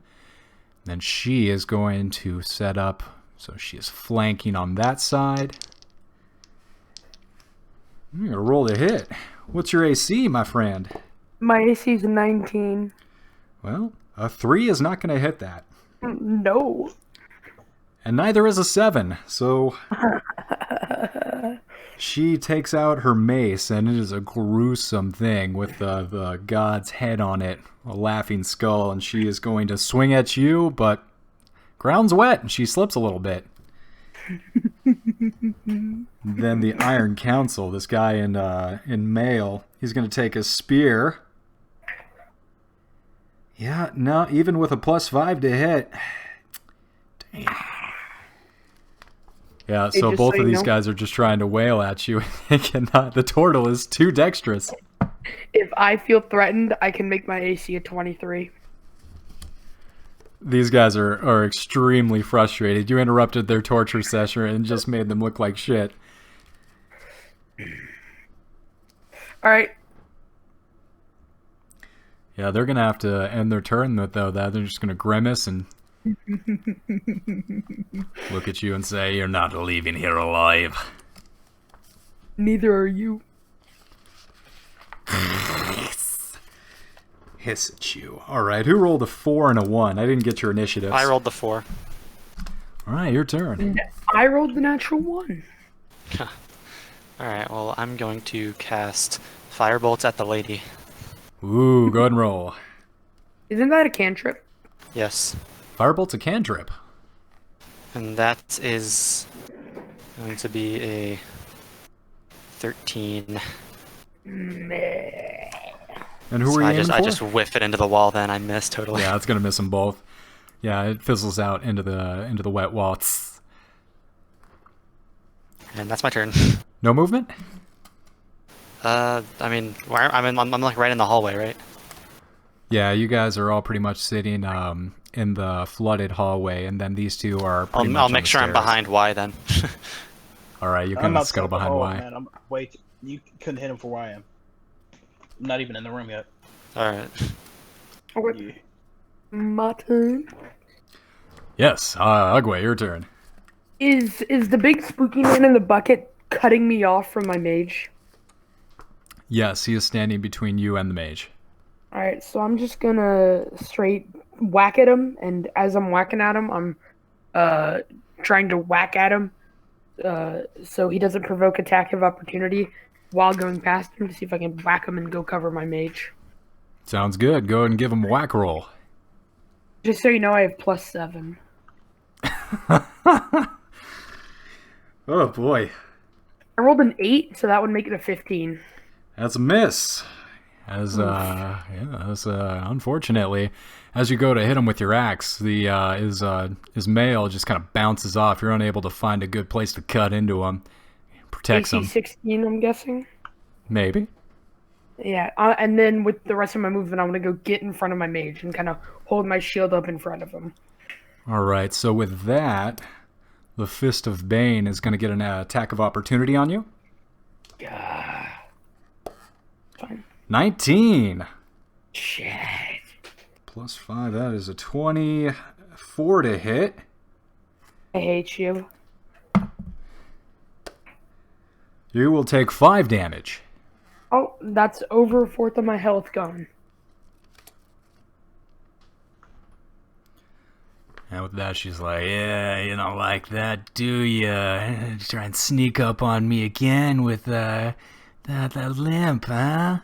Then she is going to set up, so she is flanking on that side. I'm going to roll the hit. What's your AC, my friend? My AC is 19. Well, a 3 is not going to hit that. No. And neither is a 7, so she takes out her mace, and it is a gruesome thing with the god's head on it, a laughing skull, and she is going to swing at you, but ground's wet, and she slips a little bit. Then the Iron Council, this guy in mail, he's going to take a spear. Yeah, no, even with a +5 to hit. Dang. Yeah, Hey, so just both so of you these know- guys are just trying to wail at you. They cannot. The turtle is too dexterous. If I feel threatened, I can make my AC a 23. These guys are extremely frustrated. You interrupted their torture session and just made them look like shit. All right. Yeah, they're going to have to end their turn, though. That they're just going to grimace and look at you and say, "You're not leaving here alive." Neither are you. Hiss at you. All right, who rolled a 4 and a 1? I didn't get your initiatives. I rolled the 4. All right, your turn. I rolled the natural 1. Alright, well, I'm going to cast Firebolts at the lady. Ooh, go ahead and roll. Isn't that a cantrip? Yes. Firebolt's a cantrip. And that is going to be a 13. And who So were you I aiming just for? I just whiff it into the wall, then I miss totally. Yeah, it's gonna miss them both. Yeah, it fizzles out into the wet wall. Tss. And that's my turn. No movement? I mean, I'm like right in the hallway, right? Yeah, you guys are all pretty much sitting in the flooded hallway, and then these two are pretty much I'll on make the sure I'm stairs. behind Y then. All right, you I'm can outside scuttle the behind hall, Y. man. Wait, you couldn't hit him for where I am. I'm not even in the room yet. Alright. Okay. Yeah. My turn. Yes, Agwe, your turn. Is the big spooky man in the bucket cutting me off from my mage? Yes, he is standing between you and the mage. Alright, so I'm just gonna straight whack at him, and as I'm whacking at him, I'm trying to whack at him so he doesn't provoke attack of opportunity while going past him to see if I can whack him and go cover my mage. Sounds good. Go ahead and give him a whack roll. Just so you know, I have +7. Oh boy, I rolled an 8, so that would make it a 15. that's a miss. Unfortunately, as you go to hit him with your axe, his mail just kind of bounces off. You're unable to find a good place to cut into him. Protects AC him. 16, I'm guessing. Maybe. Yeah, and then with the rest of my movement, I'm gonna go get in front of my mage and kind of hold my shield up in front of him. All right. So with that, the Fist of Bane is going to get an attack of opportunity on you. Yeah. Fine. 19 Shit. +5. That is a 24 to hit. I hate you. You will take 5 damage. Oh, that's over a fourth of my health gone. And with that, she's like, "Yeah, you don't like that, do ya? Try and sneak up on me again with that limp, huh?"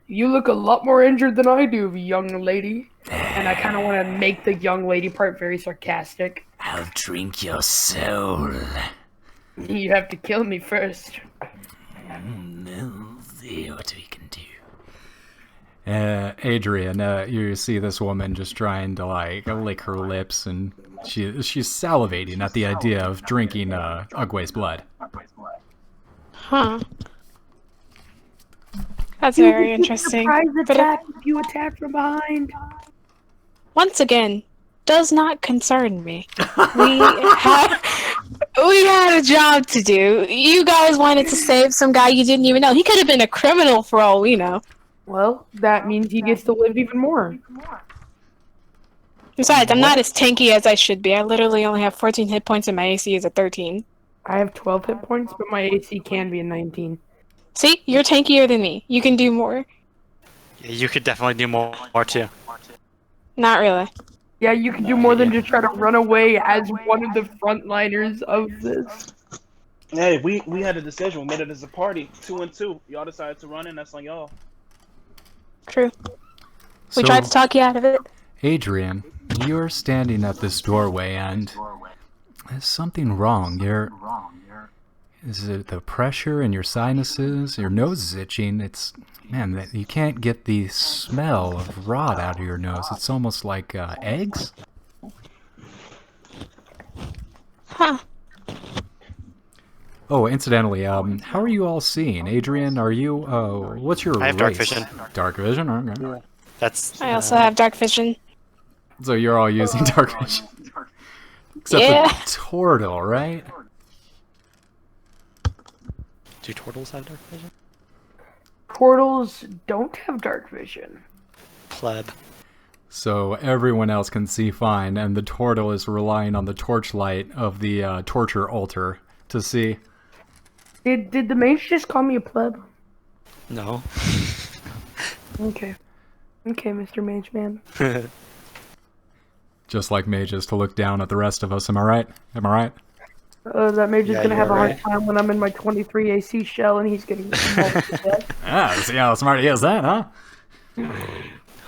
You look a lot more injured than I do, young lady. And I kind of want to make the young lady part very sarcastic. I'll drink your soul. You have to kill me first. We'll see what we can do. Adrian, you see this woman just trying to like lick her lips, and she's salivating at the idea of drinking Ugwe's blood. Huh. That's very interesting. Surprise But attack if you attack from behind. once again, does not concern me. We had a job to do. You guys wanted to save some guy you didn't even know. He could have been a criminal for all we know. Well, that means he gets to live even more. Besides, I'm not as tanky as I should be. I literally only have 14 hit points and my AC is a 13. I have 12 hit points, but my AC can be a 19. See? You're tankier than me. You can do more. Yeah, you could definitely do more too. Not really. Yeah, you can do more than just try to run away as one of the frontliners of this. Hey, we had a decision. We made it as a party, 2 and 2. Y'all decided to run in. That's on y'all. True. So, We tried to talk you out of it. Adrian, you're standing at this doorway, and there's something wrong. Is it the pressure in your sinuses? Your nose is itching. Man, you can't get the smell of rot out of your nose. It's almost like eggs. Huh. Oh, incidentally, how are you all seeing? Adrian, are you, what's your race? I have dark vision. Dark vision? Okay. That's. I also have dark vision. So you're all using dark vision? Except Yeah. the turtle, right? Do turtles have dark vision? Portals don't have dark vision. Pleb. So everyone else can see fine, and the turtle is relying on the torchlight of the torture altar to see. Did the mage just call me a pleb? No. Okay. Okay, Mr. Mage Man. Just like mages to look down at the rest of us, am I right? Am I right? That mage is Yeah, gonna have a you're hard right. time when I'm in my 23 AC shell and he's getting mauled to death. Ah, see how smart he is then, huh?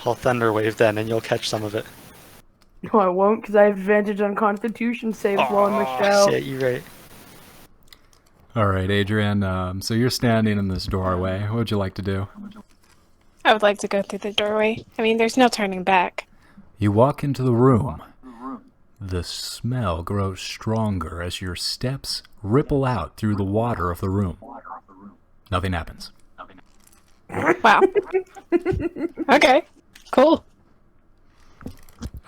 I'll thunder wave then, and you'll catch some of it. No, I won't, because I have advantage on Constitution saves while in the shell. Shit, you're right. Alright, Adrian, so you're standing in this doorway. What would you like to do? I would like to go through the doorway. I mean, there's no turning back. You walk into the room. The smell grows stronger as your steps ripple out through the water of the room. Nothing happens. Wow. Okay. Cool.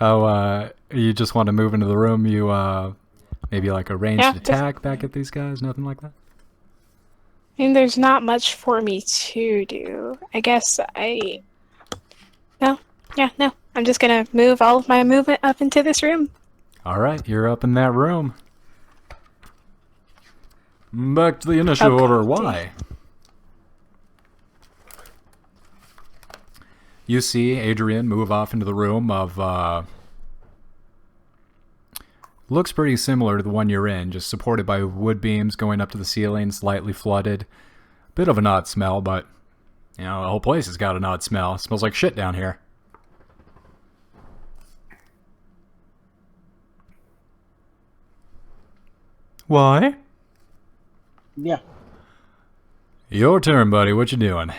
Oh, you just want to move into the room? You, maybe like a ranged Yeah, just- attack back at these guys? Nothing like that? I mean, there's not much for me to do. I guess No. Yeah, no. I'm just gonna move all of my movement up into this room. Alright, you're up in that room. Back to the initial Okay. order. Why? You see Adrian move off into the room of, looks pretty similar to the one you're in, just supported by wood beams going up to the ceiling, slightly flooded. Bit of an odd smell, but, you know, the whole place has got an odd smell. It smells like shit down here. Why? Yeah. Your turn, buddy. What you doing?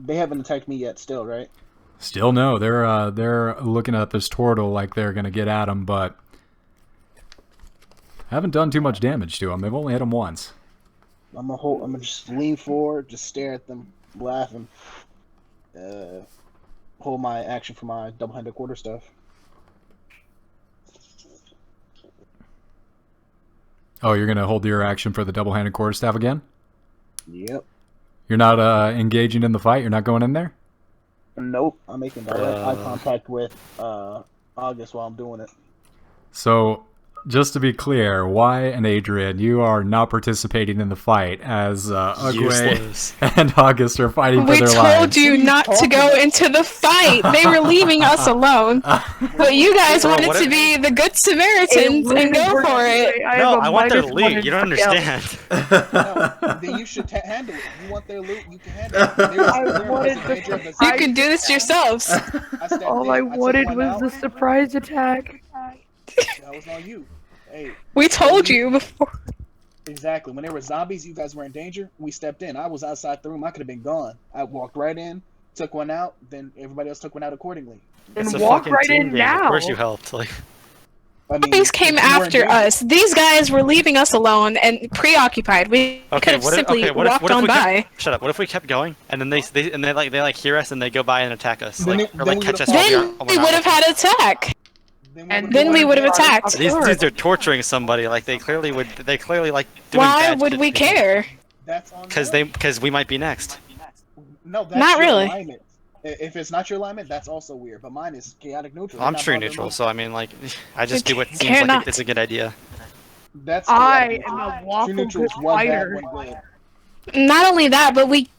They haven't attacked me yet. Still, right? Still no. They're looking at this turtle like they're gonna get at him, but haven't done too much damage to him. They've only hit him once. I'm gonna just lean forward, just stare at them, laugh, and hold my action for my double-handed quarterstaff. Oh, you're gonna hold your action for the double-handed quarterstaff again? Yep. You're not engaging in the fight. You're not going in there. Nope. I'm making direct eye contact with August while I'm doing it. So, just to be clear, why and Adrian, you are not participating in the fight as Ugwe Useless. and August are fighting for We their told lives. you not to go into the fight. They were leaving us alone. But you guys Bro, wanted what to if- be the good Samaritans and go for it. No, I want their -1 loot. You don't in scale. understand. No, then you should handle it. You want their loot, you can handle it. They're wanted in the danger of You can do this yourselves. All I wanted was the surprise attack. That was on you. Hey, We told you before. exactly. When there were zombies, you guys were in danger. We stepped in. I was outside the room. I could have been gone. I walked right in, took one out. Then everybody else took one out accordingly. And It's a walk fucking right team in game. now. Of course you helped. Like, I mean, These came if you were in after danger- us. These guys were leaving us alone and preoccupied. We could have simply walked on by. Shut up. What if we kept going and then they hear us and they go by and attack us, Then like, we- or then like we catch us would've- while Then we would have had an attack. Then we would have attacked. These dudes are torturing somebody. Like they clearly like doing Why bad would shit we to people. care? That's on Because them. we might be next. No, that's Not your really. alignment. If it's not your alignment, that's also weird. But mine is chaotic neutral. I'm You're not true bothering neutral, me. so I mean, like, I just do what seems Care like not. it's a good idea. That's I chaotic am neutral. a True lawful neutral good is one bad, fighter. one good. Not only that, but we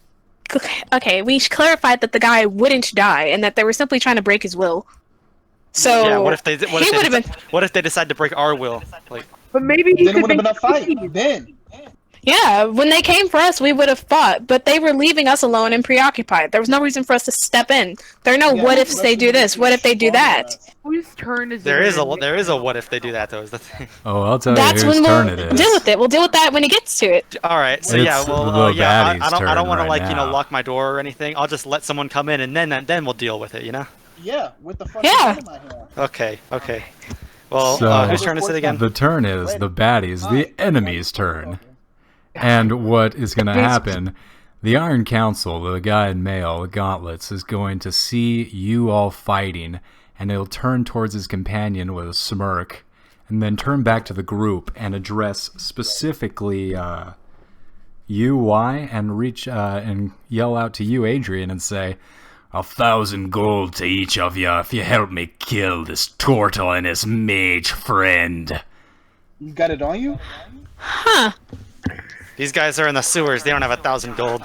clarified that the guy wouldn't die and that they were simply trying to break his will. So Yeah. What if they he would have been. What if they decide to break our will? Like, But maybe he Then it could would have be been a fight. Then. Yeah, when they came for us, we would have fought, but they were leaving us alone and preoccupied. There was no reason for us to step in. There are no Yeah, what ifs they do this, what if they do that. Whose turn is there it? is in? a what if they do that though. Is the thing. Oh, I'll tell That's you whose when turn we'll it is. deal with it. We'll deal with that when it gets to it. All right. So It's yeah. Well, the yeah. I baddie's don't turn want to right like now. lock my door or anything. I'll just let someone come in and then we'll deal with it. You know. Yeah, with the fucking Yeah. gun in my hand. Okay. Okay. Well, So- whose turn is it again? The turn is the baddie's, the enemy's turn. And what is going to happen, the Iron Council, the guy in mail, the gauntlets, is going to see you all fighting, and he'll turn towards his companion with a smirk, and then turn back to the group and address specifically you, Y, and reach and yell out to you, Adrian, and say, 1,000 gold to each of you if you help me kill this turtle and his mage friend. You got it on you? Huh. These guys are in the sewers. They don't have 1,000 gold.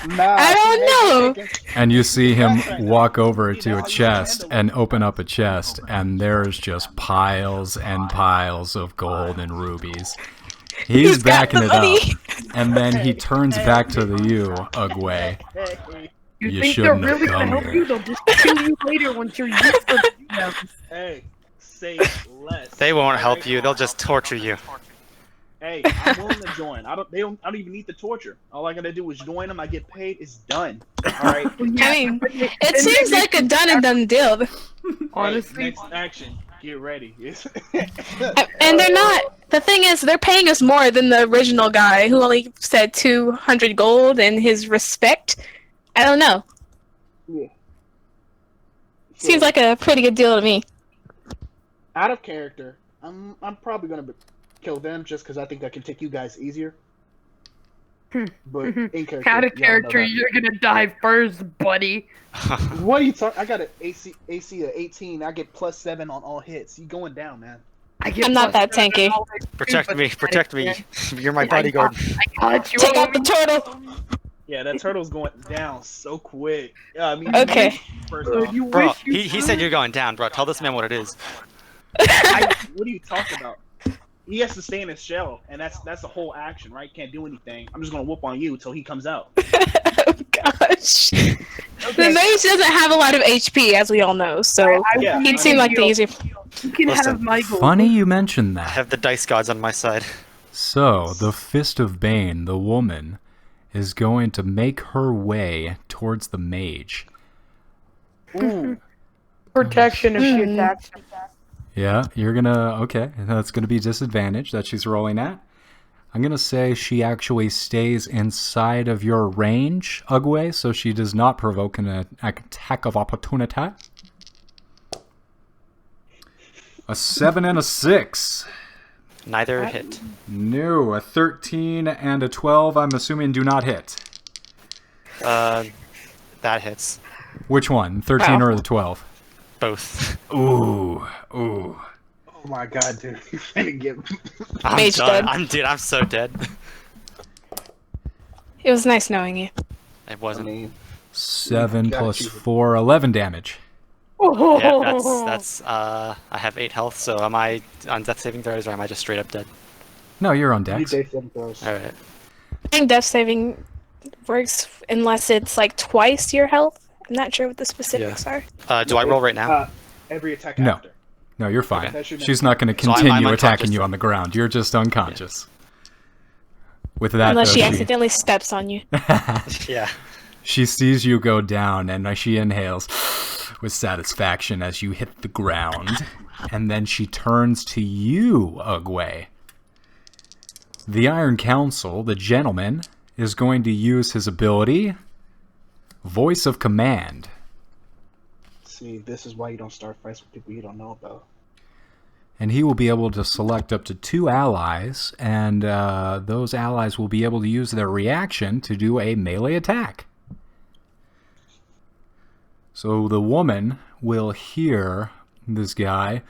Nah. I don't know. And you see him walk over to a chest and open up a chest, and there's just piles and piles of gold and rubies. He's got backing the it money. up, and then he turns back to you, Ugway. You You think they're shouldn't have really gonna come help here. you? They'll just kill you later once you're used to them. Hey, say less. They won't help you. They'll just torture you. Hey, I'm willing to join. I don't even need the torture. All I gotta do is join them. I get paid. It's done. All right. I mean, it seems like a done and done deal. Honestly, Hey, next action. Get ready. And they're not. The thing is, they're paying us more than the original guy who only said 200 gold and his respect. I don't know. Seems like a pretty good deal to me. Out of character, I'm probably gonna kill them just because I think I can take you guys easier. But in character, out of y'all know character, that. you're gonna die first, buddy. What are you talking? I got an AC of 18. I get +7 on all hits. You going down, man? I get I'm not that +7 tanky. all the- Protect me. Protect me. You're my I bodyguard. got you. Take out the turtle. Yeah, that turtle's going down so quick. Yeah, I mean, Okay. First off, You Bro, wish you he said you're going down, bro. Tell this man what it is. what are you talking about? He has to stay in his shell, and that's the whole action, right? Can't do anything. I'm just gonna whoop on you until he comes out. Oh gosh. The mage doesn't have a lot of HP, as we all know, so Yeah. he'd seem like the easier. You can Listen, have my gold. Funny you mentioned I that. have the dice gods on my side. So, the Fist of Bane, the woman, is going to make her way towards the mage. Ooh. Protection if she attacks. Yeah, you're gonna... Okay, that's gonna be disadvantage that she's rolling at. I'm gonna say she actually stays inside of your range, Ugway, so she does not provoke an attack of opportunity. A 7 and a 6. Neither hit. No, a 13 and a 12, I'm assuming do not hit. That hits. Which one, 13 Wow. or the 12? Both. Ooh. Oh my god, dude. You're finna get. I'm Mage done. dead. I'm so dead. It was nice knowing you. It I wasn't. mean, 7 Got plus you. 4, 11 damage. Oh, Yeah, that's I have 8 health, so am I on death saving throws or am I just straight up dead? No, you're on you dex. day 7 throws. Alright. I think death saving works unless it's like twice your health. I'm not sure what the specifics are. Do I roll right now? Every attack No. after. No, you're fine. That should She's not going to So I'm continue unconscious attacking you then. on the ground. You're just unconscious. With that, Unless though, she accidentally steps on you. Yeah. she sees you go down, and she inhales with satisfaction as you hit the ground. And then she turns to you, Ugway. The Iron Council, the gentleman, is going to use his ability, Voice of Command. See, this is why you don't start fights with people you don't know about. And he will be able to select up to 2 allies, and those allies will be able to use their reaction to do a melee attack. So the woman will hear this guy,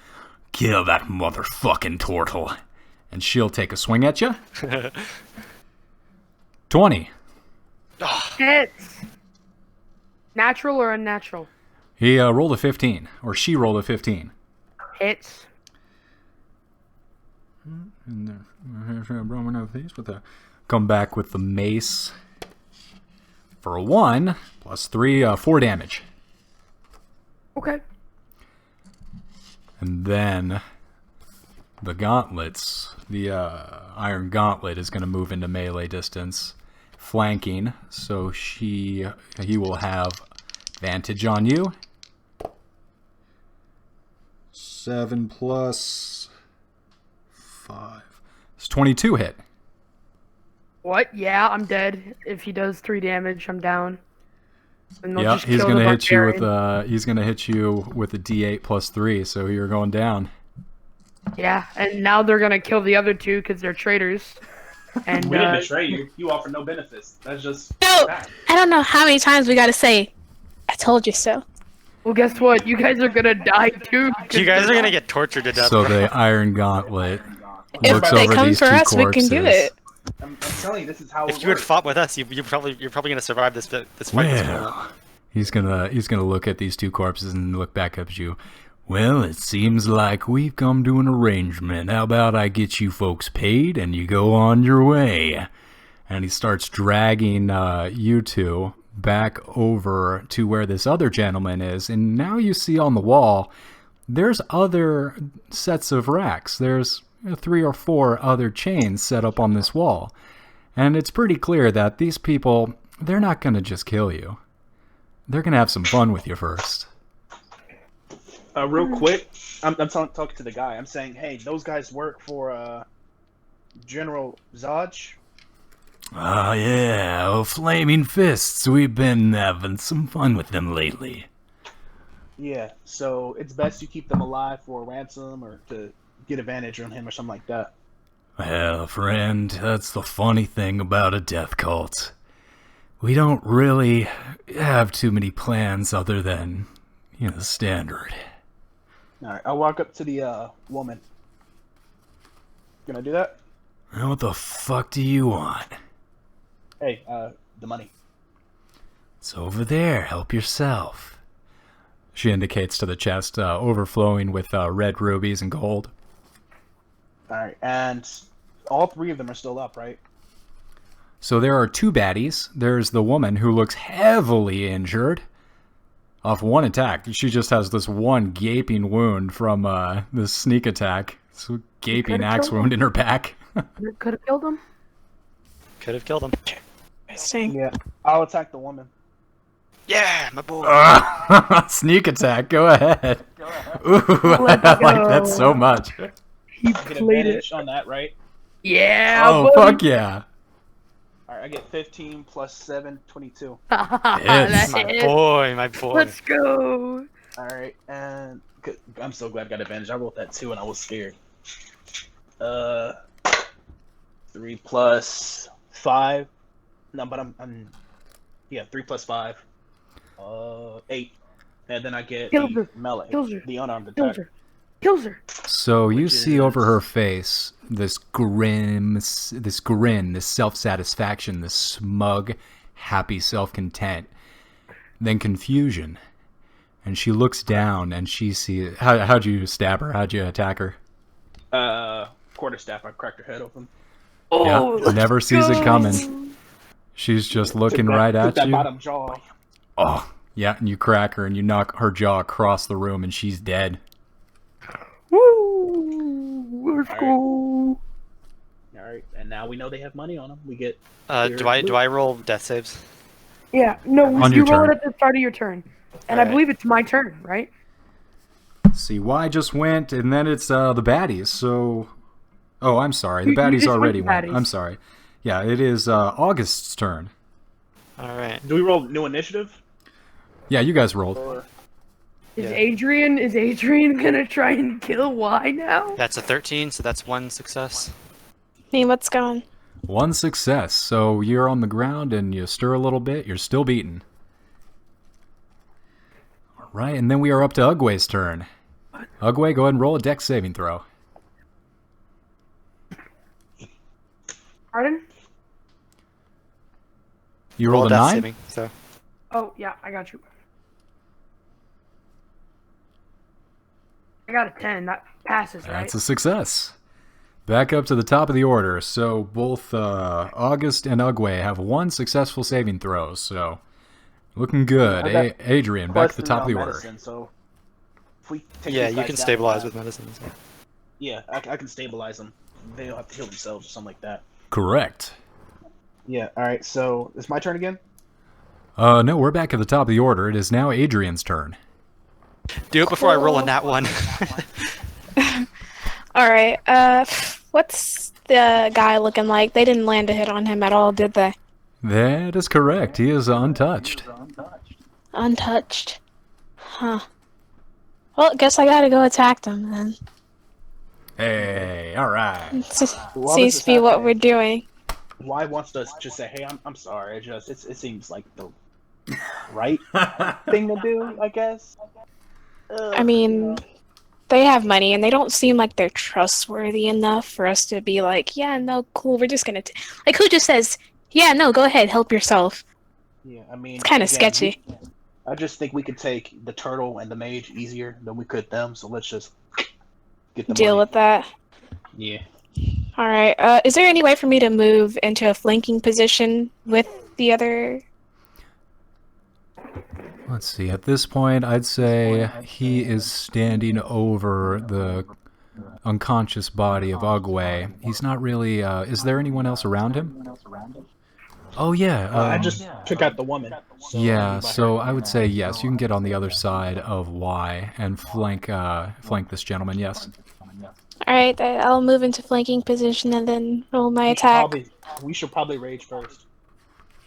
kill that motherfucking turtle, and she'll take a swing at you. 20. Hits. Natural or unnatural? He rolled a 15, or she rolled a 15. Hits. Come back with the mace for a 1, plus 3, 4 damage. Okay. And then the gauntlets, the iron gauntlet is going to move into melee distance, flanking, so he will have advantage on you. 7 plus 5. It's 22 hit. What? Yeah, I'm dead. If he does 3 damage, I'm down. And they'll Yeah, just he's kill gonna the hit you with barbarian. he's gonna hit you with a D8 plus 3, so you're going down. Yeah, and now they're gonna kill the other 2 because they're traitors. And We didn't betray you. You offer no benefits. That's just No! fact. I don't know how many times we gotta say, I told you so. well, guess what? You guys are gonna die too. You guys are gonna get tortured to death. So bro. the iron gauntlet If looks they over come these for 2 us, we can do corpses. it. I'm telling you, this is how If it you had works. fought with us, you're probably gonna survive this fight. This Well, he's gonna look at these 2 corpses and look back up at you. Well, it seems like we've come to an arrangement. How about I get you folks paid and you go on your way? And he starts dragging you 2 back over to where this other gentleman is. And now you see on the wall, there's other sets of racks. There's 3 or 4 other chains set up on this wall. And it's pretty clear that these people, they're not going to just kill you. They're going to have some fun with you first. Real quick, I'm talking to the guy. I'm saying, hey, those guys work for General Zodge. Oh yeah, Flaming Fists. We've been having some fun with them lately. Yeah, so it's best you keep them alive for a ransom or to get advantage on him or something like that. Well, friend, that's the funny thing about a death cult. We don't really have too many plans other than, standard. All right, I'll walk up to the woman. Gonna do that? Now, what the fuck do you want? Hey, the money. It's over there. Help yourself. She indicates to the chest, overflowing with red rubies and gold. All right, and all 3 of them are still up, right? So there are 2 baddies. There's the woman who looks heavily injured off 1 attack. She just has this 1 gaping wound from this sneak attack. This gaping could've axe killed wound in her back. You could have killed him. Could have killed him. Interesting. Yeah, I'll attack the woman. Yeah, my boy. Sneak attack. Go ahead. Ooh, I like that so much. He Get played it. advantage on that, right? Yeah. Oh, buddy. fuck yeah. All right, I get 15 plus 7, 22. That's My it. boy, my boy. Let's go. All right, and I'm so glad I got advantage. I rolled that 2 and I was scared. 3 plus 5. No, but I'm 3 plus 5. 8. And then I get Kills the her. melee, Kills her. the unarmed Kills attack. her. Kills her. So you Which see over is- her face this grin, this self-satisfaction, this smug, happy self-content, then confusion. And she looks down and she sees... How'd you stab her? How'd you attack her? Quarterstaff, I cracked her head open. Oh, Yeah, never sees it coming. She's just looking right Took at that you. bottom jaw. Oh, yeah, and you crack her and you knock her jaw across the room and she's dead. Let's Alright. go. All right, and now we know they have money on them. We get. Do I roll death saves? Yeah, no, On you your roll it turn. at the start of your turn. And I Alright. believe it's my turn, right? See, Y just went, and then it's the baddies. So, oh, I'm sorry, the You baddies just went already to went. baddies. I'm sorry. Yeah, it is August's turn. All right. Do we roll new initiative? Yeah, you guys rolled. Or... Is Yeah. Adrian gonna try and kill Y now? That's a 13, so that's 1 success. Me, what's going? One success. So you're on the ground and you stir a little bit. You're still beaten. All right, and then we are up to Ugway's turn. Ugway, go ahead and roll a dex saving throw. Pardon? You Roll rolled a death 9? saving. So Oh, yeah, I got you. I got a 10. That passes, right? That's a success. Back up to the top of the order. So both August and Ugway have 1 successful saving throw. So looking good. I got Adrian, back to the Questions top of on the order. medicine, so if we take yeah, these you guys can down, stabilize with medicines. Yeah, I can stabilize them. They don't have to heal themselves or something like that. Correct. Yeah. All right. So it's my turn again. No, we're back at the top of the order. It is now Adrian's turn. Do it before I roll a nat 1. All right. What's the guy looking like? They didn't land a hit on him at all, did they? That is correct. He is untouched. Untouched. Huh. Well, guess I gotta go attack them then. Hey, all right. While Seems this to is be what happening, we're doing. Why wants to just say, "Hey, I'm sorry." It seems like the right thing to do, I guess. I mean, they have money and they don't seem like they're trustworthy enough for us to be like, yeah, no, cool, we're just gonna like, who just says, yeah, no, go ahead, help yourself. Yeah, I mean, It's kind of again, sketchy. I just think we could take the turtle and the mage easier than we could them. So let's just get the Deal money. with that. Yeah. All right. Is there any way for me to move into a flanking position with the other? Let's see. At this point, I'd say he is standing over the unconscious body of Ugway. He's not really. Is there anyone else around him? Oh yeah. I just took out the woman. So Yeah. I'll be by So her. I would say yes. You can get on the other side of Y and flank this gentleman. Yes. All right. I'll move into flanking position and then roll my attack. We should probably rage first.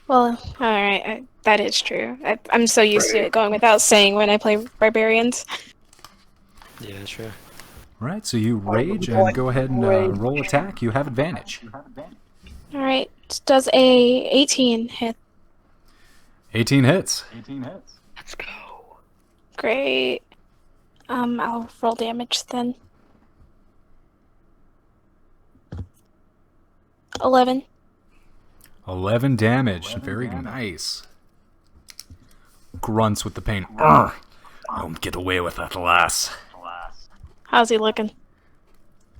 Well, all right. That is true. I'm so used to it going without saying when I play barbarians. Yeah, sure. Right. So you rage and go ahead and roll attack. You have advantage. All right. Does a 18 hit? 18 hits. Let's go. Great. I'll roll damage then. 11. 11 damage. Very nice. Grunts with the pain. Urgh. Don't get away with that, lass. How's he looking?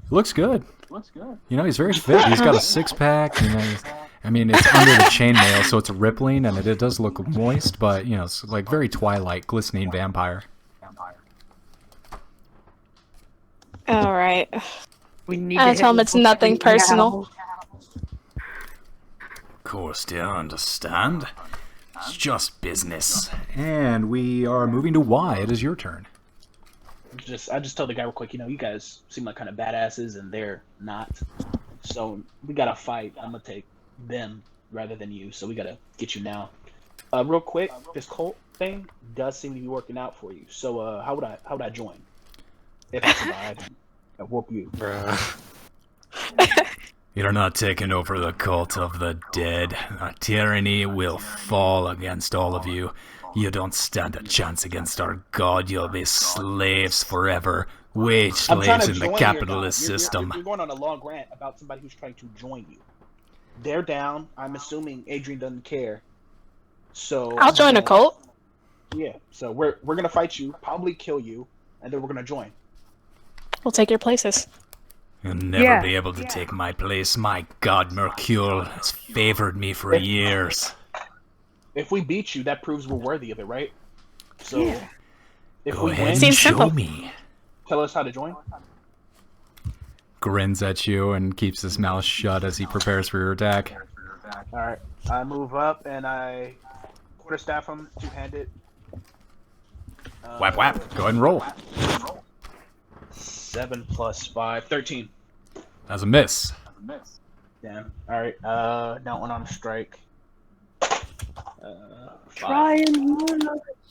Looks good. You know, he's very fit. He's got a six-pack. You know, I mean, it's under the chainmail, so it's rippling, and it does look moist, but, you know, it's like very Twilight, glistening vampire. All right. We need I to tell him hit it's nothing now. personal. Of course, dear, I understand. It's just business. And we are moving to Y. It is your turn. I just tell the guy real quick. You know, you guys seem like kind of badasses, and they're not. So we gotta fight. I'm gonna take them rather than you. So we gotta get you now. Real quick, this cult thing does seem to be working out for you. So how would I join? If I survive, I whoop you. Bruh. You're not taking over the cult of the dead. Our tyranny will fall against all of you. You don't stand a chance against our god. You'll be slaves forever. Wage I'm trying slaves to in join the your capitalist god. You're system. You're going on a long rant about somebody who's trying to join you. They're down. I'm assuming Adrian doesn't care. So I'll join a cult. Yeah. So we're gonna fight you, probably kill you, and then we're gonna join. We'll take your places. You'll never Yeah. be able to take my place. My god, Mercule has favored me for years. If we beat you, that proves we're worthy of it, right? So if Go we ahead win, and Seems show simple. me. tell us how to join. grins at you and keeps his mouth shut as he prepares for your attack. All right, I move up and I quarterstaff him, two-handed. Whap whap. Go ahead and roll. 7 plus 5, 13. That's a miss. Damn. All right. Now one on strike. Try and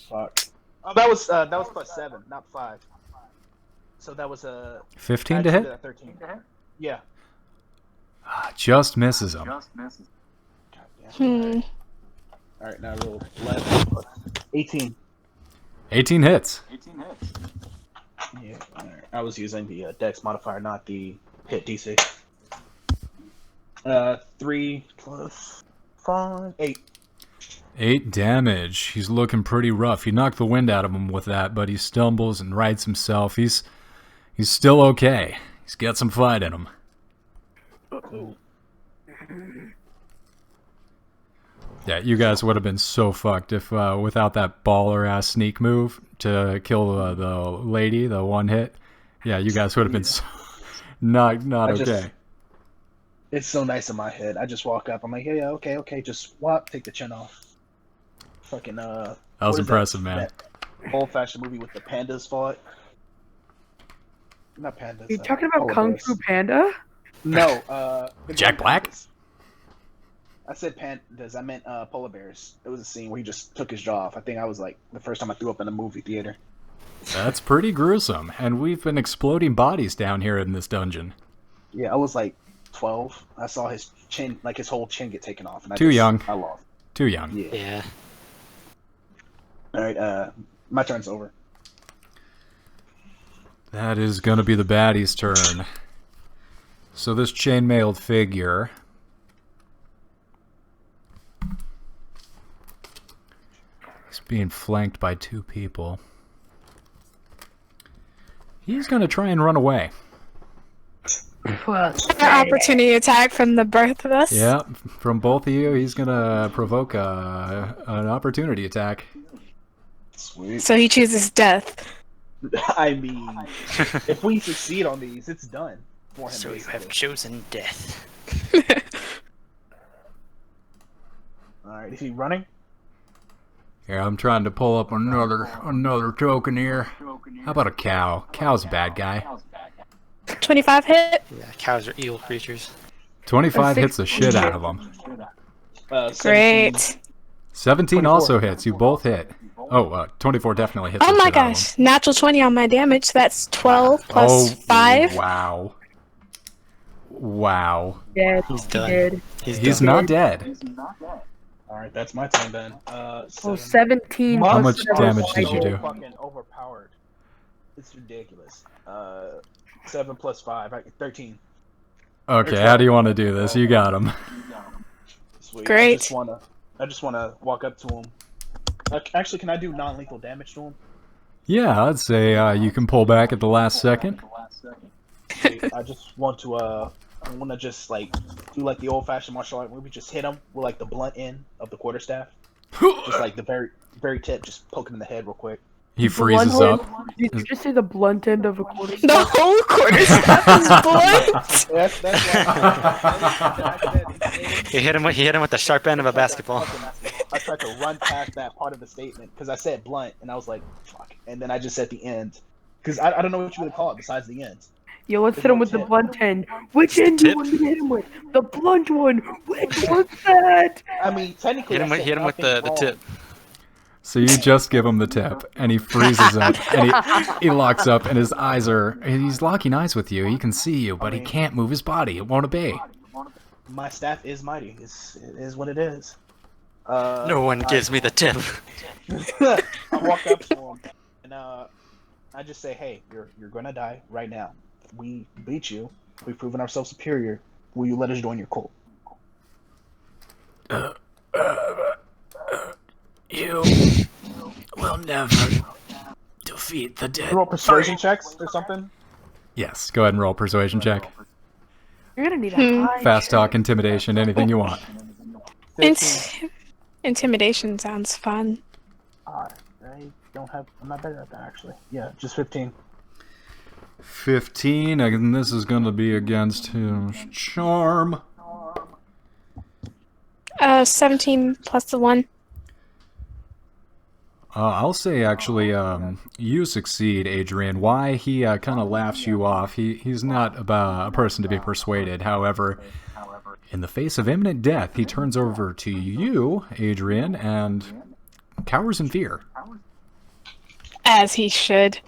Fuck. Oh, that was plus 7, not 5. So that was a 15 to hit? 13. Yeah. Just misses him. All right, now roll 11 plus 18. 18 hits. Yeah. All right. I was using the Dex modifier, not the hit DC. 3 plus 5, 8. 8 damage. He's looking pretty rough. You knock the wind out of him with that, but he stumbles and rights himself. He's still okay. He's got some fight in him. Yeah, you guys would have been so fucked if without that baller ass sneak move to kill the lady, the one hit. Yeah, you guys would have been so not okay. It's so nice in my head. I just walk up. I'm like, yeah, okay. Just swap, take the chin off. Fucking That was impressive, man. That old-fashioned movie with the pandas fought. Not pandas. You talking about polar Kung bears. Fu Panda? No, the Jack green Black? pandas. I said pandas. I meant polar bears. It was a scene where he just took his jaw off. I think I was like the first time I threw up in a movie theater. That's pretty gruesome. And we've been exploding bodies down here in this dungeon. Yeah, I was like 12. I saw his chin, like his whole chin, get taken off. And Too young. I lost. Too young. Yeah. Yeah. All right. My turn's over. That is going to be the baddie's turn. So this chainmailed figure is being flanked by 2 people. He's going to try and run away. Well, An opportunity attack from the both of us. Yeah, from both of you, he's going to provoke an opportunity attack. Sweet. So he chooses death. I mean, if we succeed on these, it's done for him. So you basically. have chosen death. All right, is he running? Here, I'm trying to pull up another token here. How about a cow? Cow's a bad guy. 25 hit. Yeah, cows are evil creatures. 25 hits the shit out of him. 17. Great. 17 also hits. You both hit. Oh, 24 definitely hits Oh the my shit out of him. gosh. Natural 20 on my damage. That's 12 plus 5. Wow. Wow. dead. He's done. Dead. He's done. not dead. All right, that's my turn then. Oh, 7. 17. How plus much seven. damage did you do? Fucking overpowered. It's ridiculous. 7 plus 5, 13. Okay, how do you want to do this? You got him. Sweet. Great. I just wanna walk up to him. Actually, can I do non-lethal damage to him? Yeah, I'd say you can pull back at the last second. I just want to I want to just like do like the old-fashioned martial art where we just hit him with like the blunt end of the quarterstaff, just like the very tip, just poke him in the head real quick. He freezes Blunt up. end- Did you just say the blunt end of a quarter? The whole quarterstaff is blunt. He hit him with the sharp end of a basketball. I tried to run past that part of the statement because I said blunt and I was like, fuck, and then I just said the end because I don't know what you would call it besides the end. Yo, let's hit him with the blunt end. Which end do you want me to hit him with? The blunt one. Which one's that? I mean, technically, Hit him with the tip. So you just give him the tip, and he freezes up, and he locks up, and his eyes he's locking eyes with you. He can see you, but he can't move his body. It won't obey. My staff is mighty. It is what it is. No one gives me the tip. I walk up to him and I just say, "Hey, you're gonna die right now. We beat you. We've proven ourselves superior. Will you let us join your cult?" You will never defeat the dead. Roll persuasion checks or something. Yes, go ahead and roll persuasion check. You're gonna need a high. Fast talk, intimidation, anything you want. 15. Intimidation sounds fun. I don't have. I'm not better at that actually. Yeah, just 15. 15, and this is going to be against his charm. 17 plus the 1. I'll say, actually, you succeed, Adrian. Why he kind of laughs you off. He's not a person to be persuaded. However, in the face of imminent death, he turns over to you, Adrian, and cowers in fear. As he should.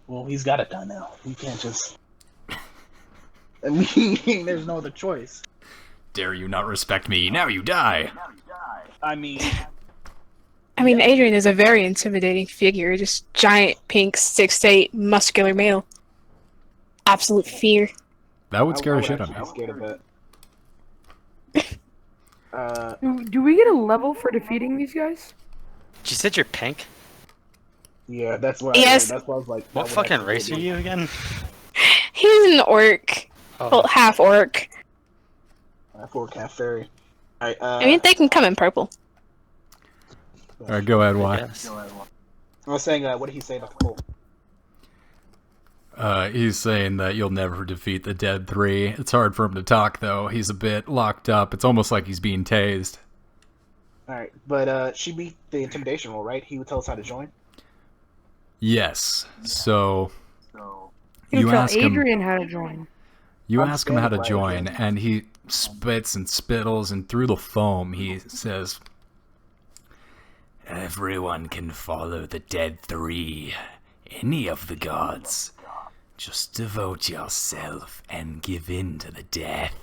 Well, he's got it done now. He can't just. I mean, there's no other choice. Dare you not respect me? Now you die. I mean, Adrian is a very intimidating figure. Just giant, pink, 6'8", muscular male. Absolute fear. That would scare the shit out of I'm me. scared of that. Do we get a level for defeating these guys? You said you're pink? Yeah, that's why. Yes. That's why I was like, What fucking race are you again? He's an orc. Oh. Well, half orc. For Cat Fairy. Alright, They can come in purple. Alright, go ahead, I why? guess. I was saying, what did he say about the Colt? He's saying that you'll never defeat the Dead 3. It's hard for him to talk, though. He's a bit locked up. It's almost like he's being tased. Alright, but she beat the intimidation roll, right? He would tell us how to join? Yes. So You tell ask him. Adrian how to join. You I'm ask him how to standing by join, and he spits and spittles, and through the foam, he says, "Everyone can follow the Dead 3. Any of the gods. Just devote yourself and give in to the death."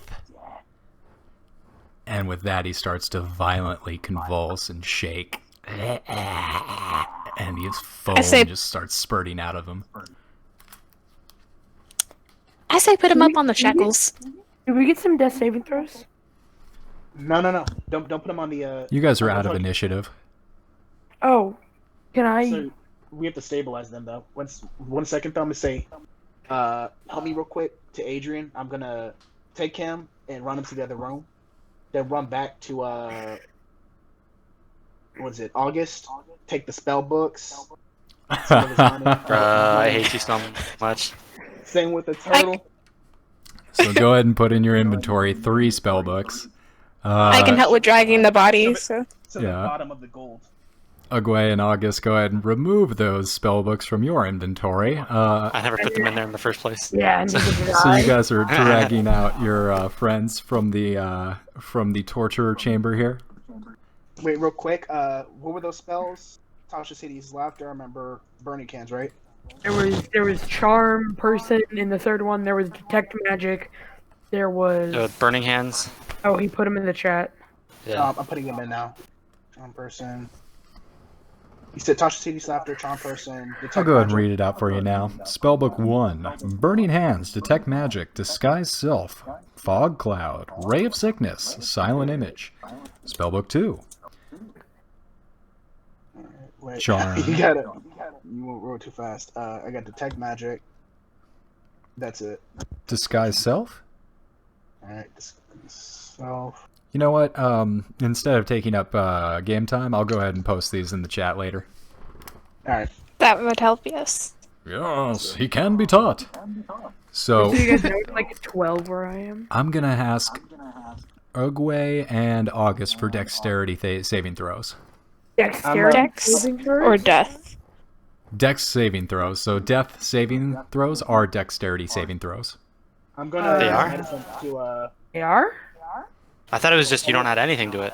And with that, he starts to violently convulse and shake. And his foam just starts spurting out of him. I say put him up on the shackles. Do we get some death saving throws? No. Don't put him on the, You guys are out of initiative. Oh, can I? So, we have to stabilize them, though. 1 second, though, I'm gonna say, help me real quick to Adrian. I'm gonna take him and run him to the other room. Then run back to, what is it, August? Take the spell books. Some of his money. I hate you so much. Same with the turtle. So go ahead and put in your inventory 3 spell books. I can help with dragging the body, so... To the Yeah. bottom of the gold. Agwe and August, go ahead and remove those spell books from your inventory. I never put them in there in the first place. Yeah, and So you guys are dragging out your friends from the torture chamber here. Wait, real quick. What were those spells? Tasha City's laughter. I remember burning cans, right? There was charm person in the third one. There was detect magic. There was Burning Hands. oh, he put them in the chat. Yeah. I'm putting them in now. Charm person. You said Tasha City's laughter, charm person. Detect I'll go ahead and magic. read it out for you now. Spellbook 1. Burning Hands, Detect Magic, Disguise Self, Fog Cloud, Ray of Sickness, Silent Image. Spellbook 2. Wait, Charm. you got it. You went real too fast. I got detect magic. That's it. Disguise Self? Alright, self. You know what? Instead of taking up game time, I'll go ahead and post these in the chat later. Alright. That would help, yes. Yes, he can be taught. So So you guys know it's like 12 where I am. I'm gonna ask Ugwe and August for dexterity saving throws. Dexterity Dex saving throws? or death. Dex saving throws. So death saving throws are dexterity saving throws. I'm gonna They are? medicine to They are? I thought it was just you don't add anything to it.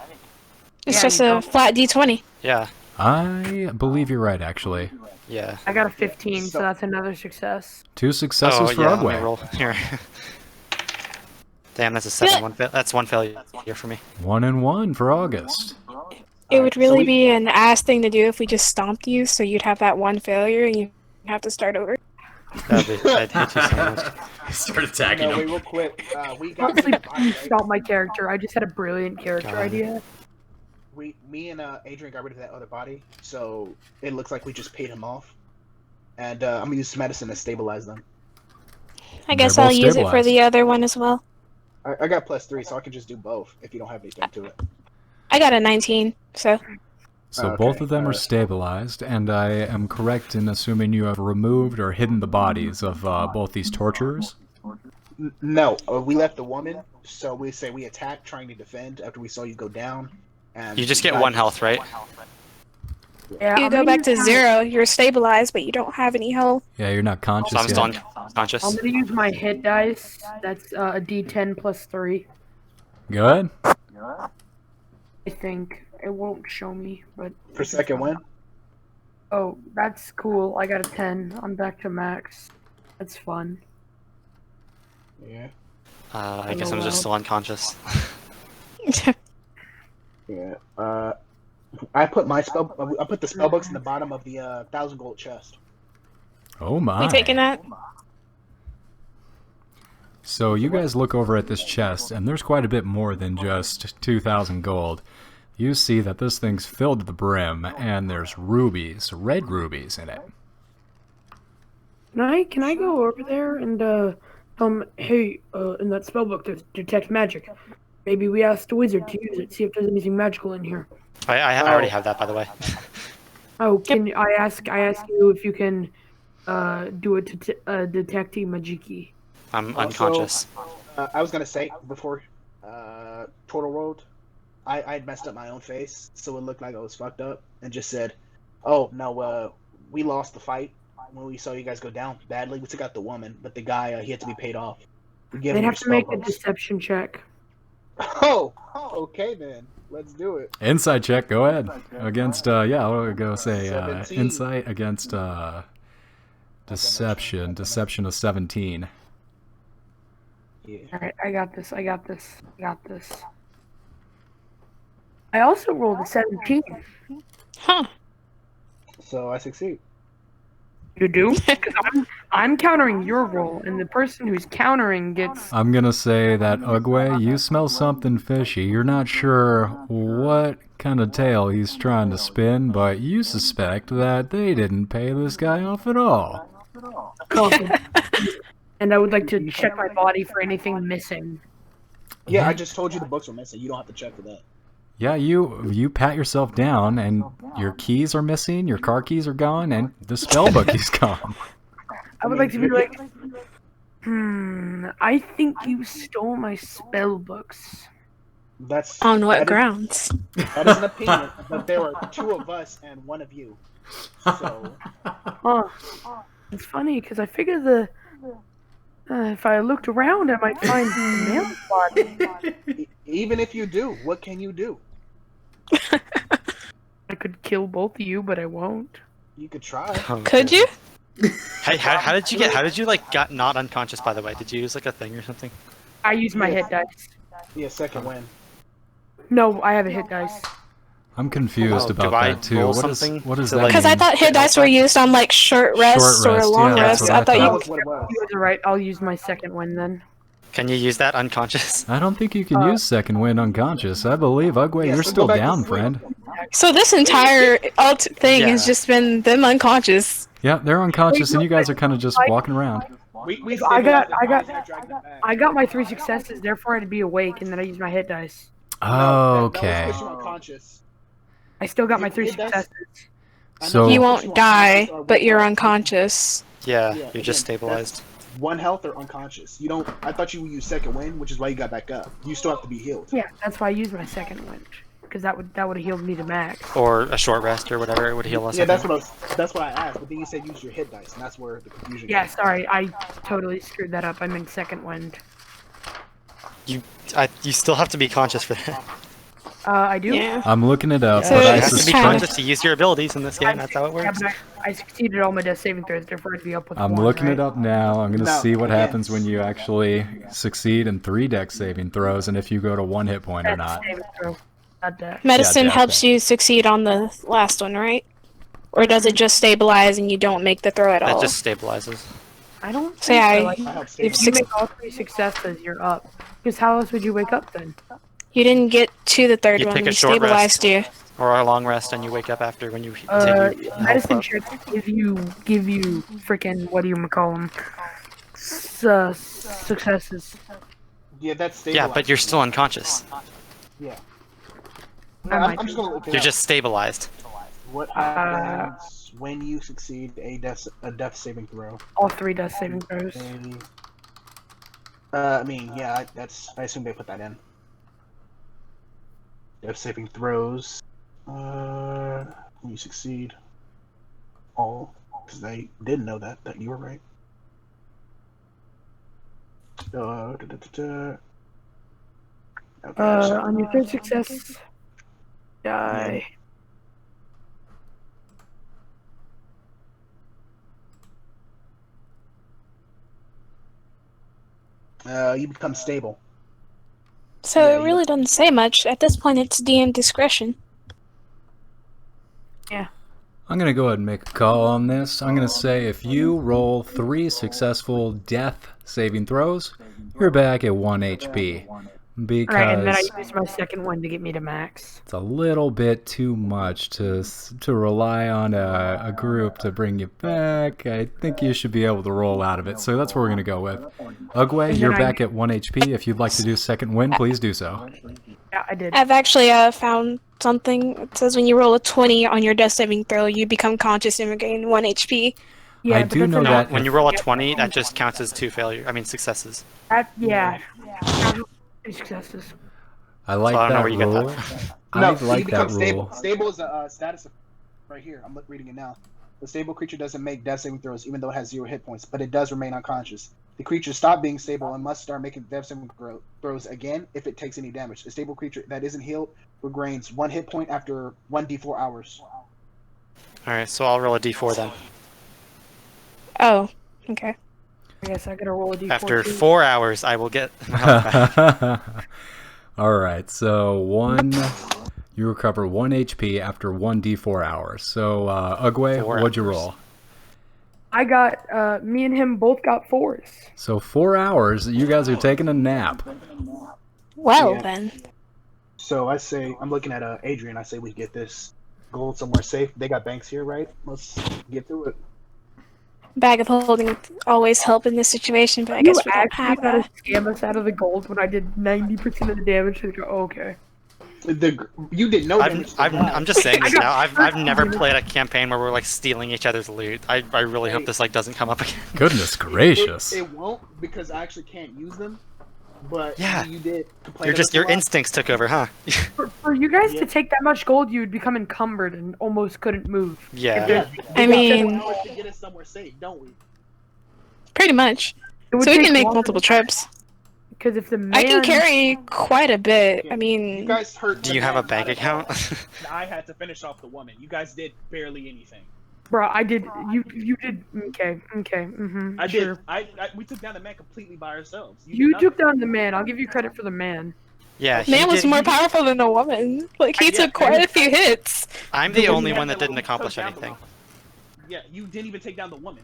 It's Yeah, just you a don't. flat d20. Yeah. I believe you're right, actually. Yeah. I got a 15, so that's another success. 2 successes for let me Ugwe. roll here. Damn, that's a 7. Yeah. That's one failure for me. 1 and 1 for August. It would really be an ass thing to do if we just stomped you, so you'd have that one failure and you'd have to start over. I'd hate you so much. Start attacking no, wait, real quick. We got Honestly, right? please stop my character. I just had a brilliant character God. idea. Me and Adrian got rid of that other body, so it looks like we just paid him off. And I'm gonna use medicine to stabilize them. I guess They're I'll both use it for stabilized. the other one as well. I got +3, so I can just do both if you don't have anything to it. I got a 19, so So Okay, both of them are stabilized, and I am correct in assuming you have removed or hidden the bodies of both these torturers? No, we left the woman, so we say we attacked, trying to defend after we saw you go down. And You just get guys- 1 health, right? Yeah, You I'm go gonna back to use my- 0, you're stabilized, but you don't have any health. Yeah, you're not conscious So I'm still yet. unconscious. I'm gonna use my hit dice. That's a D10 plus 3. Go ahead. I think it won't show me, but For second win. oh, that's cool. I got a 10. I'm back to max. That's fun. Yeah. I guess I'm just still unconscious. Yeah. I put my spell. I put the spell books in the bottom of the 1,000 gold chest. Oh my. We taking that? So you guys look over at this chest, and there's quite a bit more than just 2,000 gold. You see that this thing's filled to the brim, and there's rubies, red rubies in it. Can I go over there and hey, in that spellbook there's detect magic. Maybe we ask the wizard to use it, see if there's anything magical in here. I already have that, by the way. Oh, can I ask you if you can do a detecti magiki? I'm Also, unconscious. I was gonna say before Portal World, I had messed up my own face, so it looked like I was fucked up, and just said, "Oh no, we lost the fight when we saw you guys go down badly. We took out the woman, but the guy he had to be paid off. We gave They'd him have your to make a spell books." deception check. Oh, okay then. Let's do it. Insight check, go ahead. Against, yeah, I'll go say 17. insight against deception. Deception of 17. Yeah. Alright, I got this. I also rolled a 17. Huh. So I succeed. You do? Because I'm countering your roll, and the person who's countering gets. I'm gonna say that, Ugwe, you smell something fishy. You're not sure what kind of tale he's trying to spin, but you suspect that they didn't pay this guy off at all. And I would like to check my body for anything missing. Yeah, I just told you the books were missing. You don't have to check for that. Yeah, you pat yourself down, and your keys are missing, your car keys are gone, and the spellbook is gone. I would like to be like, I think you stole my spell books. That's On what that is- grounds? That is an opinion, but there were 2 of us and 1 of you. So Huh. It's funny, because I figured if I looked around, I might find the male body. even if you do, what can you do? I could kill both of you, but I won't. You could try. Could you? Hey, how did you like got not unconscious, by the way? Did you use like a thing or something? I use my hit dice. Yeah, second win. No, I have a hit dice. I'm confused Oh, about do I that too. roll What is something what is to, that? like- Because I mean? thought hit dice were used on like short rests Short or rest, long yeah, that's rests. what I I thought That you. was what it was. You guys are right. I'll use my second win then. Can you use that unconscious? I don't think you can use second wind unconscious. I believe, Ugwe, Yeah, you're so still go back to down, sleep. friend. So this entire thing has Yeah. just been them unconscious. Yeah, they're unconscious, and you guys are kind of just walking around. We I got- stabilized I got- them, dragged them back. I got my 3 successes, therefore I had to be awake, and then I used my hit dice. No, that was Okay. 'cause you were unconscious. I still got my 3 Hit dice? successes. I know So- you You were won't die, but you're unconscious. Yeah, Yeah, you're just again, stabilized. 1 health or unconscious. You don't. I thought you would use second win, which is why you got back up. You still have to be healed. Yeah, that's why I used my second win, because that would have healed me to max. Or a short rest or whatever, it would heal us. Yeah, I that's think. that's what I asked. But then you said use your hit dice, and that's where the confusion. Yeah, came. sorry, I totally screwed that up. I meant second wind. You still have to be conscious for that. I do. Yeah. I'm looking it up, So but You I have to be suspect conscious to use your abilities in this game. That's how it Yeah, works. but I succeeded all my death saving throws, therefore I'd be up with I'm one, looking right? it up now. I'm gonna No, see what yes. happens when you actually succeed in 3 dex saving throws, and if you go to 1 hit point or Death not. saving throw, not death. Medicine Yeah, helps you succeed on the last one, right? Or does it just stabilize and you don't make the throw at all? That just stabilizes. I don't So think yeah, so, like, I helped If save if you. you make all 3 successes, you're up. Because how else would you wake up then? you didn't get to the third You one. take a We short stabilized you. Or a long rest, and you wake up after when you take your Medicine health up. checks give you freaking, what do you call them? Successes. Yeah, that's Yeah, stabilized. but you're still unconscious. Yeah. I'm just gonna look it You're up. just stabilized. What happens when you succeed a death saving throw? All 3 death saving throws. I mean, yeah, I assume they put that in. Death saving throws. When you succeed all, because I didn't know that you were right. Okay, On your 3rd success, die. You become stable. So Yeah, it really doesn't say much. At this point, it's DM discretion. I'm going to go ahead and make a call on this. I'm going to say if you roll 3 successful death saving throws, you're back at 1 HP. Because Right, and then I use my 2nd one to get me to max. it's a little bit too much to rely on a group to bring you back. I think you should be able to roll out of it. So that's what we're going to go with. Ugwe, you're back at 1 HP. If you'd like to do second win, please do so. Yeah, I did. I've actually found something. It says when you roll a 20 on your death saving throw, you become conscious and regain 1 HP. Yeah, I but do that's know enough. that When you roll a 20, that just counts as 2 successes. Yeah. 2 successes. I like So I don't know that where you get rule. that I No, like you become that stable. rule. Stable is a status right here. I'm reading it now. The stable creature doesn't make death saving throws, even though it has 0 hit points, but it does remain unconscious. The creature stops being stable and must start making death saving throws again if it takes any damage. A stable creature that isn't healed regains 1 hit point after 1d4 hours. Alright, so I'll roll a d4 then. Oh, okay. I guess I gotta roll a d4 After too. 4 hours, I will get my health back. Alright, so you recover 1 HP after 1d4 hours. So, Ugwe, 4 what'd you hours. roll? I got, me and him both got 4s. So 4 hours, you guys are taking a nap. Well, Yeah. then. So I say, I'm looking at Adrian, I say we get this gold somewhere safe. They got banks here, right? Let's get through it. Bag of holding would always help in this situation, but I You guess we don't actually have gotta that. scam us out of the gold when I did 90% of the damage. They go, oh, okay. You didn't know that. I'm just saying this I got now. I've never 13. played a campaign where we're like stealing each other's loot. I really hope this like doesn't come up again. Goodness gracious. It won't because I actually can't use them. But Yeah. you did complain. You're just about your it a lot. instincts took over, huh? For you guys Yeah. to take that much gold, you'd become encumbered and almost couldn't move. Yeah. Yeah, I mean, to get us somewhere safe, don't we? pretty much. It would So we take can make longer multiple trips. Because if the man... I can carry quite a bit. I You mean, guys hurt. Do you have a bank account? I had to finish off the woman. You guys did barely anything. Bro, I did... You did... Okay, mm-hmm. I sure. did. We took down the man completely by ourselves. You did took nothing. down the man. I'll give you credit for the man. Yeah, he man was did- more powerful than a woman. Like, he Yeah, took quite a few hits. I'm the You only had one that to didn't took accomplish down the anything. woman. Yeah, you didn't even take down the woman.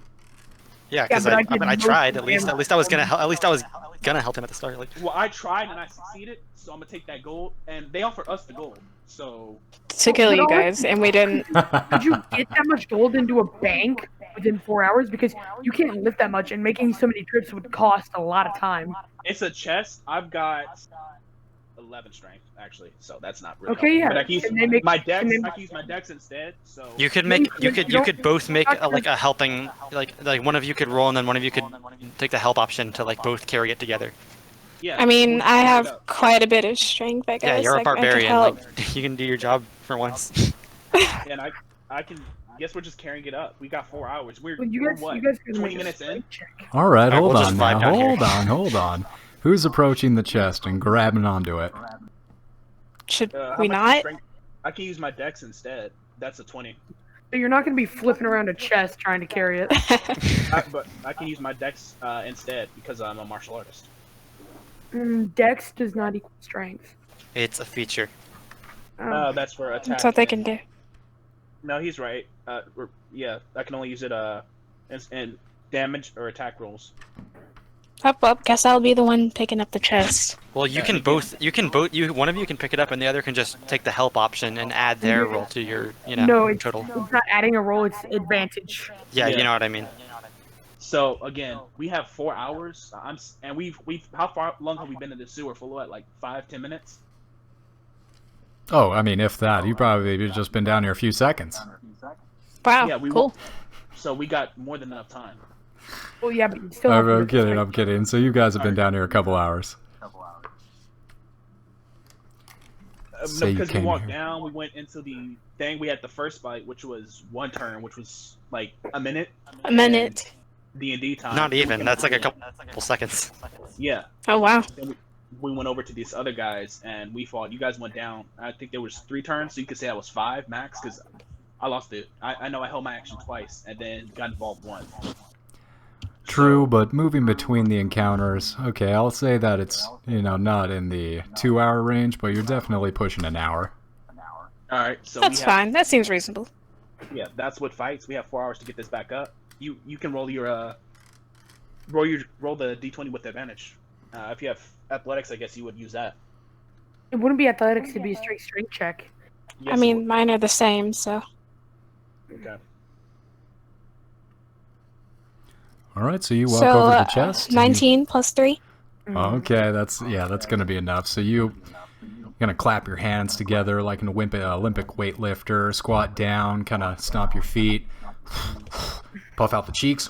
Yeah, Yeah, because but I did I most tried. of At the least damage. I was gonna help. At least I was gonna help him at the start. Like, Well, I tried and I succeeded, so I'm gonna take that gold. And they offered us the gold, so To kill you guys, and we didn't. Could you get that much gold into a bank within 4 hours? Because you can't lift that much, and making so many trips would cost a lot of time. it's a chest. I've got 11 strength actually, so that's not really. Okay, helpful. yeah. But I can use Can they make- my can dex. they- I can use my dex instead. So you could make you could both make not like a helping like one of you could roll and then one of you could take the help option to like both carry it together. yeah. I mean, we'll I split it have up. quite a bit of strength, I guess. Yeah, you're a Like, I could barbarian. help. Like you can do your job for once. And I can. Guess we're just carrying it up. We got 4 hours. We're, Well, you we're guys, what? you guys can 20 make a minutes in. strength check. All right, Alright, hold we'll just on vibe now. down here. Hold on. Who's approaching the chest and grabbing onto it? Should How we much not? strength- I can use my dex instead. That's a 20. So you're not going to be flipping around a chest trying to carry it. But I can use my dex instead because I'm a martial artist. Dex does not equal strength. It's a feature. That's for attack. That's what they can do. No, he's right. Yeah, I can only use it in damage or attack rolls. Up. Guess I'll be the one picking up the chest. Well, you can both. One of you can pick it up, and the other can just take the help option and add their roll to your, No, it's total. not adding a roll, it's advantage. Yeah, Yeah. you know what I mean. So again, we have 4 hours. We've how long have we been in the sewer for? What, like 5-10 minutes? Oh, I mean, if that, you probably just been down here a few seconds. Wow, Yeah, cool. So we got more than enough time. Oh yeah, but you still have to I'm get kidding, straight. I'm kidding. So you guys have been down here a couple hours. No, Say you because we came walked here. down, we went into the thing. We had the first fight, which was one turn, which was like a minute. A minute. D&D time. Not Then we even. came That's back like a in. couple seconds. Yeah. Oh, wow. Then we went over to these other guys and we fought. You guys went down. I think there was 3 turns, so you could say I was 5 max because I lost it. I know I held my action twice and then got involved once. True, but moving between the encounters, okay, I'll say that it's, not in the 2-hour range, but you're definitely pushing an hour. All right, so That's we have, fine. That seems reasonable. Yeah, that's what fights. We have 4 hours to get this back up. You can roll the d20 with advantage. If you have athletics, I guess you would use that. It wouldn't be athletics to be a straight strength check. Yes, I it mean, would. mine are the same, so. Okay. Alright, so you walk So, over to the chest. and you- 19 plus 3. Okay, that's gonna be enough. So you're gonna clap your hands together like an Olympic weightlifter, squat down, kind of stomp your feet, puff out the cheeks,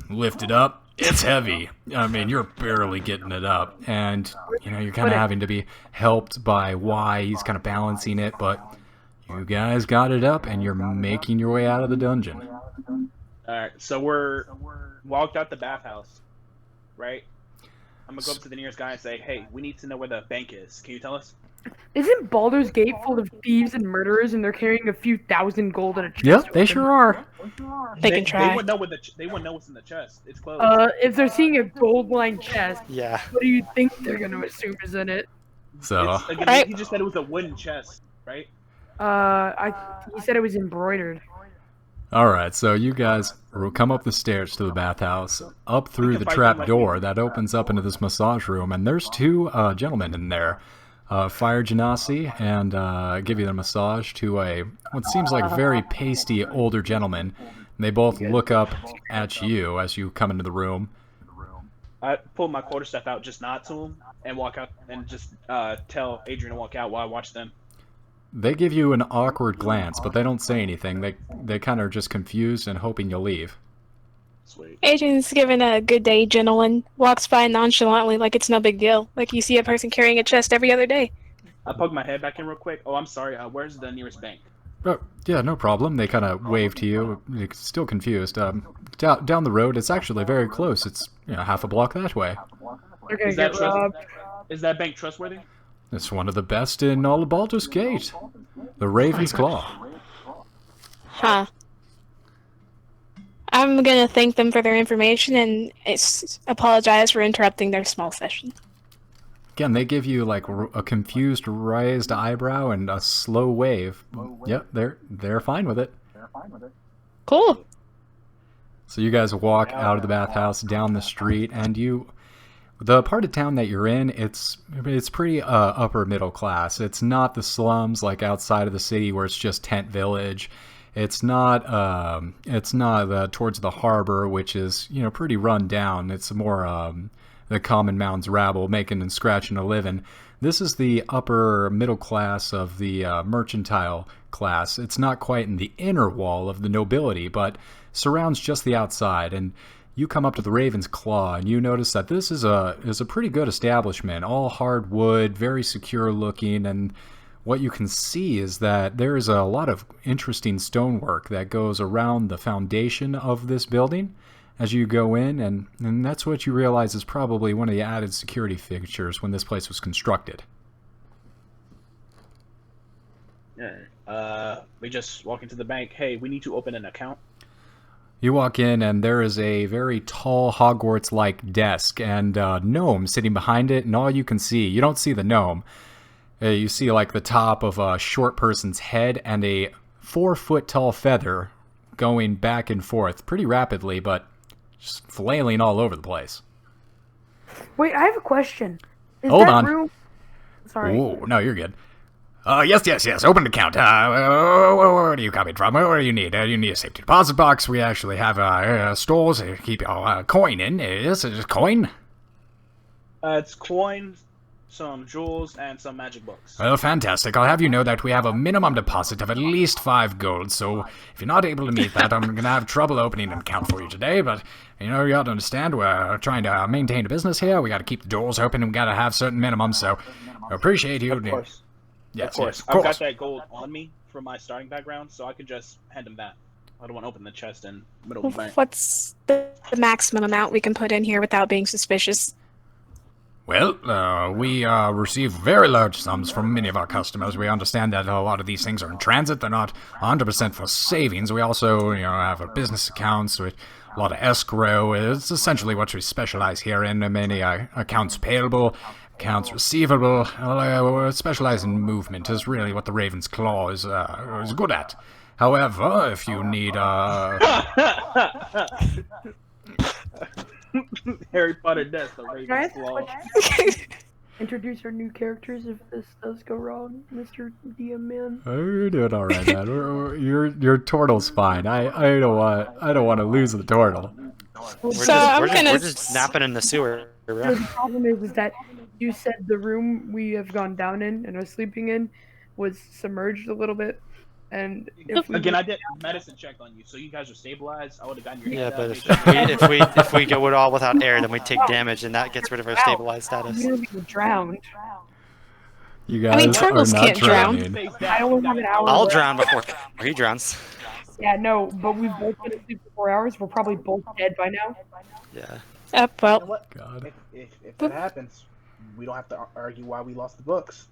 lift it up. It's heavy. I mean, you're barely getting it up, and you're kind of having to be helped by Y. He's kind of balancing it, but you guys got it up, and you're making your way out of the dungeon. All right, so we're walked out the bathhouse, right? I'm gonna go up to the nearest guy and say, "Hey, we need to know where the bank is. Can you tell us?" Isn't Baldur's Gate full of thieves and murderers, and they're carrying a few thousand gold in a chest? Yep, with they them? sure are. They can try. They wouldn't know they wouldn't know what's in the chest. It's closed. If they're seeing a gold-lined chest, Yeah. what do you think they're gonna assume is in it? So, Again, Right. he just said it was a wooden chest, right? He said it was embroidered. alright, so you guys come up the stairs to the bathhouse, up through the trap door that opens up into this massage room, and there's 2 gentlemen in there. Fire Genasi and give you the massage to what seems like a very pasty older gentleman. And they both look up at you as you come into the room. I pulled my quarterstaff out, just nod to him, and walk out, and just tell Adrian to walk out while I watch them. They give you an awkward glance, but they don't say anything. They kind of are just confused and hoping you'll leave. Sweet. Agent's given a good day, gentleman. Walks by nonchalantly like it's no big deal. Like you see a person carrying a chest every other day. I poke my head back in real quick. Oh, I'm sorry. Where's the nearest bank? Oh, yeah, no problem. They kind of wave to you. You're still confused. Down the road, it's actually very close. It's half a block that way. They're gonna Is that get robbed. Is that bank trustworthy? It's one of the best in all of Baldur's Gate. The Raven's Claw. Huh. I'm gonna thank them for their information and apologize for interrupting their small session. Again, they give you like a confused raised eyebrow and a slow wave. Yep, they're fine with it. Cool. So you guys walk out of the bathhouse, down the street, and the part of town that you're in, it's pretty upper middle class. It's not the slums like outside of the city where it's just tent village. It's not towards the harbor, which is pretty run down. It's more the common man's rabble making and scratching a living. This is the upper middle class of the mercantile class. It's not quite in the inner wall of the nobility, but surrounds just the outside. And you come up to the Raven's Claw, and you notice that this is a pretty good establishment, all hardwood, very secure looking, and what you can see is that there is a lot of interesting stonework that goes around the foundation of this building as you go in, and that's what you realize is probably one of the added security features when this place was constructed. Yeah. We just walk into the bank. Hey, we need to open an account. You walk in, and there is a very tall Hogwarts-like desk and a gnome sitting behind it, and all you can see, you don't see the gnome. You see like the top of a short person's head and a 4-foot-tall feather going back and forth pretty rapidly, but just flailing all over the place. Wait, I have a question. Is Hold that on. room? Sorry. Oh, no, you're good. Yes. Open account. Where are you coming from? What do you need? You need a safety deposit box. We actually have stores to keep your coin in. Is it just coin? It's coin, some jewels, and some magic books. Well, fantastic. I'll have you know that we have a minimum deposit of at least 5 gold, so if you're not able to meet that, I'm going to have trouble opening an account for you today, but, you know, you got to understand, we're trying to maintain a business here, we got to keep the doors open, and we got to have certain minimums, so I appreciate you. Of course. Yes, of course. yes, I've got that gold on me from my starting background, so I can just hand him that. I don't want to open the chest in the middle of the bank. What's the maximum amount we can put in here without being suspicious? Well, we receive very large sums from many of our customers. We understand that a lot of these things are in transit. They're not 100% for savings. We also, have a business accounts with a lot of escrow. It's essentially what we specialize here in. Many accounts payable, accounts receivable. We specialize in movement is really what the Raven's Claw is good at. However, if you need Harry Potter death, the Can I Raven's ask a Claw. question? Introduce our new characters if this does go wrong, Mr. DM man. Oh, you're doing all right, man. Your turtle's fine. I don't want to lose the turtle. We're So I'm gonna just napping in the sewer. So the problem is that you said the room we have gone down in and are sleeping in was submerged a little bit, and if we Again, I did medicine check on you, so you guys are stabilized. I would have gotten your Yeah, hand but down, if we go it all without air, then we take damage, and that gets rid of our stabilized status. literally were drowned. You guys I mean, are turtles not can't drown. drowning. Face I down. only have an hour. I'll left. drown before he drowns. Yeah, no, but we've both been asleep for 4 hours. We're probably both dead by now. Yeah. You know Well, what? God. If that happens, we don't have to argue why we lost the books.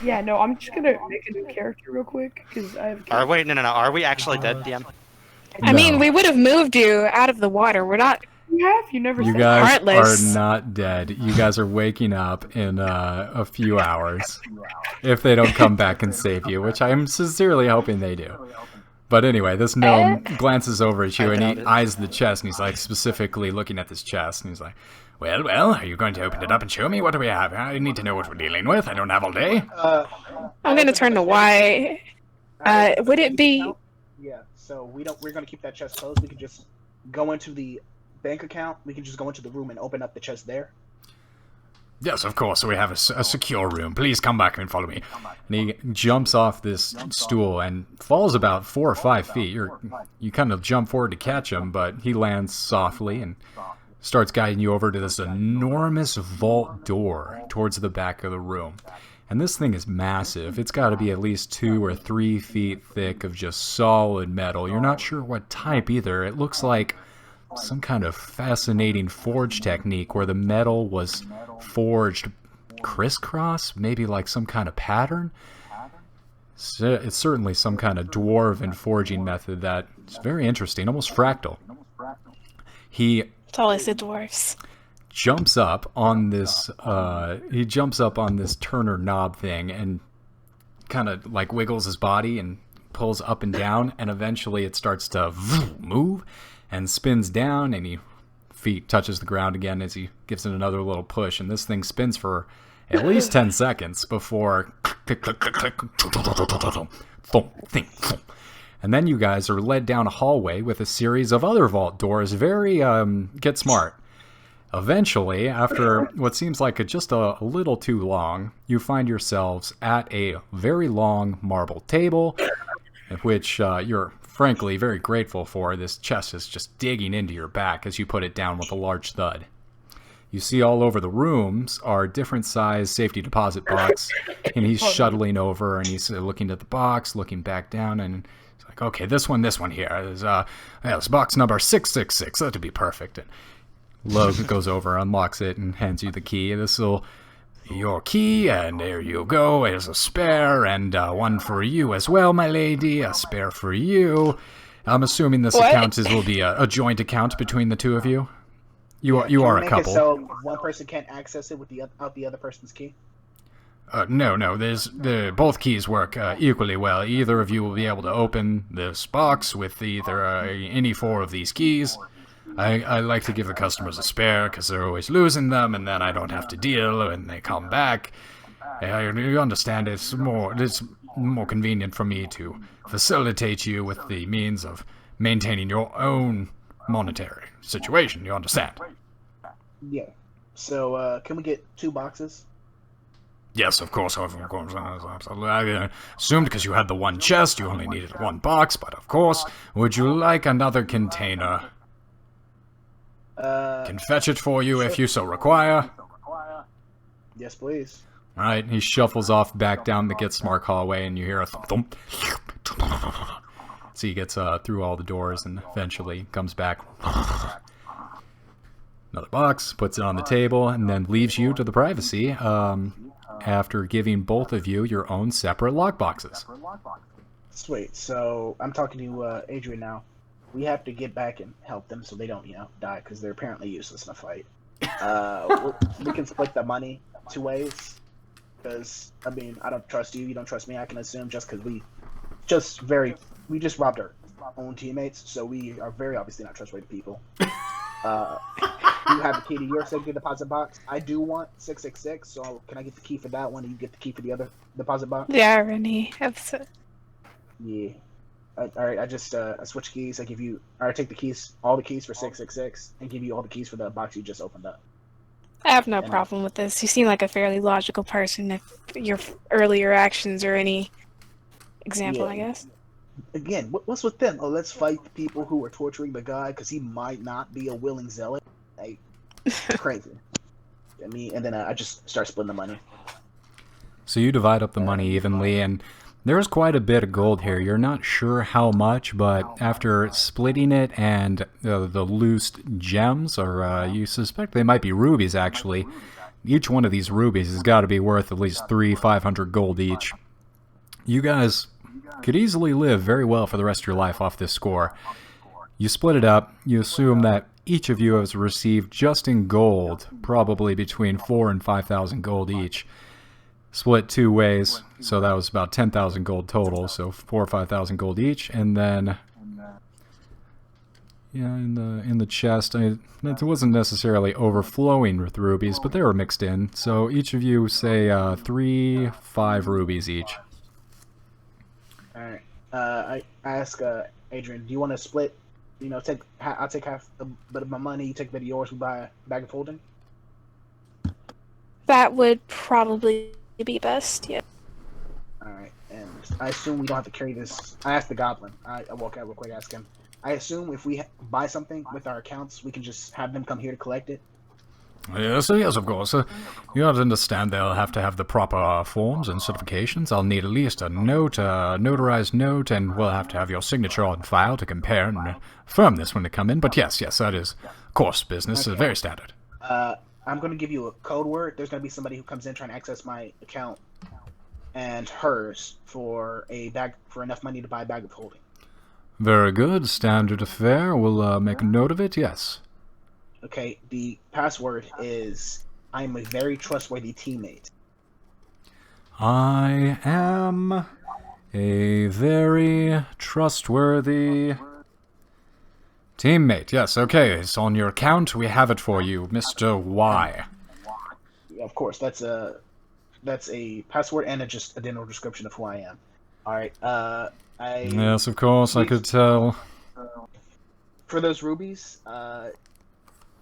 Yeah, no, I'm just gonna make a new character real quick because I have. Wait, no. Are we actually dead, DM? I mean, we would have moved you out of the water. We're not. You never You said guys Heartless. are not dead. You guys are waking up in a few hours. If they don't come back and save you, which I am sincerely hoping they do. But anyway, this gnome glances over at you I and he doubt it. eyes the chest and he's like specifically looking at this chest and he's like, well, are you going to open it up and show me? What do we have? I need to know what we're dealing with. I don't have all day. I'm gonna turn to Y. Would it be? Yeah. So we're gonna keep that chest closed. We can just go into the bank account. We can just go into the room and open up the chest there. Yes, of course. We have a secure room. Please come back and follow me. And he jumps off this stool and falls about 4 or 5 feet. You kind of jump forward to catch him, but he lands softly and starts guiding you over to this enormous vault door towards the back of the room. And this thing is massive. It's got to be at least 2 or 3 feet thick of just solid metal. You're not sure what type either. It looks like some kind of fascinating forge technique where the metal was forged crisscross, maybe like some kind of pattern. So it's certainly some kind of dwarven forging method that is very interesting, almost fractal. He It's always the dwarfs. jumps up on this Turner knob thing and kind of like wiggles his body and pulls up and down, and eventually it starts to move and spins down, and he feet touches the ground again as he gives it another little push, and this thing spins for at least 10 seconds before click, click, click, click, thump, thing, thump. And then you guys are led down a hallway with a series of other vault doors. Very get smart. Eventually, after what seems like just a little too long, you find yourselves at a very long marble table, which you're frankly very grateful for. This chest is just digging into your back as you put it down with a large thud. You see all over the rooms are different size safety deposit box, and he's shuttling over and he's looking at the box, looking back down, and he's like, okay, this one here. It's box number 666. That'd be perfect. And Logue goes over, unlocks it, and hands you the key. This'll your key, and there you go. There's a spare, and one for you as well, my lady. A spare for you. I'm assuming this account will be a joint account between the two of you. You are a Make couple. it so one person can't access it without the other person's key. No. Both keys work equally well. Either of you will be able to open this box with either any 4 of these keys. I like to give the customers a spare because they're always losing them, and then I don't have to deal when they come back. You understand? It's more convenient for me to facilitate you with the means of maintaining your own monetary situation. You understand? Yeah. So can we get 2 boxes? Yes, of course, absolutely. I assumed because you had the one chest, you only needed one box, but of course, would you like another container? Can fetch it for you if you so require. Yes, please. Alright, he shuffles off back down the Get Smart hallway, and you hear a thump thump. So he gets through all the doors and eventually comes back. Another box, puts it on the table, and then leaves you to the privacy after giving both of you your own separate lockboxes. Sweet. So I'm talking to Adrian now. We have to get back and help them so they don't, die because they're apparently useless in a fight. We can split the money 2 ways. Because I don't trust you. You don't trust me. I can assume just because we just robbed our own teammates, so we are very obviously not trustworthy people. You have the key to your safety deposit box. I do want 666, so can I get the key for that one? And you get the key for the other deposit box. The irony of it. Yeah. All right. I just I switch keys. I take the keys, all the keys for 666, and give you all the keys for the box you just opened up. I have no problem with this. You seem like a fairly logical person if your earlier actions are any example, Yeah. I guess. Again, what's with them? Oh, let's fight the people who are torturing the guy because he might not be a willing zealot. Like, crazy. And then I just start splitting the money. So you divide up the money evenly, and there's quite a bit of gold here. You're not sure how much, but after splitting it and the loose gems, or you suspect they might be rubies actually, each one of these rubies has got to be worth at least 500 gold each. You guys could easily live very well for the rest of your life off this score. You split it up, you assume that each of you has received just in gold, probably between 4,000 and 5,000 gold each. Split 2 ways, so that was about 10,000 gold total, so 4,000 or 5,000 gold each, and then in the chest, it wasn't necessarily overflowing with rubies, but they were mixed in. So each of you say 5 rubies each. All right. I ask Adrian, do you want to split? I'll take half a bit of my money. You take a bit of yours. We buy a bag of holding. That would probably be best, yeah. Alright, and I assume we don't have to carry this. I asked the goblin. I walk out real quick, ask him. I assume if we buy something with our accounts, we can just have them come here to collect it? Yes, of course. You have to understand they'll have to have the proper forms and certifications. I'll need at least a note, a notarized note, and we'll have to have your signature on file to compare and affirm this when they come in. But yes, that is, of course, business. Okay. Very standard. I'm going to give you a code word. There's going to be somebody who comes in trying to access my account and hers for enough money to buy a bag of holding. Very good. Standard affair. We'll make a note of it, yes. Okay, the password is, I'm a very trustworthy teammate. I am a very trustworthy teammate. Yes, okay. It's on your account. We have it for you, Mr. Y. Of course, that's a password and just a general description of who I am. All right. Yes, of course. I could tell. For those rubies,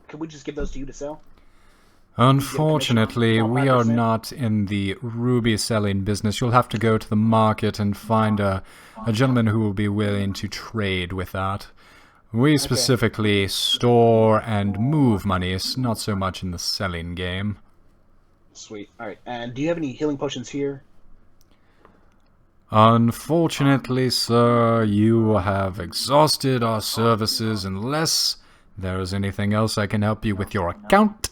could we just give those to you to sell? Unfortunately, we are not in the ruby selling business. You'll have to go to the market and find a gentleman who will be willing to trade with that. We specifically store and move money, it's not so much in the selling game. Sweet. All right. And do you have any healing potions here? Unfortunately, sir, you have exhausted our services unless there is anything else I can help you with your account.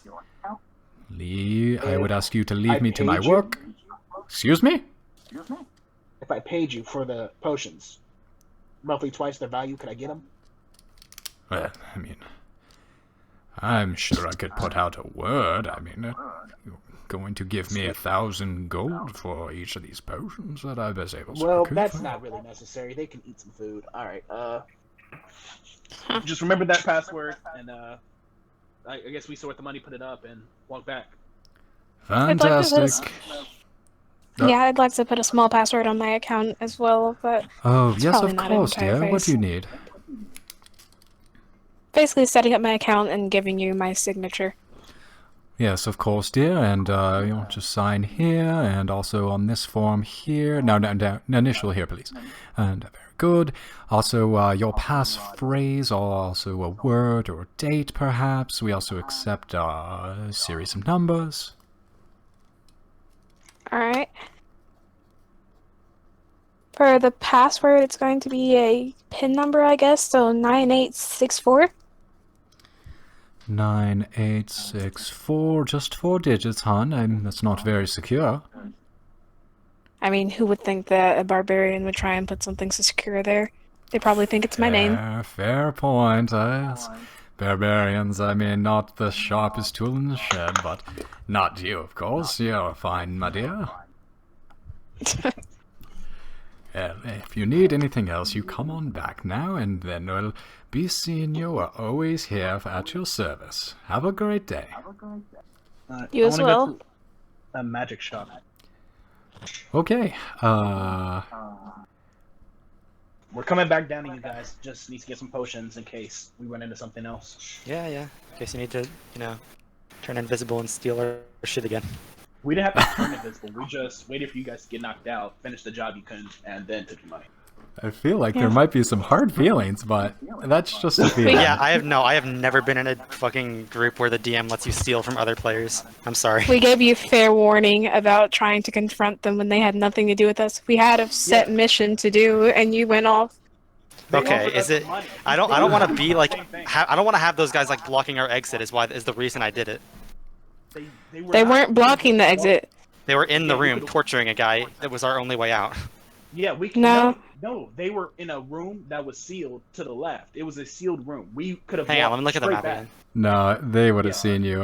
I would ask you to leave me to my work. Excuse me? If I paid you for the potions, roughly twice their value, could I get them? Well, I'm sure I could put out a word. You're going to give me 1,000 gold for each of these potions that I was able to Well, procure. that's not really necessary. They can eat some food. All right. Just remember that password, and I guess we sort the money, put it up, and walk back. Fantastic. Yeah, I'd like to put a small password on my account as well, but Oh, it's yes, probably of not course, in dear. What Typeface. do you need? Basically setting up my account and giving you my signature. Yes, of course, dear, and you'll just sign here, and also on this form here. No, initial here, please. And very good. Also, your passphrase, or also a word or date, perhaps. We also accept a series of numbers. Alright. For the password, it's going to be a PIN number, I guess, so 9864. 9864, just 4 digits, hon. That's not very secure. I mean, who would think that a barbarian would try and put something so secure there? They probably think it's my name. Fair point. Yes. Barbarians, I mean, not the sharpest tool in the shed, but not you, of course. You're fine, my dear. If you need anything else, you come on back now, and then we'll be seeing you. We're always here at your service. Have a great day. You as well. Go to a magic shop. Okay. We're coming back down to you guys. Just need to get some potions in case we run into something else. Yeah. In case you need to, turn invisible and steal our shit again. We didn't have to turn invisible. We just waited for you guys to get knocked out, finish the job you couldn't, and then took your money. I feel like there might be some hard feelings, but that's just a feeling. Yeah, I have never been in a fucking group where the DM lets you steal from other players. I'm sorry. We gave you fair warning about trying to confront them when they had nothing to do with us. We had a set mission to do, and you went off. Okay, is it? I don't want to be like. I don't want to have those guys like blocking our exit. Is the reason I did it. They weren't blocking the exit. They were in the room torturing a guy. That was our only way out. Yeah, we can. No, they were in a room that was sealed to the left. It was a sealed room. We could have. Hang on, let me look at the map again. No, they would have seen you.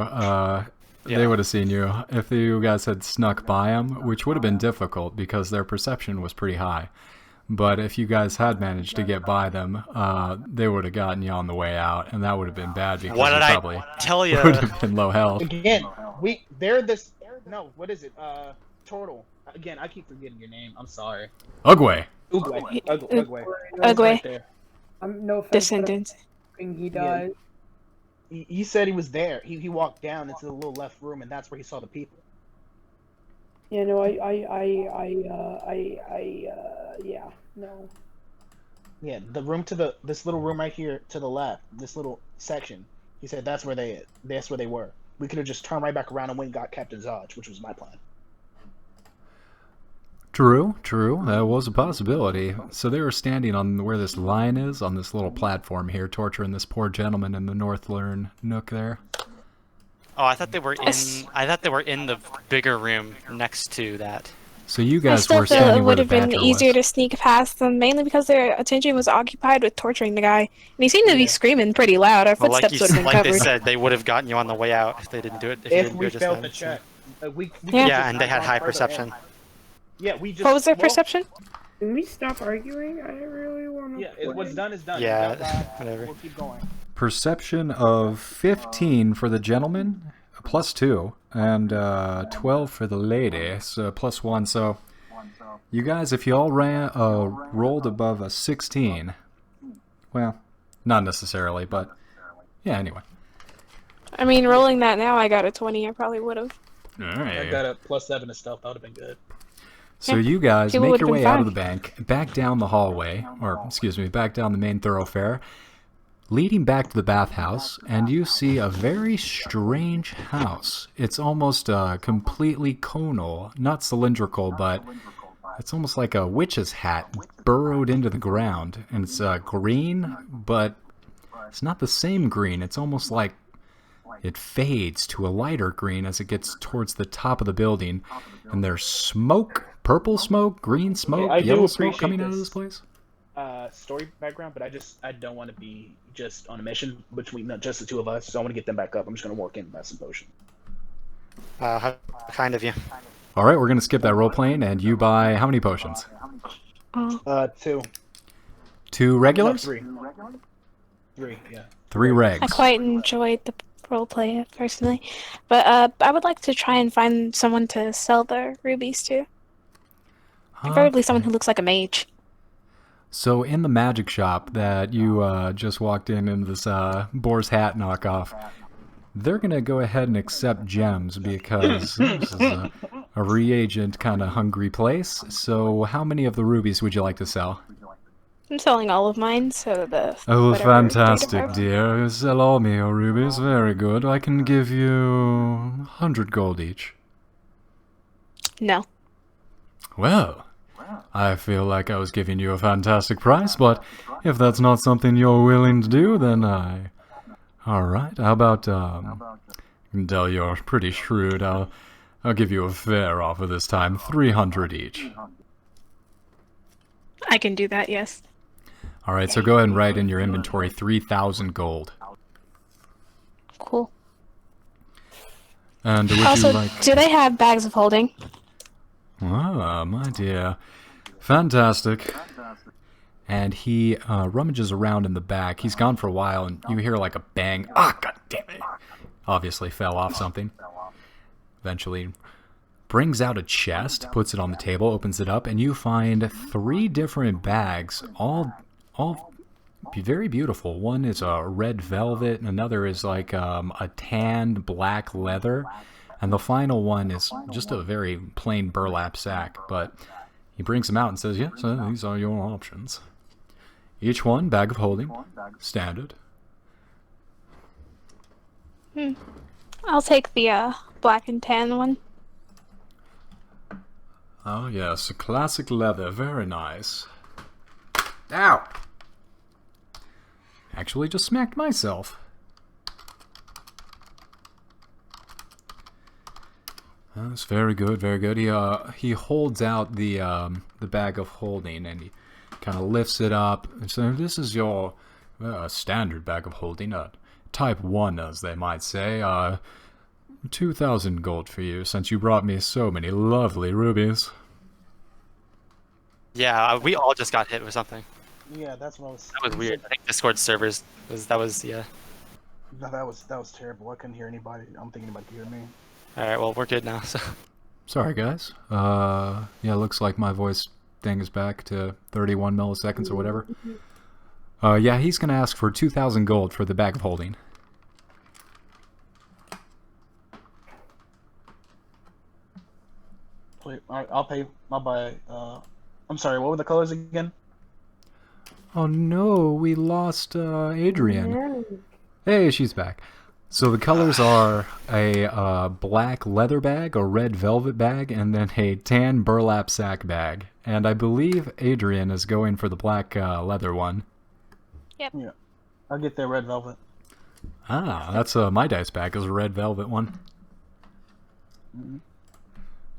They would have seen you if you guys had snuck by them, which would have been difficult because their perception was pretty high. But if you guys had managed to get by them, they would have gotten you on the way out, and that would have been bad because what did probably I tell you? would have been low health. Again, they're this. No, what is it? Turtle. Again, I keep forgetting your name. I'm sorry. Ugwe. Ugwe. Right No offense, Descendant. but he died. he said he was there. He walked down into the little left room, and that's where he saw the people. Yeah, no, no. Yeah, the room this little room right here to the left, this little section. He said that's where they were. We could have just turned right back around and went and got Captain Zodge, which was my plan. True. That was a possibility. So they were standing on where this line is, on this little platform here, torturing this poor gentleman in the Northern Nook there. Oh, I thought they were in the bigger room next to that. So you I guys still were feel standing it where would the have been badger easier was. to sneak past them, mainly because their attention was occupied with torturing the guy. And he seemed to be screaming pretty loud. Our Well, footsteps would have been like they covered. said, they would have gotten you on the way out if they didn't do it. If we failed the check, Yeah, and they had high perception. Yeah, we just. What was their perception? Can we stop arguing? I really want to. Yeah, what's done is done. Yeah, It's whatever. We'll keep going. Perception of 15 for the gentleman, +2, and 12 for the lady, so +1. So you guys, if you all rolled above a 16, well, not necessarily, but yeah, anyway. I mean, rolling that now, I got a 20. I probably would have. All I right. got a +7 to stealth. That would have been good. So you guys People make your would've way been out of the fine. bank, back down the hallway, or excuse me, back down the main thoroughfare, leading back to the bathhouse, and you see a very strange house. It's almost completely conal, not cylindrical, but it's almost like a witch's hat burrowed into the ground, and it's green, but it's not the same green. It's almost like it fades to a lighter green as it gets towards the top of the building, and there's smoke, purple smoke, green smoke, I do yellow smoke appreciate coming out of this. this place. Story background, but I don't want to be just on a mission between just the two of us, so I want to get them back up. I'm just going to work in buy some potion. How kind of you. All right, we're going to skip that role playing, and you buy how many potions? Oh, 2. 2 No, regulars? 3. 3, yeah. 3 regs. I quite enjoyed the roleplay personally, but I would like to try and find someone to sell the rubies to. Preferably someone who looks like a mage. So in the magic shop that you just walked into this boar's hat knockoff, they're going to go ahead and accept gems because this is a reagent kind of hungry place. So how many of the rubies would you like to sell? I'm selling all of mine, so the. Oh, whatever fantastic, data- dear. You sell all me your rubies. Very good. I can give you 100 gold each. No. Well, I feel like I was giving you a fantastic price, but if that's not something you're willing to do, then Alright, how about, I can tell you're pretty shrewd. I'll give you a fair offer this time. 300 each. I can do that, yes. Alright, so go ahead and write in your inventory 3,000 gold. Cool. And would Also, you like... do they have bags of holding? Ah, my dear. Fantastic. And he rummages around in the back. He's gone for a while, and you hear like a bang. Ah, god damn it! Obviously fell off something. Eventually brings out a chest, puts it on the table, opens it up, and you find 3 different bags, all very beautiful. One is a red velvet, and another is like a tanned black leather, and the final one is just a very plain burlap sack. But he brings them out and says, yes, these are your options. Each one, bag of holding, standard. I'll take the black and tan one. Oh yes, a classic leather, very nice. Ow! Actually just smacked myself. That's very good, very good. He holds out the bag of holding, and he kind of lifts it up and says, this is your standard bag of holding, type 1 as they might say. 2,000 gold for you, since you brought me so many lovely rubies. Yeah, we all just got hit with something. Yeah, that's what I was. That was weird. I think Discord servers was yeah. No, that was terrible. I couldn't hear anybody. I don't think anybody could hear me. All right, well we're good now. So. Sorry, guys. Yeah, looks like my voice thing is back to 31 milliseconds or whatever. Yeah, he's gonna ask for 2,000 gold for the bag of holding. Wait, I'll pay. I'll buy. I'm sorry. What were the colors again? Oh no, we lost Adrian. Hey, she's back. So the colors are a black leather bag, a red velvet bag, and then a tan burlap sack bag. And I believe Adrian is going for the black leather one. Yep. Yeah, I'll get the red velvet. Ah, that's my dice bag is a red velvet one.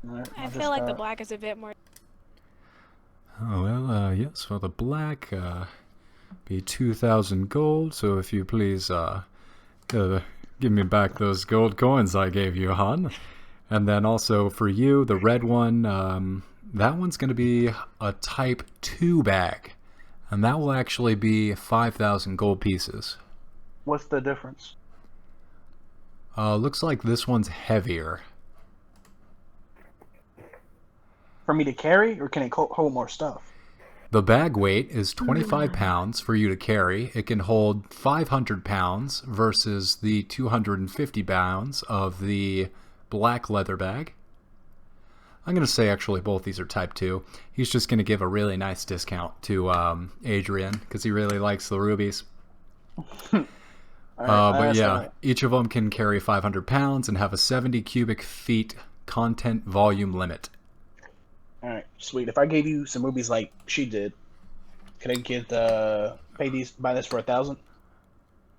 Right, I feel like the black is a bit more. Oh, well, yes, for the black, be 2,000 gold, so if you please, give me back those gold coins I gave you, hon. And then also for you, the red one, that one's going to be a type 2 bag. And that will actually be 5,000 gold pieces. What's the difference? Looks like this one's heavier. For me to carry, or can it hold more stuff? The bag weight is 25 pounds for you to carry. It can hold 500 pounds versus the 250 pounds of the black leather bag. I'm going to say actually both these are type 2. He's just going to give a really nice discount to Adrian because he really likes the rubies. Right, but yeah, each of them can carry 500 pounds and have a 70 cubic feet content volume limit. Alright, sweet. If I gave you some rubies like she did, could I get buy this for 1,000?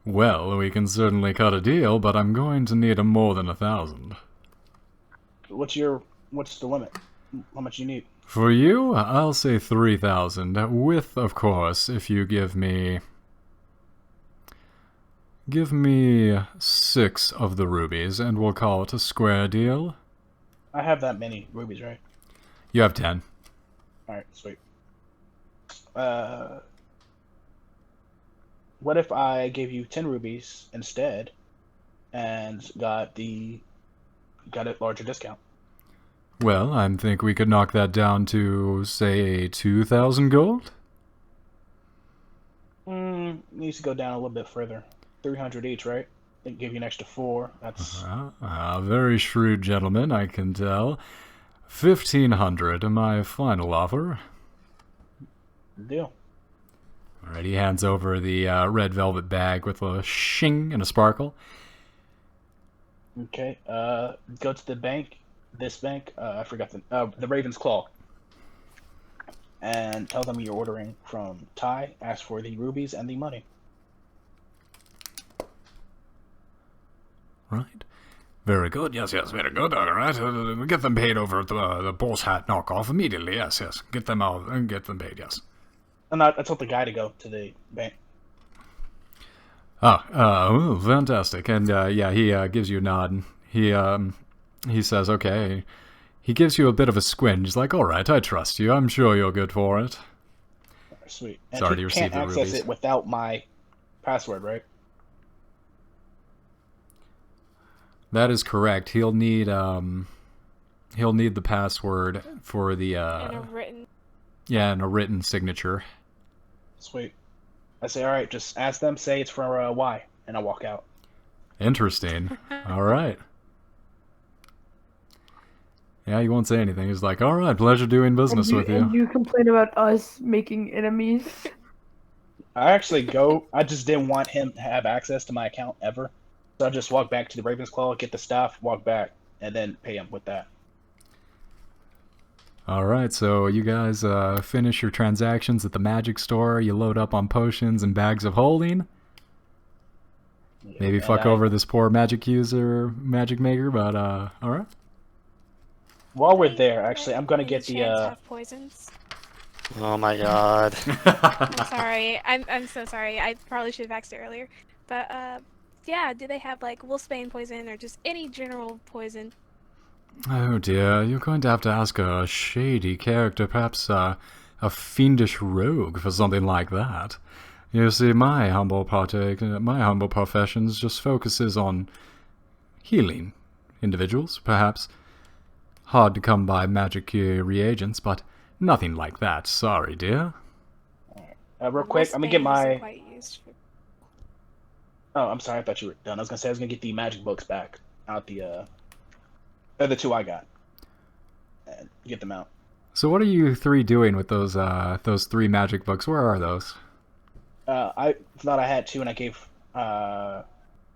Well, we can certainly cut a deal, but I'm going to need more than 1,000. What's the limit? How much you need? For you, I'll say 3,000, with, of course, if you give me 6 of the rubies, and we'll call it a square deal. I have that many rubies, right? You have 10. Alright, sweet. What if I gave you 10 rubies instead and got a larger discount? Well, I think we could knock that down to, say, 2,000 gold? Needs to go down a little bit further. 300 each, right? They give you an extra 4. That's Very shrewd gentleman, I can tell. 1,500, my final offer. the deal. Alright, he hands over the red velvet bag with a shing and a sparkle. Okay. Go to the bank. This bank. I forgot the Raven's Claw. And tell them you're ordering from Ty. Ask for the rubies and the money. Right. Very good. Yes, very good. All right. Get them paid over at the Bull's Hat knockoff immediately. Yes. Get them out and get them paid, yes. And I told the guy to go to the bank. Fantastic. And, he gives you a nod. He says, okay. He gives you a bit of a squint. He's like, all right, I trust you. I'm sure you're good for it. Sweet. And Sorry to you receive can't the access rubies. it without my password, right? That is correct. He'll need the password for the And a written. and a written signature. Sweet. I say, all right, just ask them, say it's for Y, and I walk out. Interesting. All right. Yeah, he won't say anything. He's like, all right, pleasure doing business with you. And you complain about us making enemies. I just didn't want him to have access to my account ever. So I just walk back to the Raven's Claw, get the stuff, walk back, and then pay him with that. All right, so you guys finish your transactions at the magic store. You load up on potions and bags of holding. Maybe And fuck over this poor magic user, magic maker, but all right. While we're there, actually, I'm gonna get the Chance have poisons. Oh my god. I'm sorry. I'm so sorry. I probably should have asked it earlier. But yeah, do they have like wolfsbane poison or just any general poison? Oh dear, you're going to have to ask a shady character, perhaps a fiendish rogue for something like that. You see, my humble profession just focuses on healing individuals, perhaps hard to come by magic reagents, but nothing like that. Sorry, dear. real quick. I'm gonna get Wolfsbane isn't my. quite used for- Oh, I'm sorry. I thought you were done. I was gonna say I was gonna get the magic books back out the. They're the 2 I got. And get them out. So what are you 3 doing with those 3 magic books? Where are those? I thought I had 2, and I gave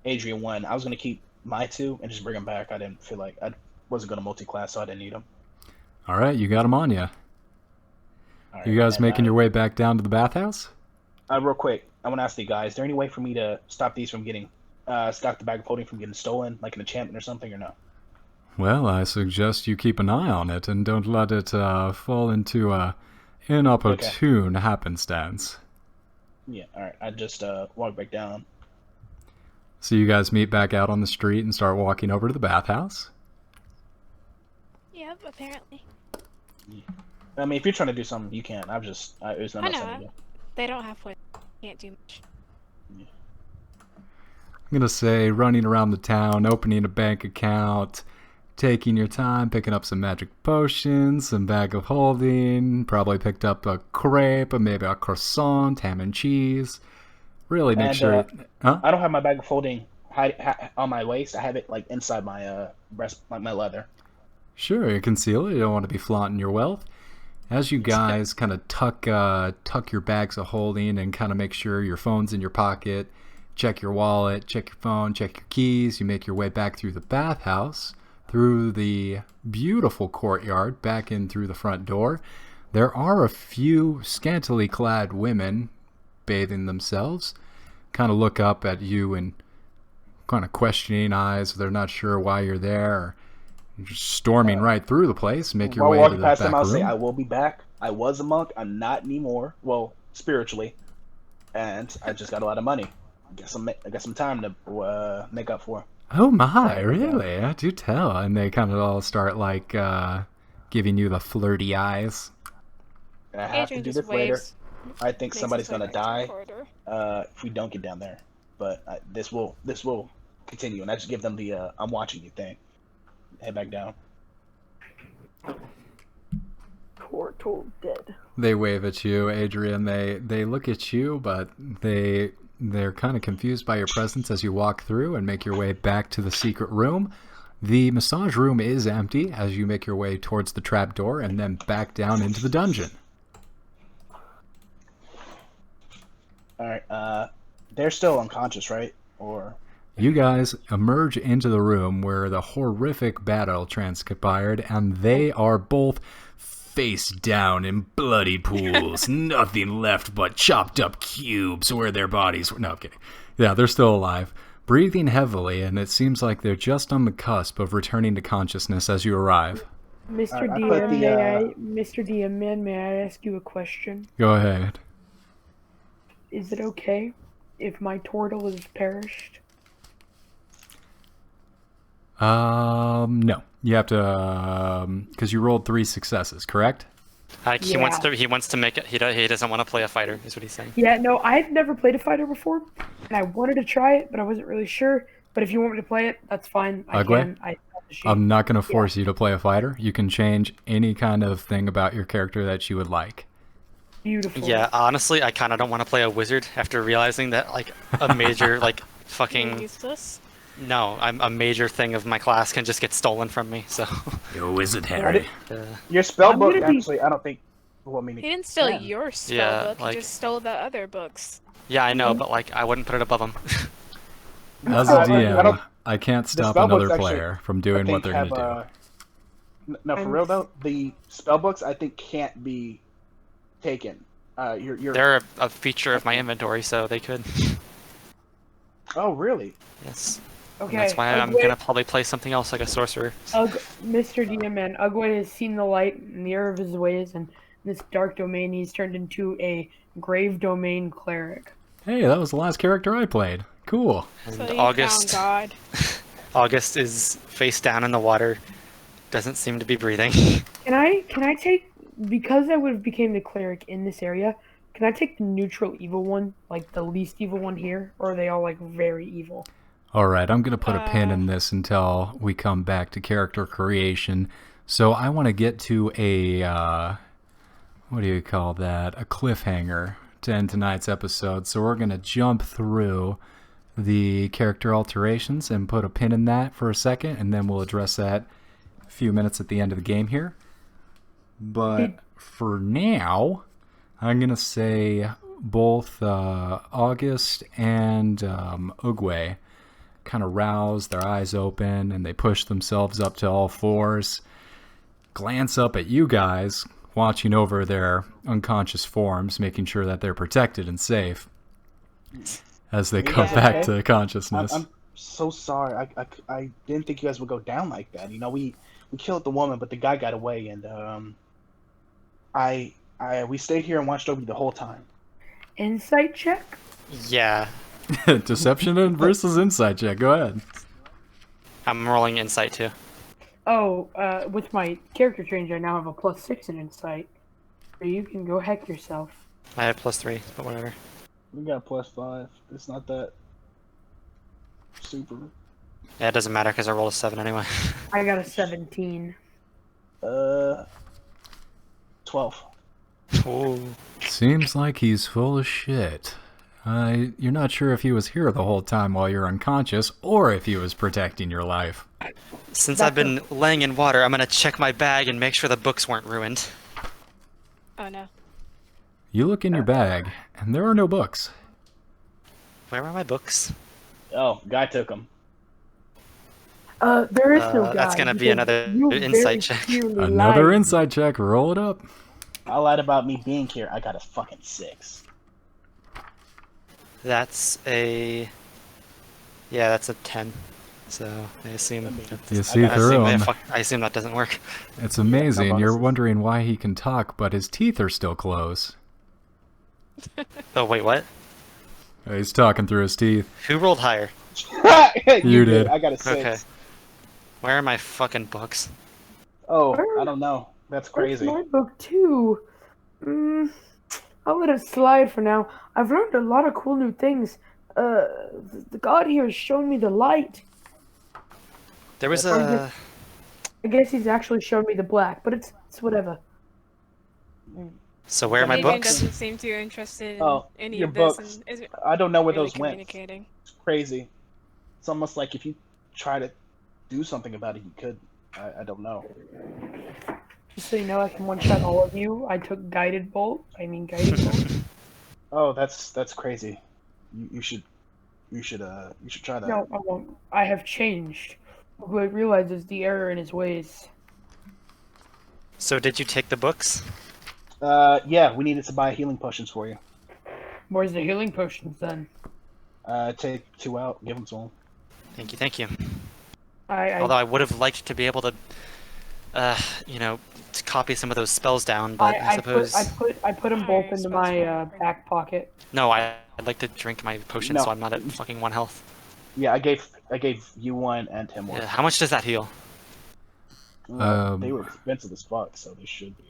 Adrian 1. I was gonna keep my 2 and just bring them back. I didn't feel like I wasn't gonna multi-class, so I didn't need them. All right, you got them on you. Right, You guys and, making your way back down to the bathhouse? Real quick, I want to ask the guys: is there any way for me to stop these from getting, stop the bag of holding from getting stolen, like an enchantment or something, or no? Well, I suggest you keep an eye on it and don't let it fall into a inopportune happenstance. Yeah. All right. I just walk back down. So you guys meet back out on the street and start walking over to the bathhouse? Yep, apparently. I mean, if you're trying to do something, you can. There's nothing else I know. can do. They don't have poison. Can't do much. I'm going to say running around the town, opening a bank account, taking your time, picking up some magic potions, some bag of holding, probably picked up a crepe, or maybe a croissant, ham and cheese. Really make And, sure... Huh? I don't have my bag of holding on my waist. I have it like inside my breast, like my leather. Sure, you conceal it. You don't want to be flaunting your wealth. As you guys kind of tuck your bags of holding and kind of make sure your phone's in your pocket, check your wallet, check your phone, check your keys, you make your way back through the bathhouse, through the beautiful courtyard, back in through the front door. There are a few scantily clad women bathing themselves, kind of look up at you and kind of questioning eyes. They're not sure why you're there. Or you're just storming right through the place, make your While way to walking the past back them, I'll room. say, "I will be back. I was a monk. I'm not anymore. Well, spiritually, and I just got a lot of money. I got some time to make up for." Oh my, really? I do tell. And they kind of all start like giving you the flirty eyes. And I have Adrian to do just this later. waves. I think Makes somebody's his way gonna back to the die corridor. if we don't get down there. But this will continue, and I just give them the "I'm watching you" thing. Head back down. Portal dead. They wave at you, Adrian. They look at you, but they they're kind of confused by your presence as you walk through and make your way back to the secret room. The massage room is empty as you make your way towards the trapdoor and then back down into the dungeon. Alright, they're still unconscious, right? Or... You guys emerge into the room where the horrific battle transpired, and they are both face down in bloody pools. Nothing left but chopped up cubes where their bodies were. No, I'm kidding. Yeah, they're still alive. Breathing heavily, and it seems like they're just on the cusp of returning to consciousness as you arrive. Mr. I DM, put the, Mr. DM, man, may I ask you a question? Go ahead. Is it okay if my turtle is perished? No. You have to, because you rolled 3 successes, correct? He wants to make it. He doesn't want to play a fighter, is what he's saying. Yeah, no, I've never played a fighter before, and I wanted to try it, but I wasn't really sure. But if you want me to play it, that's fine. I Ugwe? can. I'm not going to force you to play a fighter. You can change any kind of thing about your character that you would like. Beautiful. Yeah, honestly, I kind of don't want to play a wizard after realizing that, like, a major, like, fucking... Useless. No, a major thing of my class can just get stolen from me, so... You're a wizard, Harry. Your spell I'm book, gonna be- actually, I don't think... Well, I mean, He didn't steal Yeah. your spell Yeah, book, like- he just stole the other books. Yeah, I know, but, like, I wouldn't put it above him. As a I DM, don't- I can't stop spell another books actually, player from doing what they're going to do. No, for real though, the spell books I think can't be taken. You're... They're a feature of my inventory, so they could. Oh, really? Yes. Okay. That's why I'm gonna probably play something else like a sorcerer. Mr. DM, man, Ugwe has seen the light in the error of his ways, and in this dark domain, he's turned into a grave domain cleric. Hey, that was the last character I played. Cool. And So you August, found God. August is face down in the water, doesn't seem to be breathing. Can I take, because I would have became the cleric in this area, can I take the neutral evil one, like the least evil one here, or are they all like very evil? All right, I'm going to put a pin in this until we come back to character creation. So I want to get to a, what do you call that? A cliffhanger to end tonight's episode. So we're going to jump through the character alterations and put a pin in that for a second, and then we'll address that a few minutes at the end of the game here. But for now, I'm going to say both August and Ugwe kind of rouse, their eyes open, and they push themselves up to all fours, glance up at you guys, watching over their unconscious forms, making sure that they're protected and safe as they come back to consciousness. I'm so sorry. I didn't think you guys would go down like that. You know, we killed the woman, but the guy got away, and we stayed here and watched over you the whole time. Insight check? Yeah, Deception versus insight check. Go ahead. I'm rolling insight too. Oh, with my character change, I now have a +6 in insight. So you can go heck yourself. I have +3, but whatever. We got +5. It's not that super. Yeah, it doesn't matter because I rolled a 7 anyway. I got a 17. 12. Ooh. Seems like he's full of shit. You're not sure if he was here the whole time while you're unconscious, or if he was protecting your life. Since I've been laying in water, I'm gonna check my bag and make sure the books weren't ruined. Oh no. You look in your bag, and there are no books. Where are my books? Oh, guy took them. There is no guy. That's gonna be because another you insight very check. clearly Another lied. insight check. Roll it up. I lied about me being here. I got a fucking 6. That's a... Yeah, that's a 10. So, I assume... You see through him. I assume that doesn't work. It's amazing. Yeah, You're wondering why he can talk, but his teeth are still closed. Oh, wait, what? He's talking through his teeth. Who rolled higher? You did. I got a 6. Okay. Where are my fucking books? Oh, I don't know. That's Where's crazy. my book too? I'll let it slide for now. I've learned a lot of cool new things. The god here has shown me the light. There was Or a... I guess he's actually shown me the black, but it's whatever. So where are my Adrian books? doesn't seem too interested in Oh, any your of this, books. and isn't I don't know where really those went. communicating. It's crazy. It's almost like if you try to do something about it, you could. I don't know. Just so you know, I can one-shot all of you. I took guided bolt. Guided bolt. Oh, that's crazy. You should try that. No, I won't. I have changed. Who I realize is the error in his ways. So did you take the books? Yeah, we needed to buy healing potions for you. Where's the healing potions then? Take 2 out, give them to him. Thank you, thank you. I Although I would have liked to be able to, to copy some of those spells down, but I suppose... I put them both into my back pocket. No, I'd like to drink my potion No. so I'm not at fucking 1 health. Yeah, I gave you one and him one. Yeah, how much does that heal? They were expensive as fuck, so they should be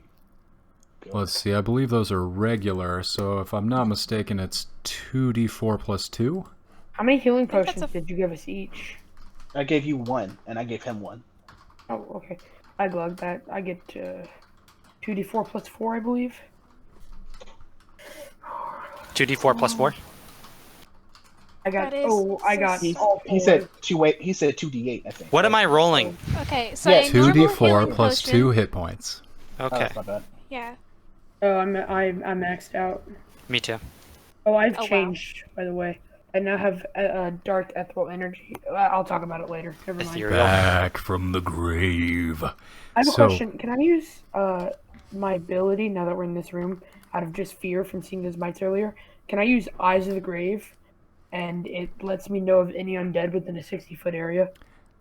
good. Let's see, I believe those are regular, so if I'm not mistaken, it's 2d4 plus 2? How many healing think that's potions did you give us each? I gave you one, and I gave him one. Oh, okay. I glug that. I get 2d4 plus 4, I believe. 2d4 plus 4? I got. That is I got all He four. said 2d8, I think. What am I rolling? Okay, so Yeah, a normal 2d4 healing plus potion, 2 hit points. Oh, Okay, that's not bad. Yeah. Oh, I'm maxed out. me too. Oh, I've Oh, wow. changed, by the way. I now have dark ethereal energy. I'll talk about it later. Never mind. Ethereal. Back from the grave. I have a So- question. Can I use my ability now that we're in this room, out of just fear from seeing those mites earlier? Can I use Eyes of the Grave, and it lets me know of any undead within a 60-foot area?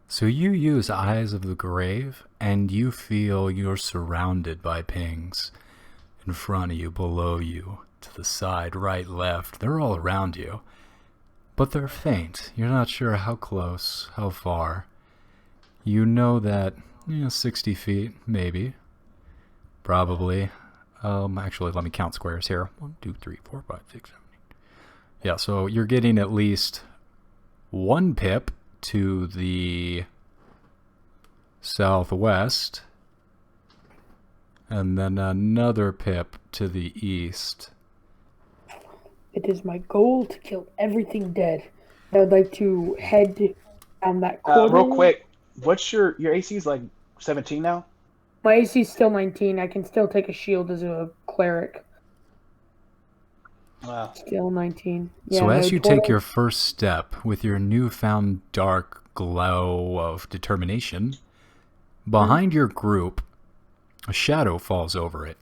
So you use Eyes of the Grave, and you feel you're surrounded by pings. In front of you, below you, to the side, right, left. They're all around you. But they're faint. You're not sure how close, how far. You know that, 60 feet, maybe. Probably. Actually, let me count squares here. 1, 2, 3, 4, 5, 6, 7, 8. Yeah, so you're getting at least 1 pip to the southwest, and then another pip to the east. It is my goal to kill everything dead. I would like to head down that corridor. Real quick, what's your AC is like 17 now? My AC is still 19. I can still take a shield as a cleric. Wow. Still 19. Yeah, So as no you total- take your first step with your newfound dark glow of determination, behind your group, a shadow falls over it.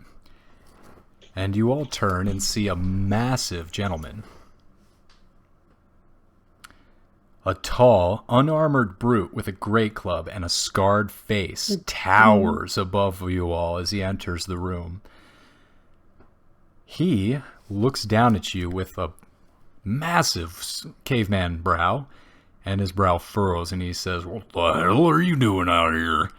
And you all turn and see a massive gentleman. A tall, unarmored brute with a great club and a scarred face towers above you all as he enters the room. He looks down at you with a massive caveman brow, and his brow furrows, and he says, "What the hell are you doing out here?"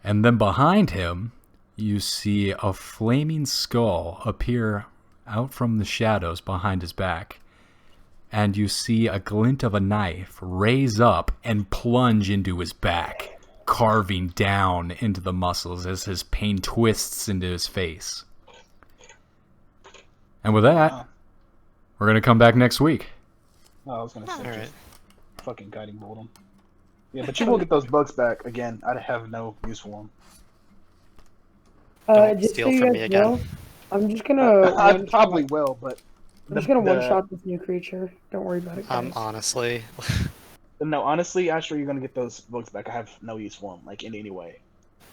And then behind him, you see a flaming skull appear out from the shadows behind his back. And you see a glint of a knife raise up and plunge into his back, carving down into the muscles as his pain twists into his face. And with that, we're going to come back next week. Oh, I was gonna say Alright. just fucking guiding bolt him. Yeah, but you will get those books back again. I have no use for them. Don't just steal so you from guys me again. know, I'm just gonna. I one-shot- probably will, but I'm just gonna one-shot this new creature. Don't worry about it, guys. Honestly, No, honestly, Asher, you're gonna get those books back. I have no use for them, like in any way.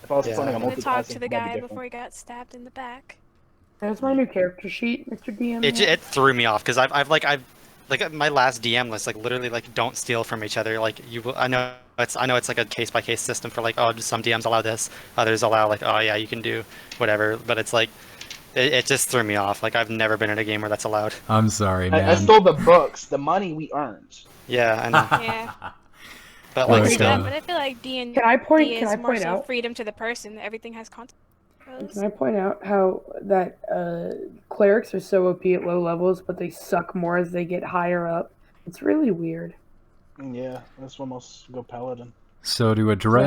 If I was Yeah. planning I'm on gonna talk to the multitasking, that'd guy be different. before he got stabbed in the back. That's my new character sheet, Mr. DM. it threw me off because I've my last DM list like literally like don't steal from each other. Like I know it's like a case by case system for like, oh, just some DMs allow this, others allow like, oh yeah, you can do whatever. But it's like it just threw me off. Like I've never been in a game where that's allowed. I'm sorry, man. I stole the books, the money we earned. Yeah, I know. Yeah. But Well, like it's still, But I feel like D&D Can I point is more so out? freedom to the person. Everything has consequences. Can I point out how that clerics are so OP at low levels, but they suck more as they get higher up? It's really weird. Yeah, that's when most go paladin. So to address